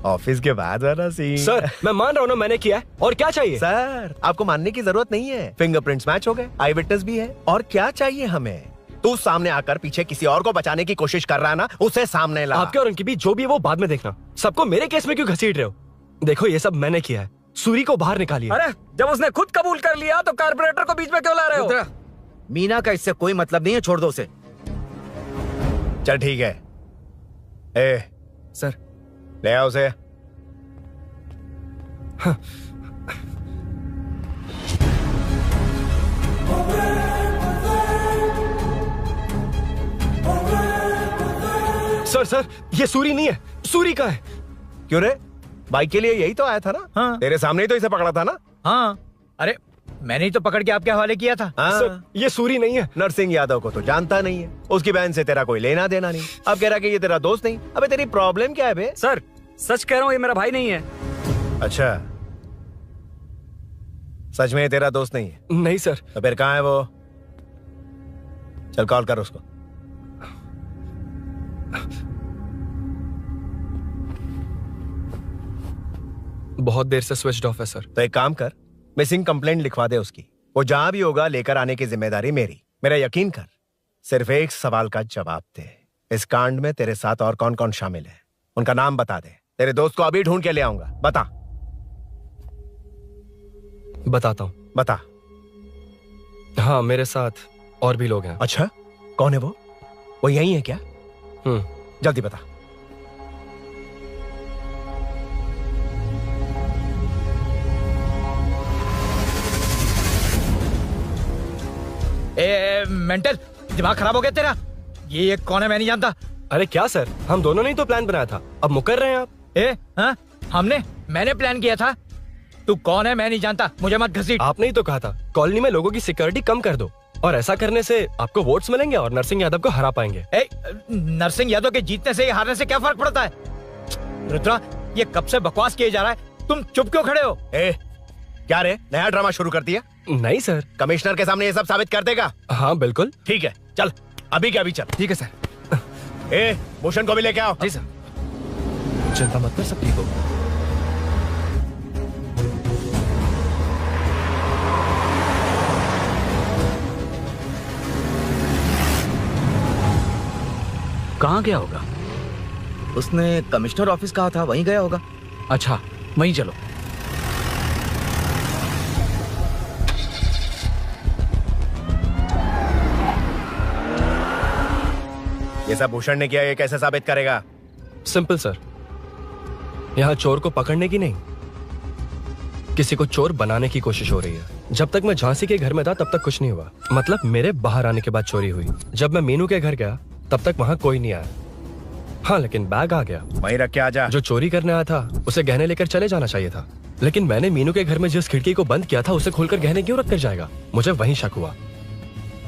ऑफिस के बाद वाला सीन। सर मैं मान रहा हूँ ना मैंने किया है, और क्या चाहिए? सर आपको मानने की जरूरत नहीं है, फिंगरप्रिंट्स मैच हो गए, आई विटनेस भी है, और क्या चाहिए हमें? तू सामने आकर पीछे किसी और को बचाने की कोशिश कर रहा है ना, उसे सामने ला। आपके और उनके बीच जो भी है वो बाद में देखना, सबको मेरे केस में क्यों घसीट रहे हो? देखो ये सब मैंने किया है, सूरी को बाहर निकालिए। अरे जब उसने खुद कबूल कर लिया तो कारपोरेटर को बीच में क्यों ला रहे हो? मीना का इससे कोई मतलब नहीं है, छोड़ दो उसे। चल ठीक है। ए सर, ले आओ उसे। सर ये सूरी नहीं है, सूरी का है। क्यों रे, बाइक के लिए यही तो आया था ना? हाँ। तेरे सामने ही तो इसे पकड़ा था ना? हाँ, अरे मैंने ही तो पकड़ के आपके हवाले किया था। हाँ। सर ये सूरी नहीं है। नरसिंह यादव को तो जानता नहीं है, उसकी बहन से तेरा कोई लेना देना नहीं। अब कह रहा कि ये तेरा दोस्त नहीं। अबे तेरी प्रॉब्लम क्या है बे? सर सच कह रहा हूँ, ये मेरा भाई नहीं है। अच्छा, सच में ये तेरा दोस्त नहीं है? नहीं सर। तो फिर कहाँ है वो? चल कॉल कर उसको। बहुत देर से स्विच ऑफ है सर। तो एक काम कर, मिसिंग कंप्लेंट लिखवा दे उसकी। वो जहां भी होगा लेकर आने की जिम्मेदारी मेरी। मेरा यकीन कर, सिर्फ एक सवाल का जवाब दे। इस कांड में तेरे साथ और कौन कौन शामिल है, उनका नाम बता दे। तेरे दोस्त को अभी ढूंढ के ले आऊंगा। बताता हूँ। बता। हाँ मेरे साथ और भी लोग हैं। अच्छा, कौन है वो? वो यही है क्या? जल्दी बता। मेंटल, दिमाग खराब हो गया तेरा? ये कौन है, मैं नहीं जानता। अरे क्या सर, हम दोनों ने ही तो प्लान बनाया था, अब मुकर रहे हैं आप? हाँ, मैंने प्लान किया था। तू कौन है मैं नहीं जानता, मुझे मत घसीट। आपने ही तो कहा था कॉलोनी में लोगों की सिक्योरिटी कम कर दो, और ऐसा करने से आपको वोट्स मिलेंगे और नरसिंह यादव को हरा पाएंगे। नरसिंह यादव के जीतने से हारने से क्या फर्क पड़ता है? रुद्रा, ये कब से बकवास किए जा रहा है, तुम चुप क्यों खड़े हो? क्या रे, नया ड्रामा शुरू कर दिया? नहीं सर। कमिश्नर के सामने ये सब साबित कर देगा? हाँ बिल्कुल। ठीक है, चल अभी क्या अभी चल। ठीक है सर। भूषण को भी लेके आओ। जी सर। चिंता मत कर, सब ठीक होगा। कहाँ गया होगा? उसने कमिश्नर ऑफिस कहा था, वहीं गया होगा। अच्छा, वहीं चलो। ये सब भूषण ने किया, ये कैसे साबित करेगा? सिंपल सर, यहाँ चोर को पकड़ने की नहीं, किसी को चोर बनाने की कोशिश हो रही है। जब तक मैं झांसी के घर में था तब तक कुछ नहीं हुआ, मतलब मेरे बाहर आने के बाद चोरी हुई। जब मैं मीनू के घर गया तब तक वहाँ कोई नहीं आया। हाँ लेकिन बैग आ गया। वहीं रख के आ जा। जो चोरी करने आया था उसे गहने लेकर चले जाना चाहिए था, लेकिन मैंने मीनू के घर में जिस खिड़की को बंद किया था उसे खोलकर गहने क्यों रख कर जाएगा? मुझे वहीं शक हुआ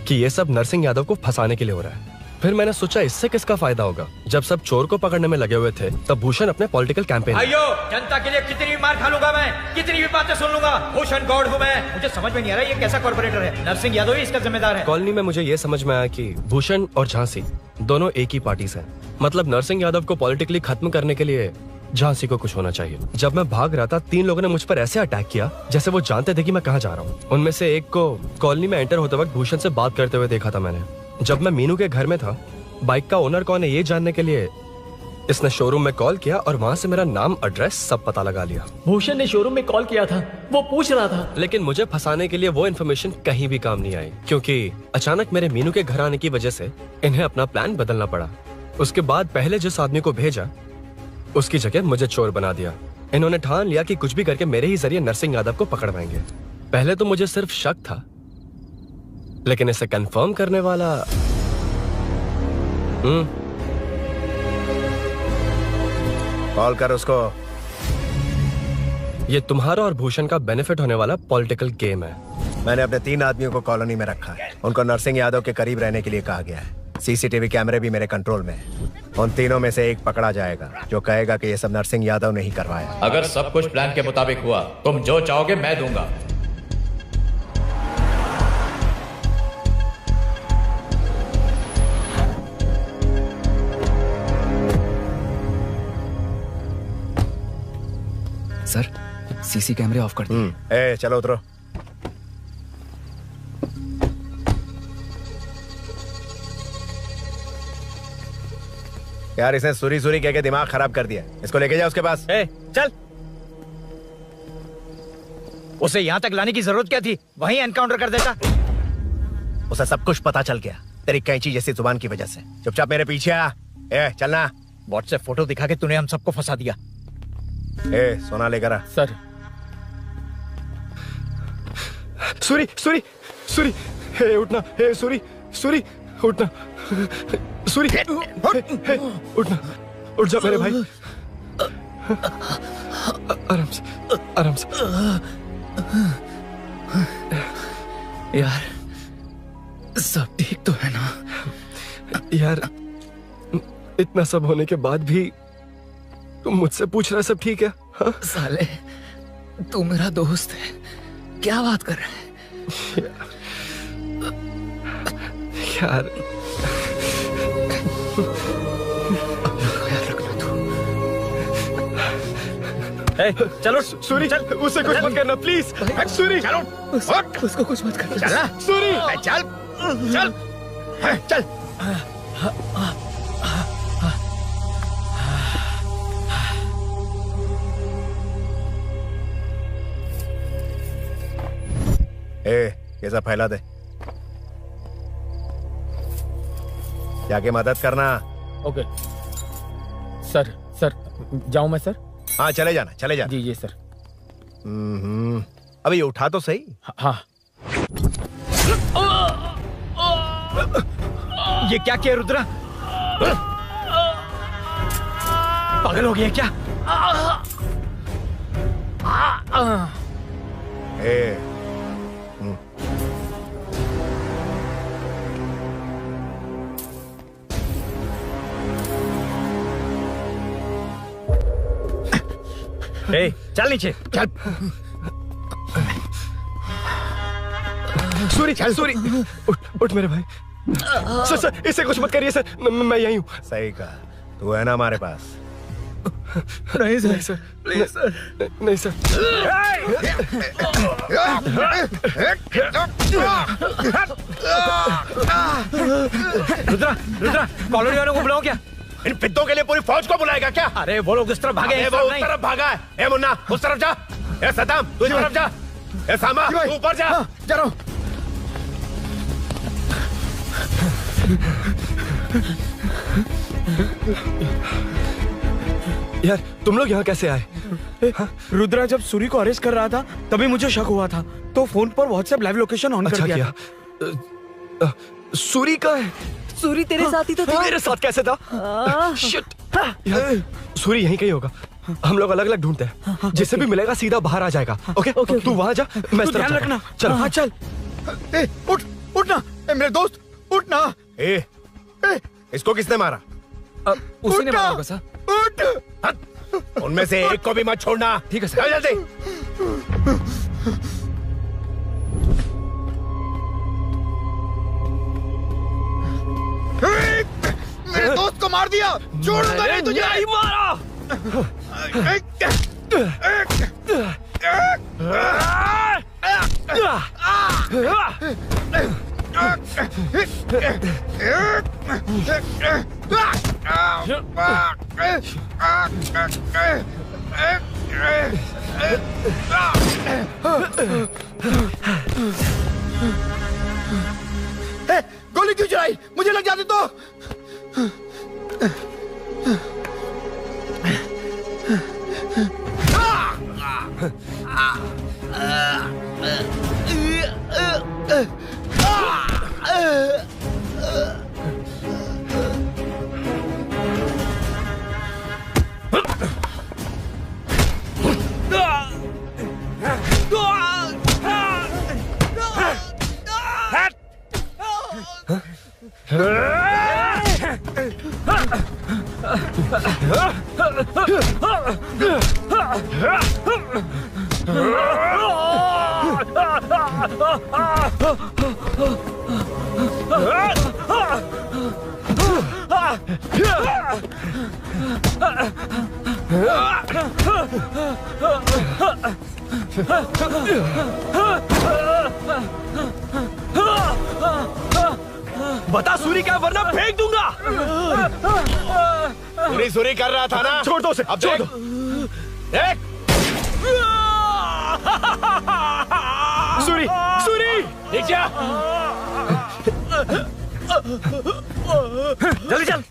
कि ये सब नरसिंह यादव को फंसाने के लिए हो रहा है। फिर मैंने सोचा इससे किसका फायदा होगा। जब सब चोर को पकड़ने में लगे हुए थे तब भूषण अपने पॉलिटिकल कैंपेन। अयो, जनता के लिए कितनी भी मार खा लूंगा मैं, कितनी भी बातें सुन लूंगा। भूषण गॉड हूँ मैं। मुझे समझ में नहीं आ रहा ये कैसा कॉर्पोरेटर है। नरसिंह यादव ही इसका जिम्मेदार है। कॉलोनी में मुझे ये समझ में आया कि भूषण और झांसी दोनों एक ही पार्टी से हैं। मतलब नरसिंह यादव को पॉलिटिकली खत्म करने के लिए झांसी को कुछ होना चाहिए। जब मैं भाग रहा था 3 लोगों ने मुझ पर ऐसे अटैक किया जैसे वो जानते थे कि मैं कहाँ जा रहा हूँ। उनमें से एक को कॉलोनी में एंटर होते वक्त भूषण से बात करते हुए देखा था मैंने। जब मैं मीनू के घर में था, बाइक का ओनर कौन है ये जानने के लिए इसने शोरूम में कॉल किया और वहाँ से मेरा नाम, एड्रेस सब पता लगा लिया। भूषण ने शोरूम में कॉल किया था, वो पूछ रहा था। लेकिन मुझे फंसाने के लिए वो इन्फॉर्मेशन कहीं भी काम नहीं आई, क्योंकि अचानक मेरे मीनू के घर आने की वजह से इन्हें अपना प्लान बदलना पड़ा। उसके बाद पहले जिस आदमी को भेजा उसकी जगह मुझे चोर बना दिया। इन्होंने ठान लिया कि कुछ भी करके मेरे ही जरिए नरसिंह यादव को पकड़वाएंगे। पहले तो मुझे सिर्फ शक था, लेकिन इसे कंफर्म करने वाला कॉल कर उसको। ये तुम्हारा और भूषण का बेनिफिट होने वाला पॉलिटिकल गेम है। मैंने अपने 3 आदमियों को कॉलोनी में रखा है। उनको नरसिंह यादव के करीब रहने के लिए कहा गया है। सीसीटीवी कैमरे भी मेरे कंट्रोल में है। उन तीनों में से एक पकड़ा जाएगा जो कहेगा कि ये सब नरसिंह यादव ने ही करवाया। अगर सब कुछ प्लान के मुताबिक हुआ, तुम जो चाहोगे मैं दूंगा। सर, सीसी कैमरे ऑफ कर दिए। चलो उतरो। यार इसने सुरी सुरी कह के दिमाग खराब कर दिया। इसको लेके जाओ उसके पास। चल। उसे यहाँ तक लाने की जरूरत क्या थी? वहीं एनकाउंटर कर देता। उसे सब कुछ पता चल गया तेरी कैंची जैसी जुबान की वजह से। चुपचाप मेरे पीछे आ। चलना। व्हाट्सएप फोटो दिखा के तूने हम सबको फंसा दिया। सोना लेकर आ। सर। सूरी सूरी सूरी, उठना। सूरी सूरी, उठना। सूरी उठना, उठ जा मेरे भाई। आराम से, आराम से। यार सब ठीक तो है ना? यार इतना सब होने के बाद भी तुम मुझसे पूछ रहा है सब ठीक है? हाँ? साले तू मेरा दोस्त है, क्या बात कर रहा है? यार चलो सूरी, चल। उसे कुछ मत करना प्लीज। सूरी चलो, उसको कुछ मत करना। चलना सूरी, चल चल चल। ये सब फैला दे। जाके मदद करना। Okay sir. सर जाऊं मैं सर? हाँ चले जाना, चले जाना। जी सर। अभी उठा तो सही। हाँ। ये क्या किया रुद्रा? पागल हो गया क्या? चल नीचे चल। सूरी, चल सूरी, उठ मेरे भाई। सर इसे कुछ मत करिए सर, मैं यहीं हूँ। सही कहा। तू है ना हमारे पास? नहीं सर, नहीं सर, प्लीज सर, नहीं सर। रुद्रा, रुद्रा, कॉलोनी वालों को बुलाओ क्या? इन पिद्दों के लिए पूरी फौज को बुलाएगा क्या? अरे वो लोग उस तरफ भागे। वो उस तरफ भागा है। ए मुन्ना उस तरफ जा। ए सदाम तू इस तरफ जा। ए सामा तू ऊपर जा। जा रहा हूं। यार तुम लोग यहाँ कैसे आए? रुद्रा जब सूरी को अरेस्ट कर रहा था तभी मुझे शक हुआ था, तो फोन पर व्हाट्सएप लाइव लोकेशन ऑन कर दिया। सूरी का है? सूरी तेरे साथ ही तो था। मेरे साथ कैसे था? शिट। यार सूरी यहीं कहीं होगा। हम लोग अलग अलग ढूंढते हैं, जिसे भी मिलेगा सीधा बाहर आ जाएगा। ओके तू वहां जा, मैं इस तरफ ध्यान रखना। चल। हाँ चल। उठ उठना मेरे दोस्त, उठना। इसको किसने मारा? उसी ने मारा होगा सर। उठ। उनमें से एक को भी मत छोड़ना। ठीक है सर। जल्दी। मेरे दोस्त को मार दिया, छोड़ूंगा नहीं तुझे। नहीं मारा। गोली क्यों चलाई? मुझे लग जाती तो। बता सूरी क्या, वरना फेंक दूंगा। सूरी कर रहा था ना? छोड़ दो उसे, अब छोड़ देख। दो। एक सूरी, सूरी देख जा। जल्दी चल।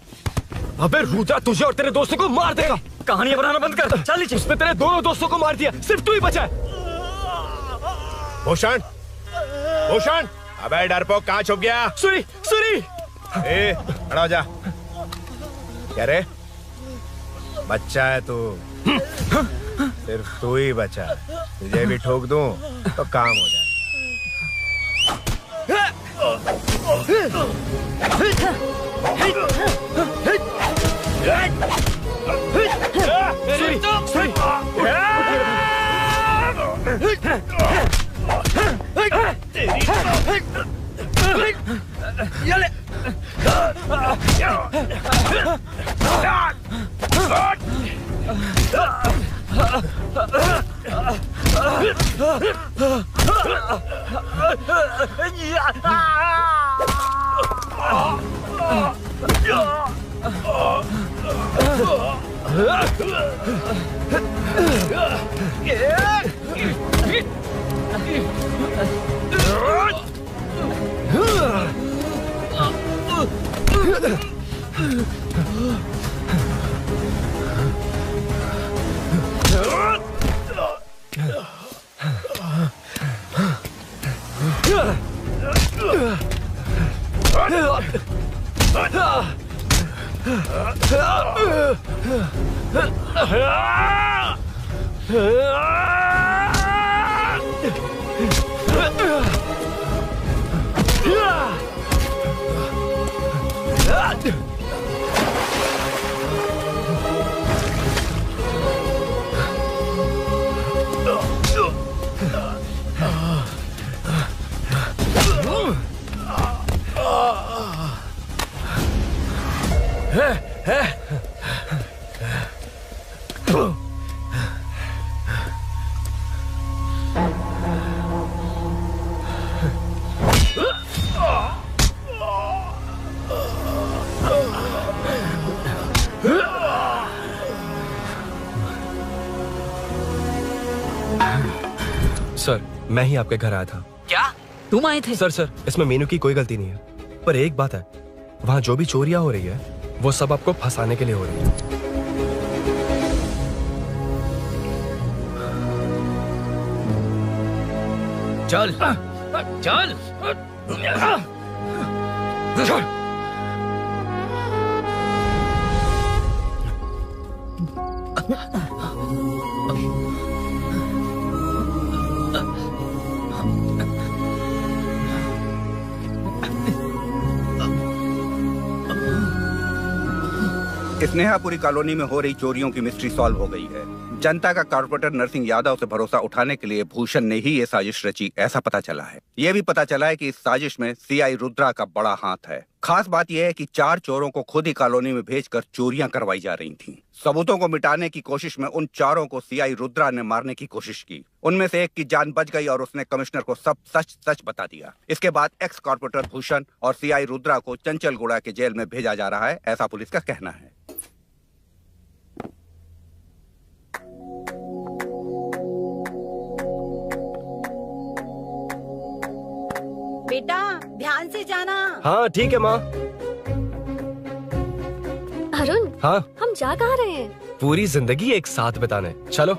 अबे रुद्रा तुझे और तेरे दोस्तों को मार देगा। कहानियां बनाना बंद कर। चल नीचे। उसने तेरे दोनों दोस्तों को मार दिया, सिर्फ तू ही बचा है। भूषण, भूषण, अबे डरपोक कहाँ छुप गया? सूरी, सूरी। खड़ा हो जा। क्या रे? बच्चा है तू, सिर्फ तू ही बचा। तुझे भी ठोक दूं तो काम हो जाए। सर, मैं ही आपके घर आया था। क्या तुम आए थे? सर, इसमें मीनू की कोई गलती नहीं है, पर एक बात है, वहाँ जो भी चोरियां हो रही है वो सब आपको फंसाने के लिए हो रही है। चल चल स्नेहापुरी कॉलोनी में हो रही चोरियों की मिस्ट्री सॉल्व हो गई है। जनता का कॉर्पोरेटर नरसिंह यादव से भरोसा उठाने के लिए भूषण ने ही ये साजिश रची, ऐसा पता चला है। ये भी पता चला है कि इस साजिश में सीआई रुद्रा का बड़ा हाथ है। खास बात यह है कि 4 चोरों को खुद ही कॉलोनी में भेजकर चोरियां करवाई जा रही थीं। सबूतों को मिटाने की कोशिश में उन 4 को सीआई रुद्रा ने मारने की कोशिश की। उनमें से एक की जान बच गई और उसने कमिश्नर को सब सच सच बता दिया। इसके बाद एक्स कॉर्पोरेटर भूषण और सीआई रुद्रा को चंचलगुड़ा के जेल में भेजा जा रहा है, ऐसा पुलिस का कहना है। बेटा ध्यान से जाना। हाँ ठीक है माँ। अरुण, हाँ हम जा कहाँ रहे हैं? पूरी जिंदगी एक साथ बिताने। चलो।